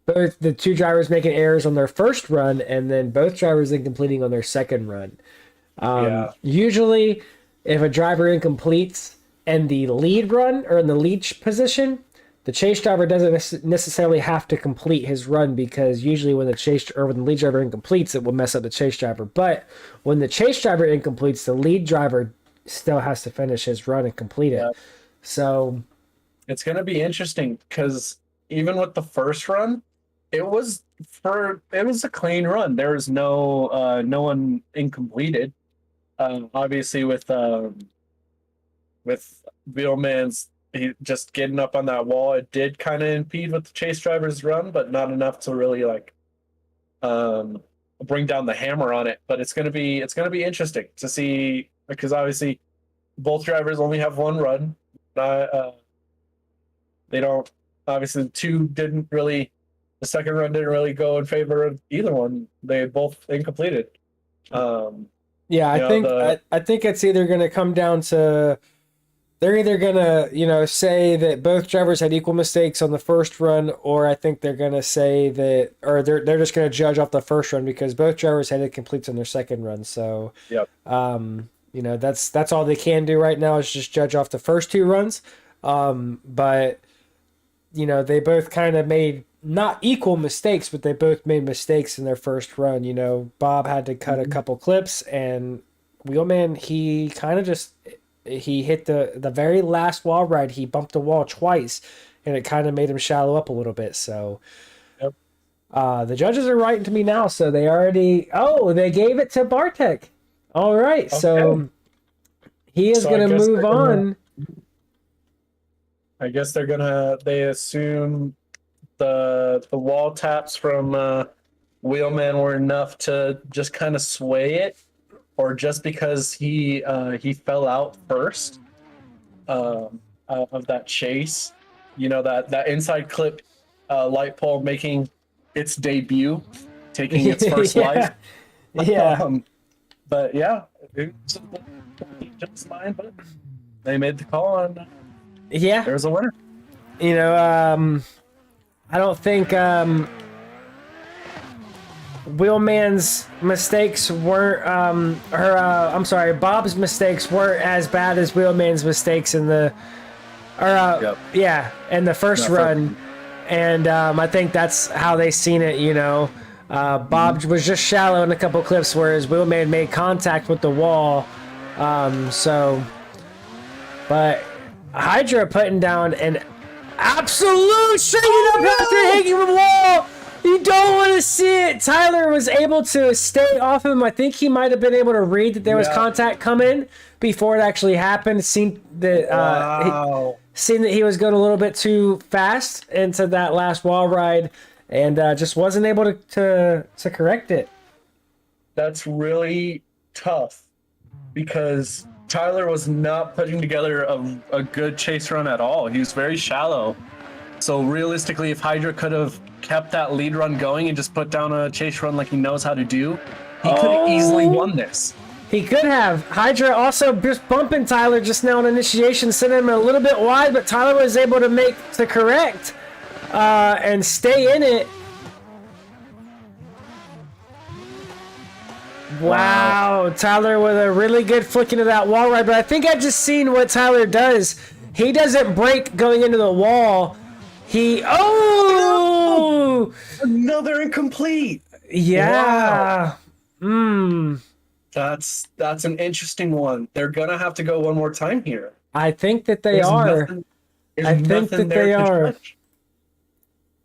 both the two drivers making errors on their first run and then both drivers incompleting on their second run. Usually, if a driver incompletes in the lead run or in the lead position, the chase driver doesn't necessarily have to complete his run, because usually when when the lead driver incompletes, it will mess up the chase driver. But when the chase driver incompletes, the lead driver still has to finish his run and complete it. So it's going to be interesting because even with the first run, it was a clean run. There was no one incompleted. Obviously with Wheelman's just getting up on that wall, it did kind of impede with the chase driver's run, but not enough to really like bring down the hammer on it. But it's gonna be interesting to see, because obviously both drivers only have one run. They don't, obviously the second run didn't really go in favor of either one. They both incompleted. Yeah, I think it's either going to come down to they're either gonna, say that both drivers had equal mistakes on the first run, or I think they're gonna say that, or they're just gonna judge off the first run because both drivers had it complete on their second run. So, Yep. that's all they can do right now is just judge off the first two runs. But they both kind of made not equal mistakes, but they both made mistakes in their first run. Bob had to cut a couple clips, and Wheelman, he kind of just he hit the very last wall ride. He bumped the wall twice, and it kind of made him shallow up a little bit. So, Yep. the judges are writing to me now. So they already they gave it to Bartek. All right, so he is So I going to guess move they're gonna- on. I guess they assume the wall taps from Wheelman were enough to just kind of sway it, or just because he fell out first of that chase. That inside clip, light pole making its debut, taking its first life. Yeah. But yeah, it's just mine, but they made the call and Yeah. there's a winner. I don't think Wheelman's mistakes weren't Bob's mistakes weren't as bad as Wheelman's mistakes in the in the first run. And I think that's how they seen it, Bob was just shallow in a couple clips, whereas Wheelman made contact with the wall. But Hydra putting down an absolute straight up after hitting the wall. You don't want to see it. Tyler was able to stay off him. I think he might have been able to read that there was contact coming before it actually happened. Seen that he was going a little bit too fast into that last wall ride, and just wasn't able to correct it. That's really tough because Tyler was not putting together a good chase run at all. He was very shallow. So realistically, if Hydra could have kept that lead run going and just put down a chase run like he knows how to do, he could have easily won this. He could have. Hydra also just bumping Tyler just now on initiation, sending him a little bit wide, but Tyler was able to correct and stay in it. Wow, Tyler with a really good flick into that wall ride, but I think I just seen what Tyler does. He doesn't break going into the wall. Another incomplete. Yeah. Wow. That's an interesting one. They're gonna have to go one more time here. I think that they are. I think that they are.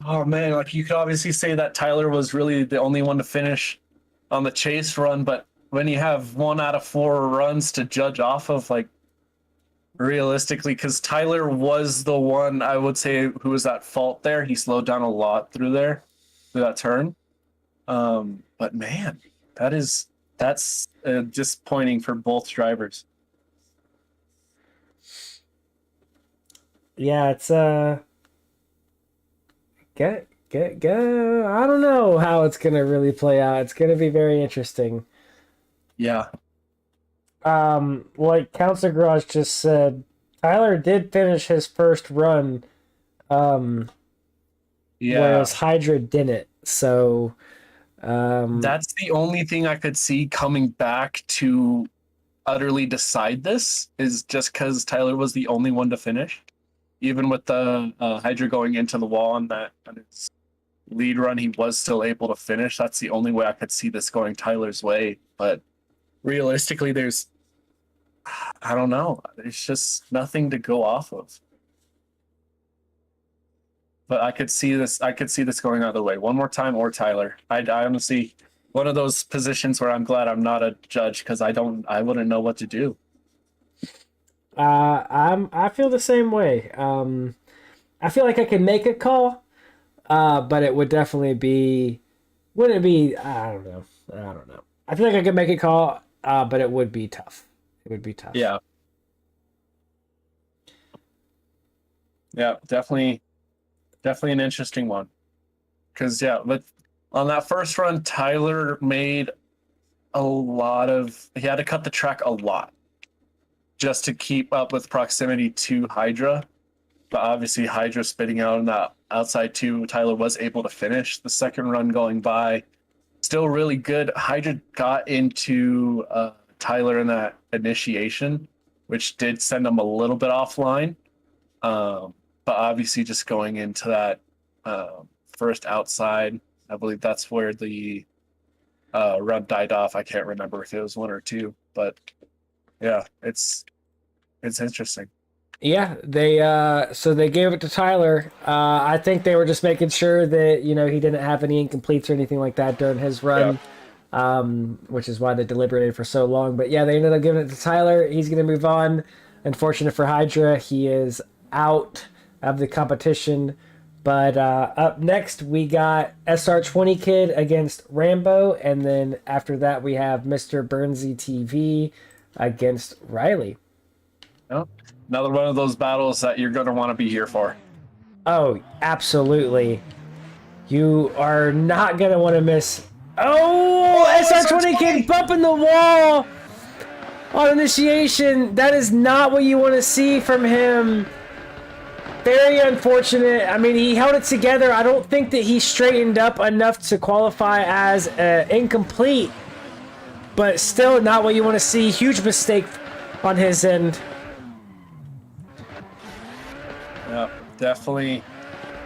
Oh man, like you could obviously say that Tyler was really the only one to finish on the chase run, but when you have 1 out of 4 runs to judge off of, like realistically, because Tyler was the one I would say who was at fault there. He slowed down a lot through that turn. But man, that's disappointing for both drivers. Yeah, it's go. I don't know how it's gonna really play out. It's gonna be very interesting. Yeah. Like Counselor Garage just said, Tyler did finish his first run, whereas Hydra didn't. So, that's the only thing I could see coming back to utterly decide this is just because Tyler was the only one to finish. Even with the Hydra going into the wall on his lead run, he was still able to finish. That's the only way I could see this going Tyler's way. But realistically, I don't know. There's just nothing to go off of. But I could see this going either way. One more time or Tyler. I honestly, one of those positions where I'm glad I'm not a judge because I wouldn't know what to do. I feel the same way. I feel like I can make a call, but it would definitely be. Wouldn't it be? I don't know. I feel like I could make a call, but it would be tough. It would be tough. Yeah. Yeah, definitely an interesting one. Because but on that first run, Tyler made he had to cut the track a lot just to keep up with proximity to Hydra. But obviously, Hydra spitting out on that outside two, Tyler was able to finish the second run going by. Still really good. Hydra got into Tyler in that initiation, which did send him a little bit offline. But obviously, just going into that first outside, I believe that's where the run died off. I can't remember if it was 1 or 2, but yeah, it's interesting. Yeah, they so they gave it to Tyler. I think they were just making sure that he didn't have any incompletes or anything like that during his run, which is why they deliberated for so long. But yeah, they ended up giving it to Tyler. He's going to move on. Unfortunate for Hydra, he is out of the competition. But up next, we got SR20 Kid against Rambo, and then after that, we have Mr. Burnsy TV against Riley. Yep. Another one of those battles that you're going to want to be here for. Oh, absolutely. You are not going to want to miss. Oh, SR20 Kid bumping the wall on initiation. That is not what you want to see from him. Very unfortunate. I mean, he held it together. I don't think that he straightened up enough to qualify as incomplete, but still not what you want to see. Huge mistake on his end. Yeah, definitely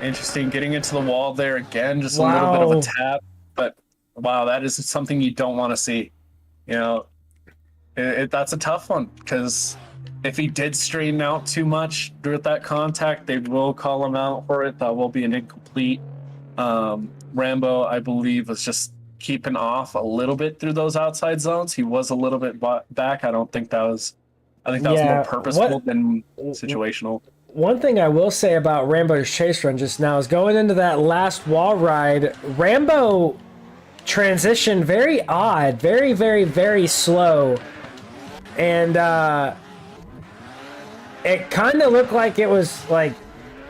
interesting. Getting into the wall there again, just a little bit of a tap. But wow, that is something you don't want to see. That's a tough one, because if he did straighten out too much with that contact, they will call him out for it. That will be an incomplete. Rambo, I believe, was just keeping off a little bit through those outside zones. He was a little bit back. I think that was more purposeful than situational. One thing I will say about Rambo's chase run just now is going into that last wall ride, Rambo transitioned very odd, very, very, very slow. And it kind of looked like it was like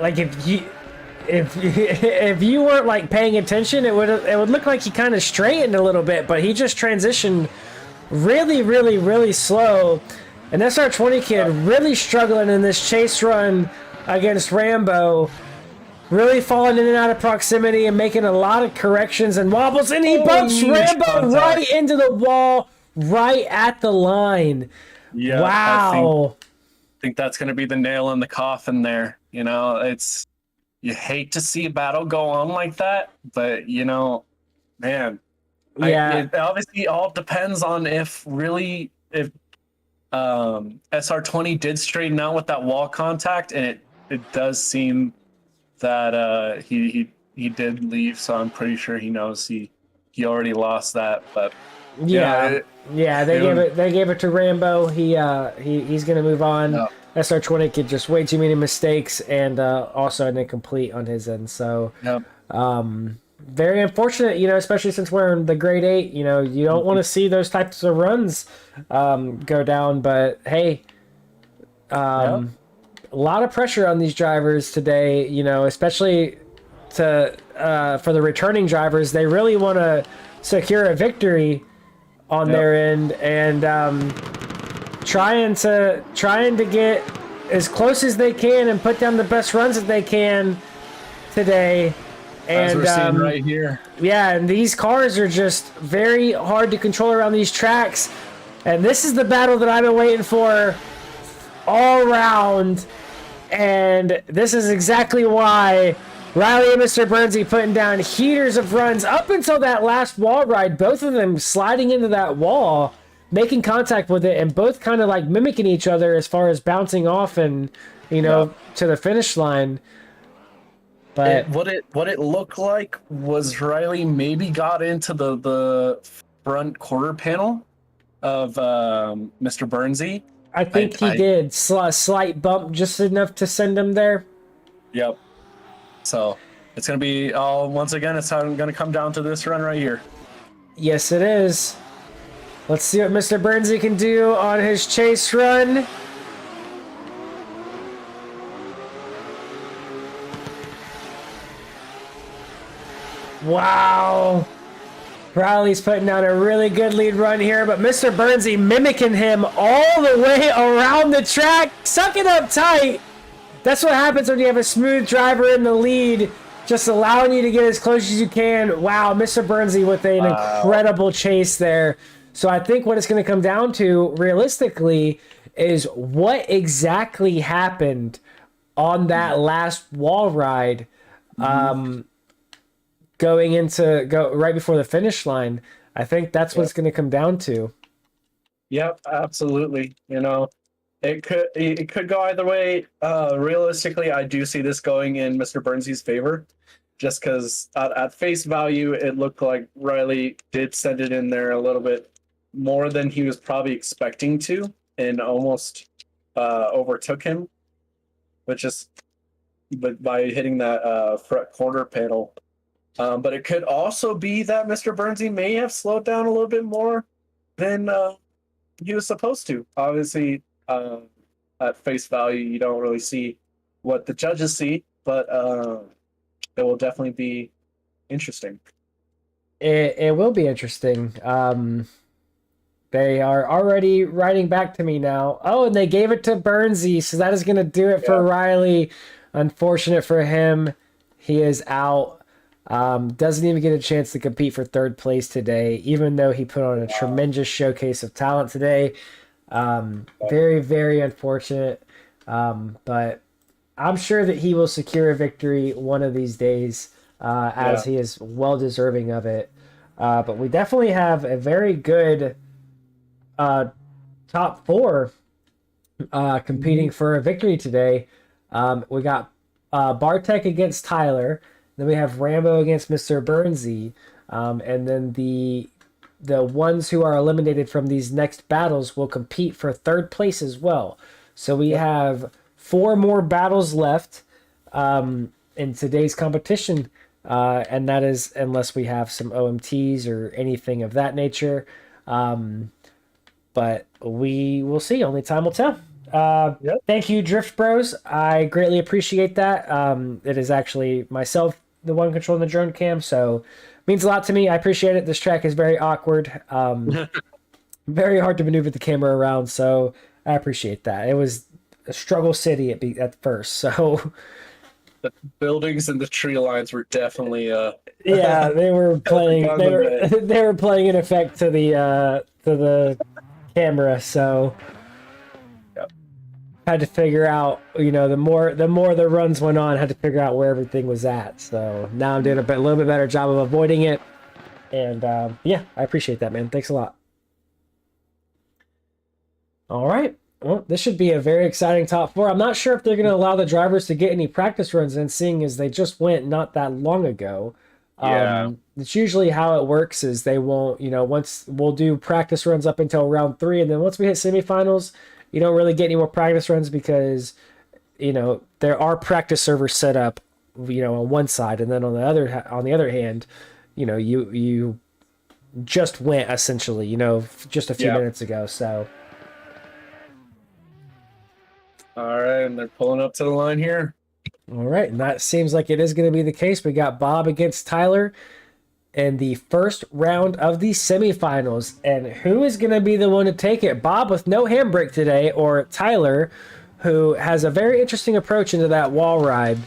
if you weren't like paying attention, it would look like he kind of straightened a little bit, but he just transitioned really, really, really slow. And SR20 Kid really struggling in this chase run against Rambo, really falling in and out of proximity and making a lot of corrections and wobbles, and he bumps Rambo right into the wall, right at the line. Yeah, wow. I think that's going to be the nail in the coffin there. You hate to see a battle go on like that, but man, it obviously all depends on if SR20 did straighten out with that wall contact, and it does seem that he did leave, so I'm pretty sure he knows he already lost that. But they gave it to Rambo. He's gonna move on. No. SR20 Kid just way too many mistakes, and also an incomplete on his end. So very unfortunate, especially since we're in the grade 8. You don't want to see those types of runs go down. But hey, a lot of pressure on these drivers today. Especially for the returning drivers, they really want to secure a victory on their end, and trying to get as close as they can and put down the best runs that they can today. And as we're seeing right here. Yeah, and these cars are just very hard to control around these tracks. And this is the battle that I've been waiting for all around. And this is exactly why Riley and Mr. Burnsy putting down heaters of runs up until that last wall ride. Both of them sliding into that wall, making contact with it, and both kind of like mimicking each other as far as bouncing off and to the finish line. But what it looked like was Riley maybe got into the front quarter panel of Mr. Burnsy. I think he did. Slight bump, just enough to send him there. Yep. So it's going to be once again, it's going to come down to this run right here. Yes, it is. Let's see what Mr. Burnsy can do on his chase run. Wow. Riley's putting down a really good lead run here, but Mr. Burnsy mimicking him all the way around the track, sucking up tight. That's what happens when you have a smooth driver in the lead, just allowing you to get as close as you can. Wow, Mr. Burnsy with an incredible chase there. So I think what it's going to come down to, realistically, is what exactly happened on that last wall ride. Going right before the finish line. I think that's what it's going to come down to. Yep, absolutely. You know, it could go either way. Realistically, I do see this going in Mr. Burnsy's favor, just because at face value, it looked like Riley did send it in there a little bit more than he was probably expecting to, and almost overtook him, but by hitting that front corner panel. But it could also be that Mr. Burnsy may have slowed down a little bit more than he was supposed to. Obviously, at face value, you don't really see what the judges see, but it will definitely be interesting. It will be interesting. They are already writing back to me now. Oh, and they gave it to Burnsy, so that is going to do it for Riley. Unfortunate for him. He is out. Doesn't even get a chance to compete for third place today, even though he put on a tremendous showcase of talent today. Very, very unfortunate. But I'm sure that he will secure a victory one of these days, as he is well deserving of it. But we definitely have a very good top four competing for a victory today. We got Bartek against Tyler. Then we have Rambo against Mr. Burnsy. And then the ones who are eliminated from these next battles will compete for third place as well. So we have 4 more battles left in today's competition. And that is unless we have some OMTs or anything of that nature. But we will see. Only time will tell. Thank you, Drift Bros. I greatly appreciate that. It is actually myself, the one controlling the drone cam, so it means a lot to me. I appreciate it. This track is very awkward. Very hard to maneuver the camera around, so I appreciate that. It was a struggle city at first, so the buildings and the tree lines were definitely yeah, they were playing they were playing in effect to the camera, so had to figure out, the more the runs went on, had to figure out where everything was at. So now I'm doing a little bit better job of avoiding it. And I appreciate that, man. Thanks a lot. All right. Well, this should be a very exciting top 4. I'm not sure if they're going to allow the drivers to get any practice runs in, seeing as they just went not that long ago. It's usually how it works is they won't, once we'll do practice runs up until round 3. And then once we hit semifinals, you don't really get any more practice runs because, there are practice servers set up, on one side, and then on the other hand, you just went essentially, just a few minutes ago. So, all right, and they're pulling up to the line here. All right, and that seems like it is going to be the case. We got Bob against Tyler in the first round of the semifinals. And who is going to be the one to take it? Bob with no handbrake today, or Tyler, who has a very interesting approach into that wall ride.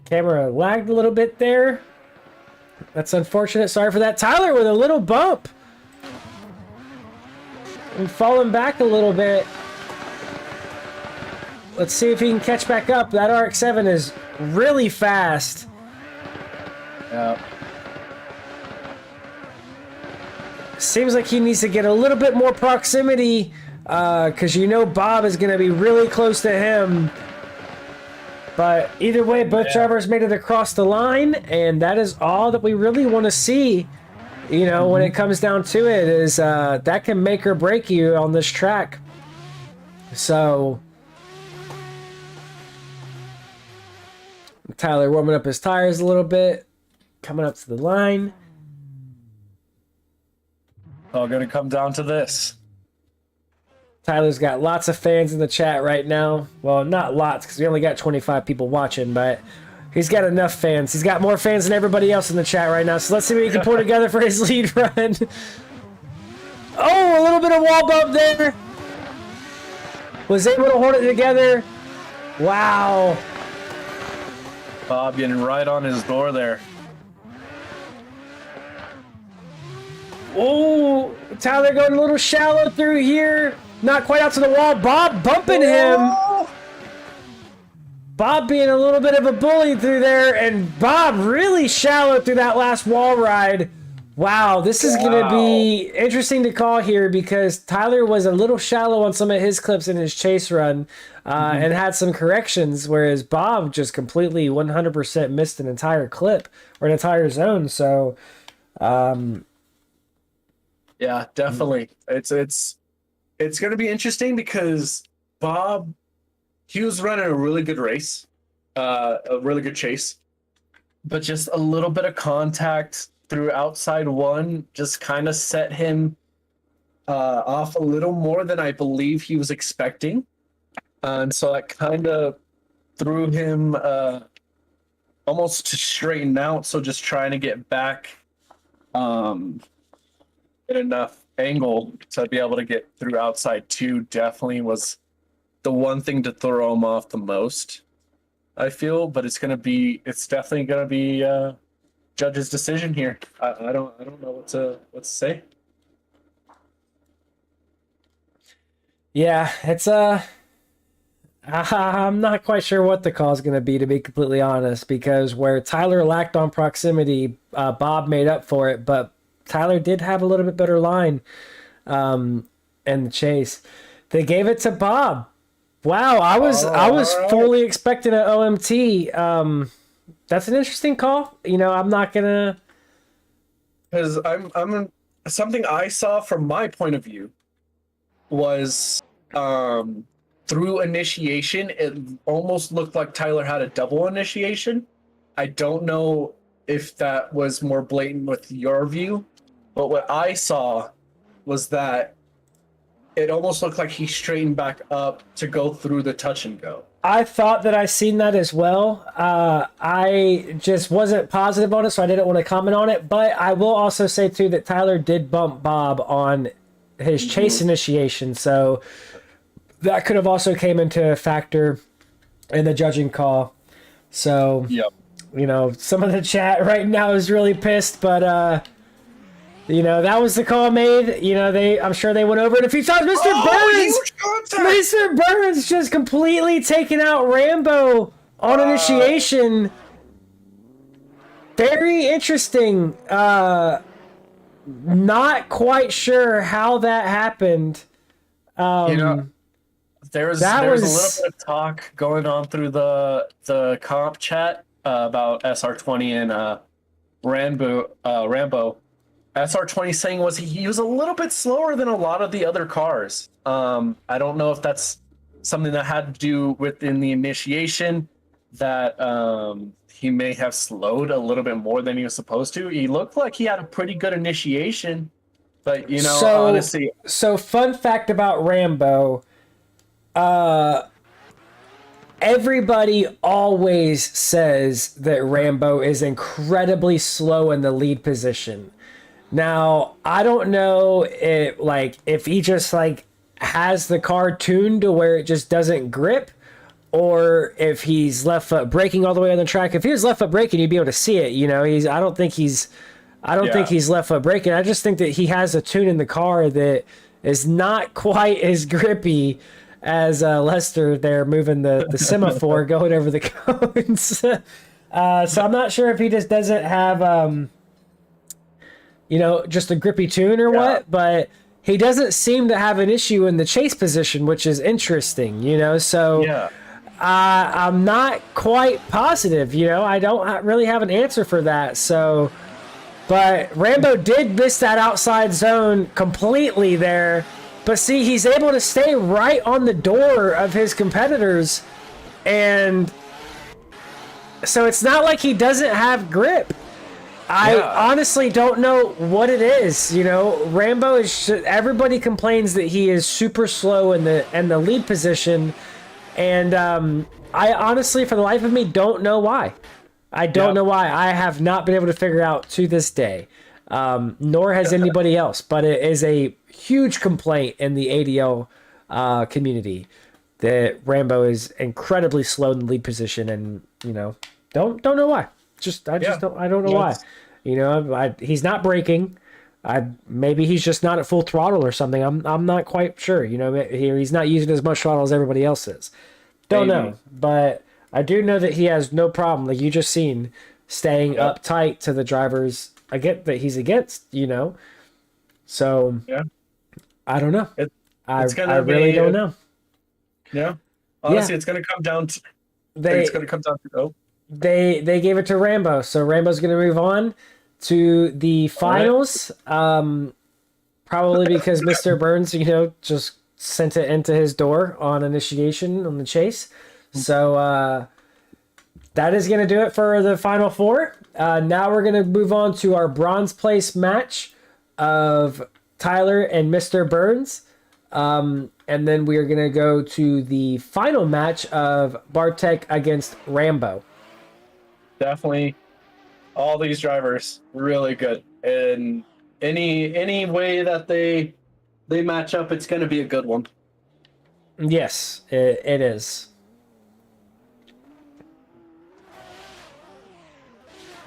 Camera lagged a little bit there. That's unfortunate. Sorry for that. Tyler with a little bump. And falling back a little bit. Let's see if he can catch back up. That RX-7 is really fast. Seems like he needs to get a little bit more proximity because Bob is going to be really close to him. But either way, both drivers made it across the line, and that is all that we really want to see. When it comes down to it, is that can make or break you on this track. So Tyler warming up his tires a little bit. Coming up to the line. All going to come down to this. Tyler's got lots of fans in the chat right now. Well, not lots because we only got 25 people watching, but He's got enough fans. He's got more fans than everybody else in the chat right now. So let's see what he can pull together for his lead run. Oh, a little bit of wall bump there. Was able to hold it together. Wow. Bob getting right on his door there. Oh, Tyler going a little shallow through here. Not quite out to the wall. Bob bumping him. Bob being a little bit of a bully through there, and Bob really shallow through that last wall ride. Wow, this is going to be interesting to call here because Tyler was a little shallow on some of his clips in his chase run and had some corrections, whereas Bob just completely 100% missed an entire clip or an entire zone. So, yeah, definitely. It's going to be interesting because Bob, he was running a really good race, a really good chase, but just a little bit of contact through outside one just kind of set him off a little more than I believe he was expecting. And so that kind of threw him almost to straighten out. So just trying to get back in enough angle to be able to get through outside two definitely was the one thing to throw him off the most, I feel. But it's definitely gonna be judge's decision here. I don't know what to say. yeah, it's I'm not quite sure what the call is going to be completely honest, because where Tyler lacked on proximity, Bob made up for it, but Tyler did have a little bit better line in the chase. They gave it to Bob. Wow, I was right. fully expecting an OMT. That's an interesting call. You know, I'm not gonna, Because something I saw from my point of view was through initiation, it almost looked like Tyler had a double initiation. I don't know if that was more blatant with your view, but what I saw was that it almost looked like he straightened back up to go through the touch and go. I thought that I seen that as well. I just wasn't positive on it, so I didn't want to comment on it. But I will also say too that Tyler did bump Bob on his chase initiation, so that could have also came into a factor in the judging call. So, Yep. you know, some of the chat right now is really pissed, but you know, that was the call made. You know, I'm sure they went over it a few times. Mr. Burns just completely taking out Rambo on initiation. Very interesting. Not quite sure how that happened. There's a little bit of talk going on through the comp chat about SR20 and Rambo. SR20 saying he was a little bit slower than a lot of the other cars. I don't know if that's something that had to do within the initiation, that he may have slowed a little bit more than he was supposed to. He looked like he had a pretty good initiation, but honestly. So fun fact about Rambo, everybody always says that Rambo is incredibly slow in the lead position. Now, I don't know if he just has the car tuned to where it just doesn't grip, or if he's left foot braking all the way on the track. If he was left foot braking, you'd be able to see it. You know, I don't think he's left foot braking. I just think that he has a tune in the car that is not quite as grippy as Lester there moving the semaphore going over the cones. So I'm not sure if he just doesn't have just a grippy tune or what, but he doesn't seem to have an issue in the chase position, which is interesting, so I'm not quite positive, I don't really have an answer for that. So, but Rambo did miss that outside zone completely there, but see, he's able to stay right on the door of his competitors, and so it's not like he doesn't have grip. I honestly don't know what it is. Rambo everybody complains that he is super slow in the lead position, and I honestly, for the life of me, don't know why. I don't Yeah. know why. I have not been able to figure out to this day. Nor has anybody else. But it is a huge complaint in the ADL community that Rambo is incredibly slow in the lead position, and don't know why. I don't know why. He's not braking. Maybe he's just not at full throttle or something. I'm not quite sure. He's not using as much throttle as everybody else is. Don't know, but I do know that he has no problem, like you just seen, staying uptight to the drivers that he's against. So I don't know. I really don't know. Yeah. Honestly, it's going to come down to. They gave it to Rambo, so Rambo's going to move on to the finals. Probably because Mr. Burns, just sent it into his door on initiation on the chase. So that is going to do it for the final four. Now we're going to move on to our bronze place match of Tyler and Mr. Burns. And then we are going to go to the final match of Bartek against Rambo. Definitely, all these drivers really good. And any way that they match up, it's going to be a good one. Yes, it is.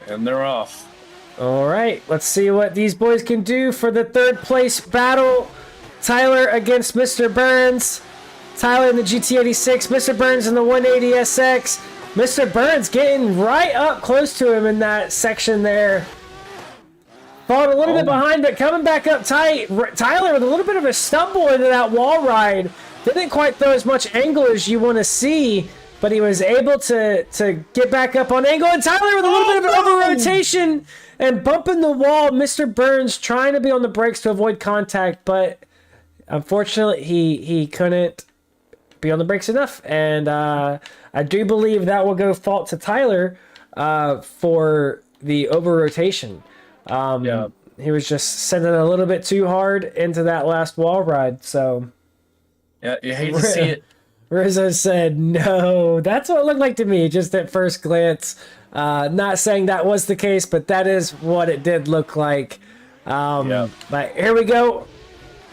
And they're off. All right, let's see what these boys can do for the third place battle. Tyler against Mr. Burns. Tyler in the GT86, Mr. Burns in the 180SX. Mr. Burns getting right up close to him in that section there. Falling a little bit behind, but coming back up tight. Tyler with a little bit of a stumble into that wall ride. Didn't quite throw as much angle as you want to see, but he was able to get back up on angle. And Tyler with a little bit of an over-rotation and bumping the wall. Mr. Burns trying to be on the brakes to avoid contact, but unfortunately he couldn't be on the brakes enough. And I do believe that will go fault to Tyler for the over-rotation. He was just sending a little bit too hard into that last wall ride. So yeah, you hate to see it. Rizzo said, no, that's what it looked like to me, just at first glance. Not saying that was the case, but that is what it did look like. But here we go.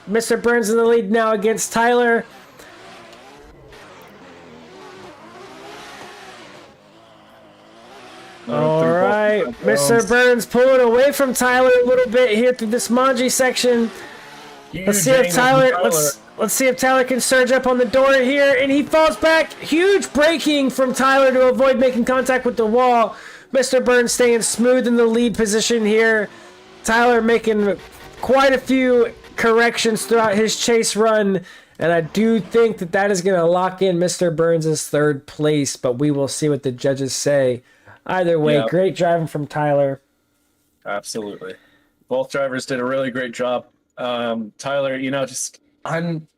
Mr. Burns in the lead now against Tyler. All right, Mr. Burns pulling away from Tyler a little bit here through this Manji section. Let's see if Tyler. Let's see if Tyler can surge up on the door here, and he falls back. Huge braking from Tyler to avoid making contact with the wall. Mr. Burns staying smooth in the lead position here. Tyler making quite a few corrections throughout his chase run, and I do think that is going to lock in Mr. Burns' third place, but we will see what the judges say. Either way, great driving from Tyler. Absolutely. Both drivers did a really great job. Tyler, just unlucky,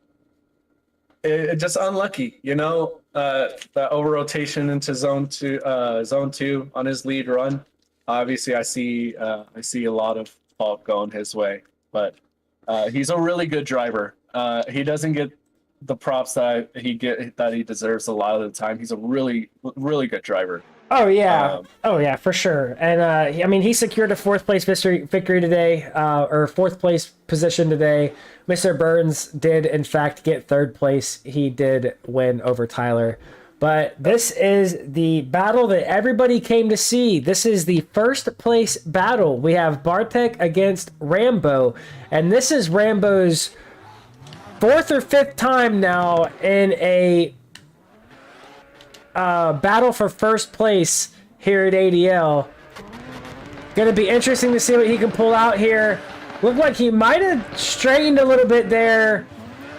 that over rotation into zone two on his lead run. Obviously, I see a lot of fault going his way, but he's a really good driver. He doesn't get the props that he deserves a lot of the time. He's a really, really good driver. Oh yeah, for sure. And he secured a fourth place victory today, or fourth place position today. Mr. Burns did in fact get third place. He did win over Tyler. But this is the battle that everybody came to see. This is the first place battle. We have Bartek against Rambo, and this is Rambo's fourth or fifth time now in a battle for first place here at ADL. Gonna be interesting to see what he can pull out here. Looked like he might have strained a little bit there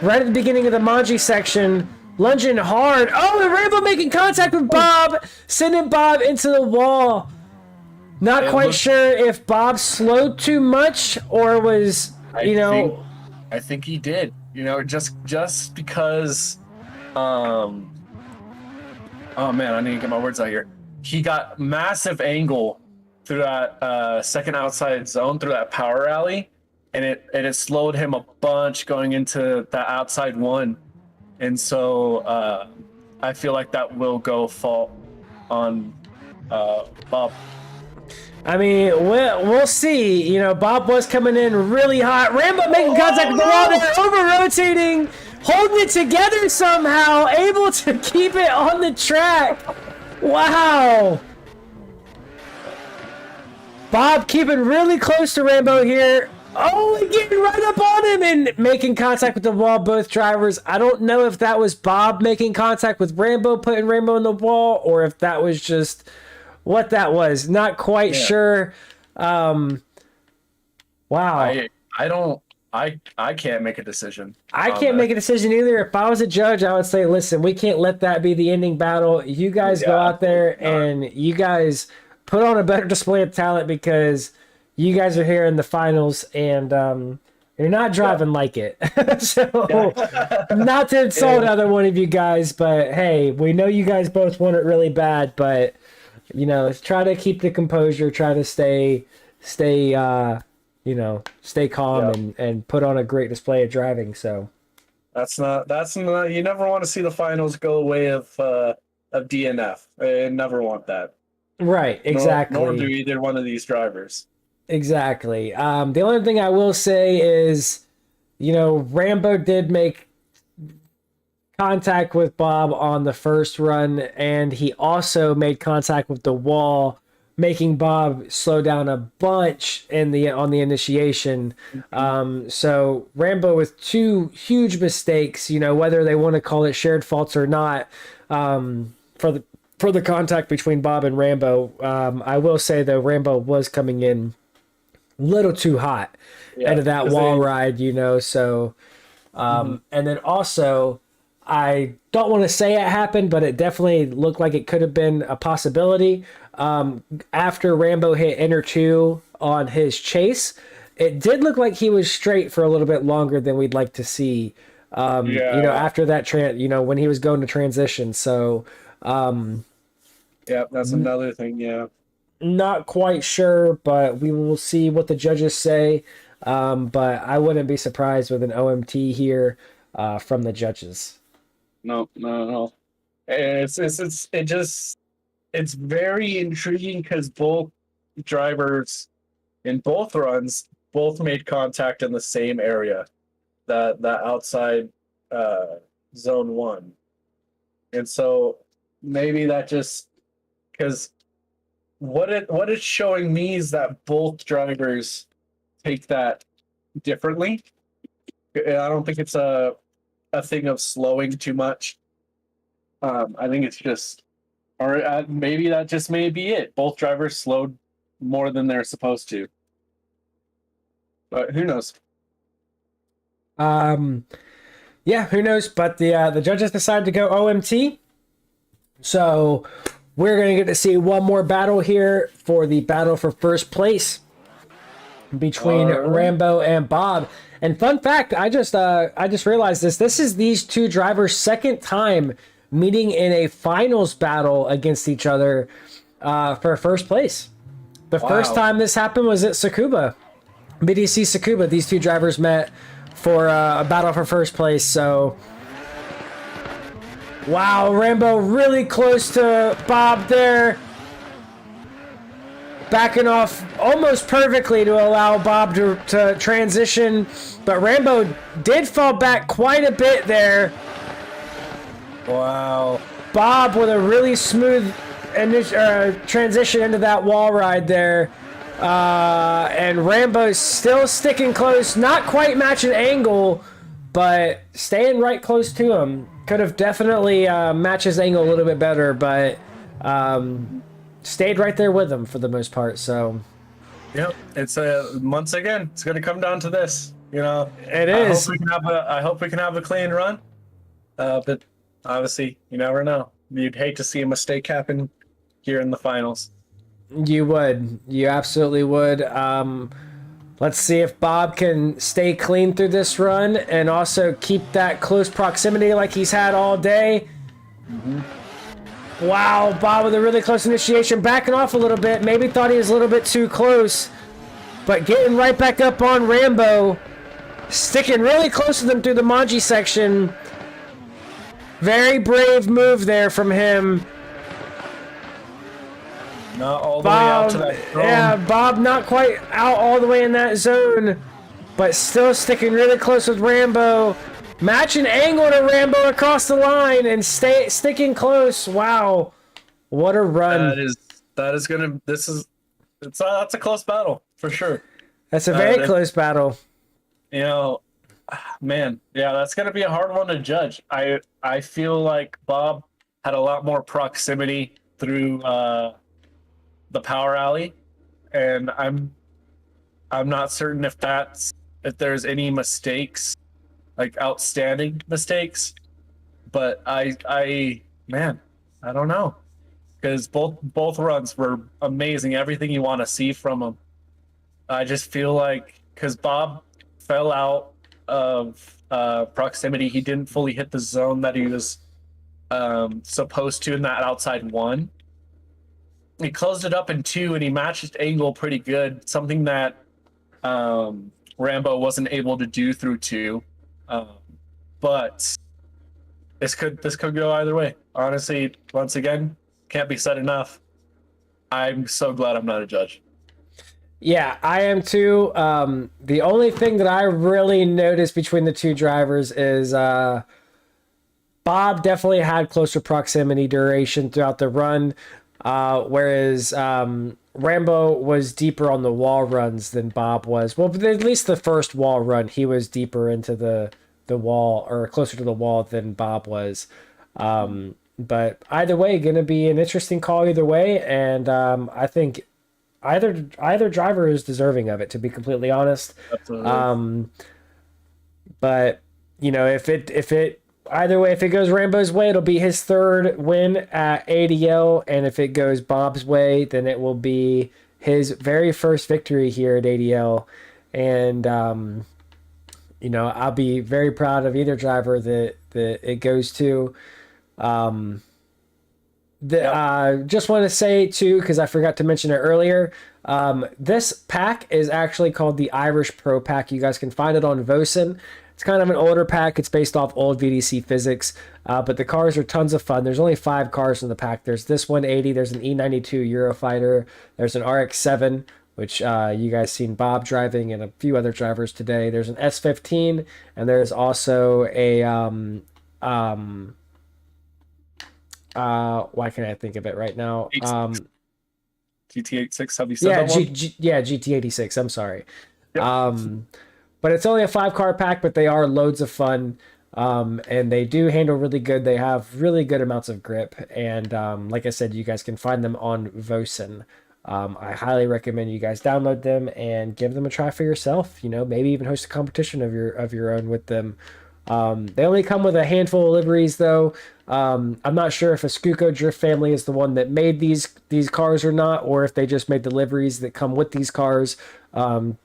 right at the beginning of the Manji section. Lunging hard. Oh, and Rambo making contact with Bob, sending Bob into the wall. Not quite sure if Bob slowed too much or was, I think he did. Just because oh man, I need to get my words out here. He got massive angle through that second outside zone, through that power alley, and it slowed him a bunch going into that outside one. And so I feel like that will go fault on Bob. I mean, we'll see. You know, Bob was coming in really hot. Rambo making contact with the wall, just over-rotating, holding it together somehow, able to keep it on the track. Wow. Bob keeping really close to Rambo here. Oh, and getting right up on him and making contact with the wall, both drivers. I don't know if that was Bob making contact with Rambo, putting Rambo in the wall, or if that was just what that was. Not quite sure. Wow. I can't make a decision. I can't make a decision either. If I was a judge, I would say, listen, we can't let that be the ending battle. You guys go out there and you guys put on a better display of talent, because you guys are here in the finals and you're not driving like it. So, not to insult either one of you guys, but hey, we know you guys both want it really bad, but you know, try to keep the composure, try to stay calm and put on a great display of driving. So That's not. You never want to see the finals go away of DNF. I never want that. right, exactly. Nor do either one of these drivers. Exactly. The only thing I will say is, you know, Rambo did make contact with Bob on the first run, and he also made contact with the wall, making Bob slow down a bunch on the initiation. So Rambo with two huge mistakes, you know, whether they want to call it shared faults or not, for the contact between Bob and Rambo. I will say though, Rambo was coming in little too hot into that wall ride, you know, so and then also I don't want to say it happened, but it definitely looked like it could have been a possibility. After Rambo hit enter 2 on his chase, it did look like he was straight for a little bit longer than we'd like to see. You know, after that when he was going to transition. So That's another thing. Yeah. Not quite sure, but we will see what the judges say. But I wouldn't be surprised with an OMT here from the judges. No. It's very intriguing because both drivers in both runs both made contact in the same area, that outside zone 1, and so maybe that just because. What it's showing me is that both drivers take that differently. I don't think it's a thing of slowing too much. I think it's just, or maybe that just may be it. Both drivers slowed more than they're supposed to. But who knows? Yeah, who knows? But the judges decided to go OMT. So we're going to get to see one more battle here for the battle for first place between Rambo and Bob. And fun fact, I just realized this. This is these two drivers' second time meeting in a finals battle against each other for first place. The first time this happened was at Tsukuba. BDC Tsukuba. These two drivers met for a battle for first place. So wow, Rambo really close to Bob there. Backing off almost perfectly to allow Bob to transition. But Rambo did fall back quite a bit there. Wow. Bob with a really smooth transition into that wall ride there. And Rambo's still sticking close. Not quite matching angle, but staying right close to him. Could have definitely matched his angle a little bit better, but stayed right there with him for the most part. So, yep, it's once again, it's going to come down to this. You know, it is. I hope we can have a clean run, but obviously, you never know. You'd hate to see a mistake happen here in the finals. You would. You absolutely would. Let's see if Bob can stay clean through this run and also keep that close proximity like he's had all day. Wow, Bob with a really close initiation, backing off a little bit. Maybe thought he was a little bit too close, but getting right back up on Rambo, sticking really close to them through the Manji section. Very brave move there from him. Not all the way out Bob, to that zone. yeah, Bob not quite out all the way in that zone, but still sticking really close with Rambo. Matching angle to Rambo across the line and sticking close. Wow. What a run. That's a close battle for sure. That's a very close battle. You know, man, yeah, that's gonna be a hard one to judge. I feel like Bob had a lot more proximity through the power alley, and I'm not certain if there's any mistakes, like outstanding mistakes, but I don't know, because both runs were amazing. Everything you want to see from them. I just feel like because Bob fell out of proximity, he didn't fully hit the zone that he was supposed to in that outside one. He closed it up in 2, and he matched angle pretty good, something that Rambo wasn't able to do through 2. But this could go either way. Honestly, once again, can't be said enough. I'm so glad I'm not a judge. Yeah, I am too. The only thing that I really noticed between the two drivers is Bob definitely had closer proximity duration throughout the run, whereas Rambo was deeper on the wall runs than Bob was. Well, at least the first wall run, he was deeper into the wall, or closer to the wall than Bob was. But either way, going to be an interesting call either way, and I think either driver is deserving of it, to be completely honest. Absolutely. But you know, if it either way, if it goes Rambo's way, it'll be his 3rd win at ADL, and if it goes Bob's way, then it will be his very first victory here at ADL. And you know, I'll be very proud of either driver that it goes to. Just want to say too, because I forgot to mention it earlier, this pack is actually called the Irish Pro Pack. You guys can find it on Vosen. It's kind of an older pack. It's based off old VDC physics, but the cars are tons of fun. There's only 5 cars in the pack. There's this 180, there's an E92 Eurofighter, there's an RX-7, which you guys seen Bob driving and a few other drivers today. There's an S15, and there's also a why can't I think of it right now? GT86, have you said that one? GT86. I'm sorry. Yep. But it's only a 5-car pack, but they are loads of fun. And they do handle really good. They have really good amounts of grip. And like I said, you guys can find them on Vosen. I highly recommend you guys download them and give them a try for yourself. You know, maybe even host a competition of your own with them. They only come with a handful of liveries, though. I'm not sure if a Skuko Drift family is the one that made these cars or not, or if they just made the liveries that come with these cars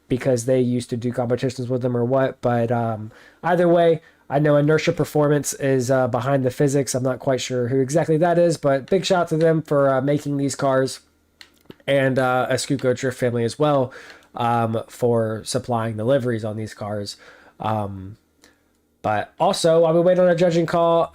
because they used to do competitions with them or what. But either way, I know Inertia Performance is behind the physics. I'm not quite sure who exactly that is, but big shout out to them for making these cars, and a Skuko Drift family as well for supplying the liveries on these cars. But also, I'll be waiting on a judging call.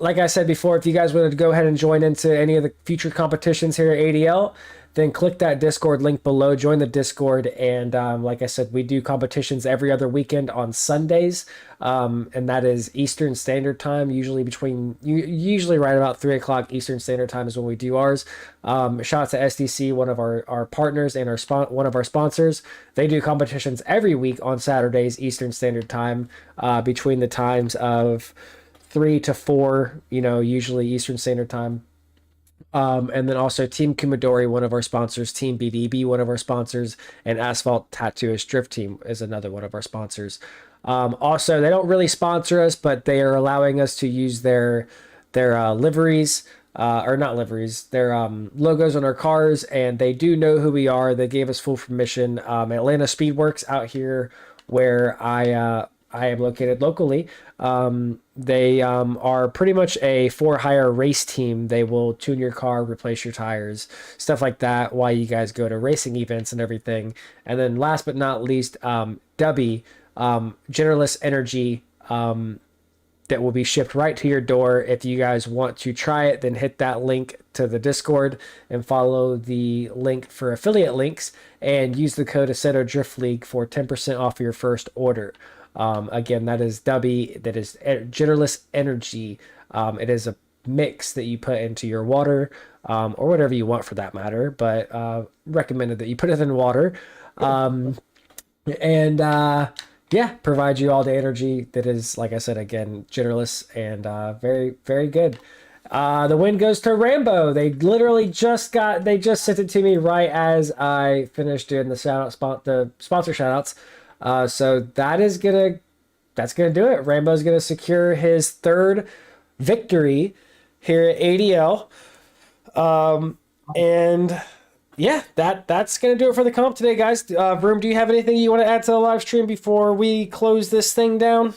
Like I said before, if you guys wanted to go ahead and join into any of the future competitions here at ADL, then click that Discord link below, join the Discord, and like I said, we do competitions every other weekend on Sundays, and that is Eastern Standard Time, usually right about 3 o'clock Eastern Standard Time is when we do ours. Shout out to SDC, one of our partners and one of our sponsors. They do competitions every week on Saturdays Eastern Standard Time, between the times of 3 to 4, usually Eastern Standard Time. And then also Team Kumadori, one of our sponsors, Team BDB, one of our sponsors, and Asphalt Tattooist Drift Team is another one of our sponsors. Also, they don't really sponsor us, but they are allowing us to use their liveries, or not liveries, their logos on our cars, and they do know who we are. They gave us full permission. Atlanta Speedworks out here, where I am located locally. They are pretty much a for-hire race team. They will tune your car, replace your tires, stuff like that, while you guys go to racing events and everything. And then last but not least, Dubby, Generalist Energy. that will be shipped right to your door. If you guys want to try it, then hit that link to the Discord and follow the link for affiliate links and use the code Assetto Drift League for 10% off your first order. Again, that is Dubby, that is Genderless Energy. It is a mix that you put into your water, or whatever you want for that matter, but recommended that you put it in water. Yeah, provide you all the energy that is, like I said, again, genderless and very, very good. The win goes to Rambo. They literally just sent it to me right as I finished doing the the sponsor shout outs. So that's gonna do it. Rambo's gonna secure his third victory here at ADL. And yeah, that's gonna do it for the comp today, guys. Vroom, do you have anything you want to add to the live stream before we close this thing down?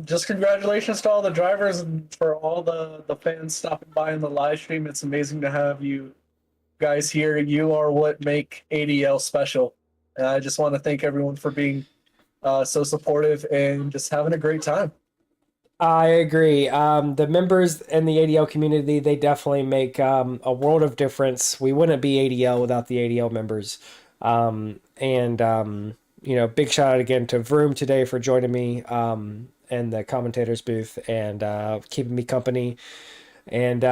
Just congratulations to all the drivers and for all the fans stopping by in the live stream. It's amazing to have you guys here. You are what make ADL special. And I just want to thank everyone for being so supportive and just having a great time. I agree. The members in the ADL community, they definitely make a world of difference. We wouldn't be ADL without the ADL members. Big shout out again to Vroom today for joining me in the commentators booth and keeping me company. And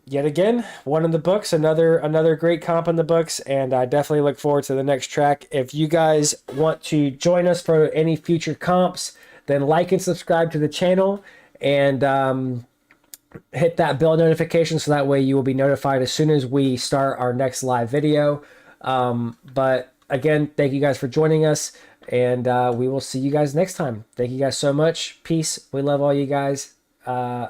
yet again, one in the books, another great comp in the books, and I definitely look forward to the next track. If you guys want to join us for any future comps, then like and subscribe to the channel and hit that bell notification so that way you will be notified as soon as we start our next live video. But again, thank you guys for joining us, and we will see you guys next time. Thank you guys so much. Peace. We love all you guys. Bye.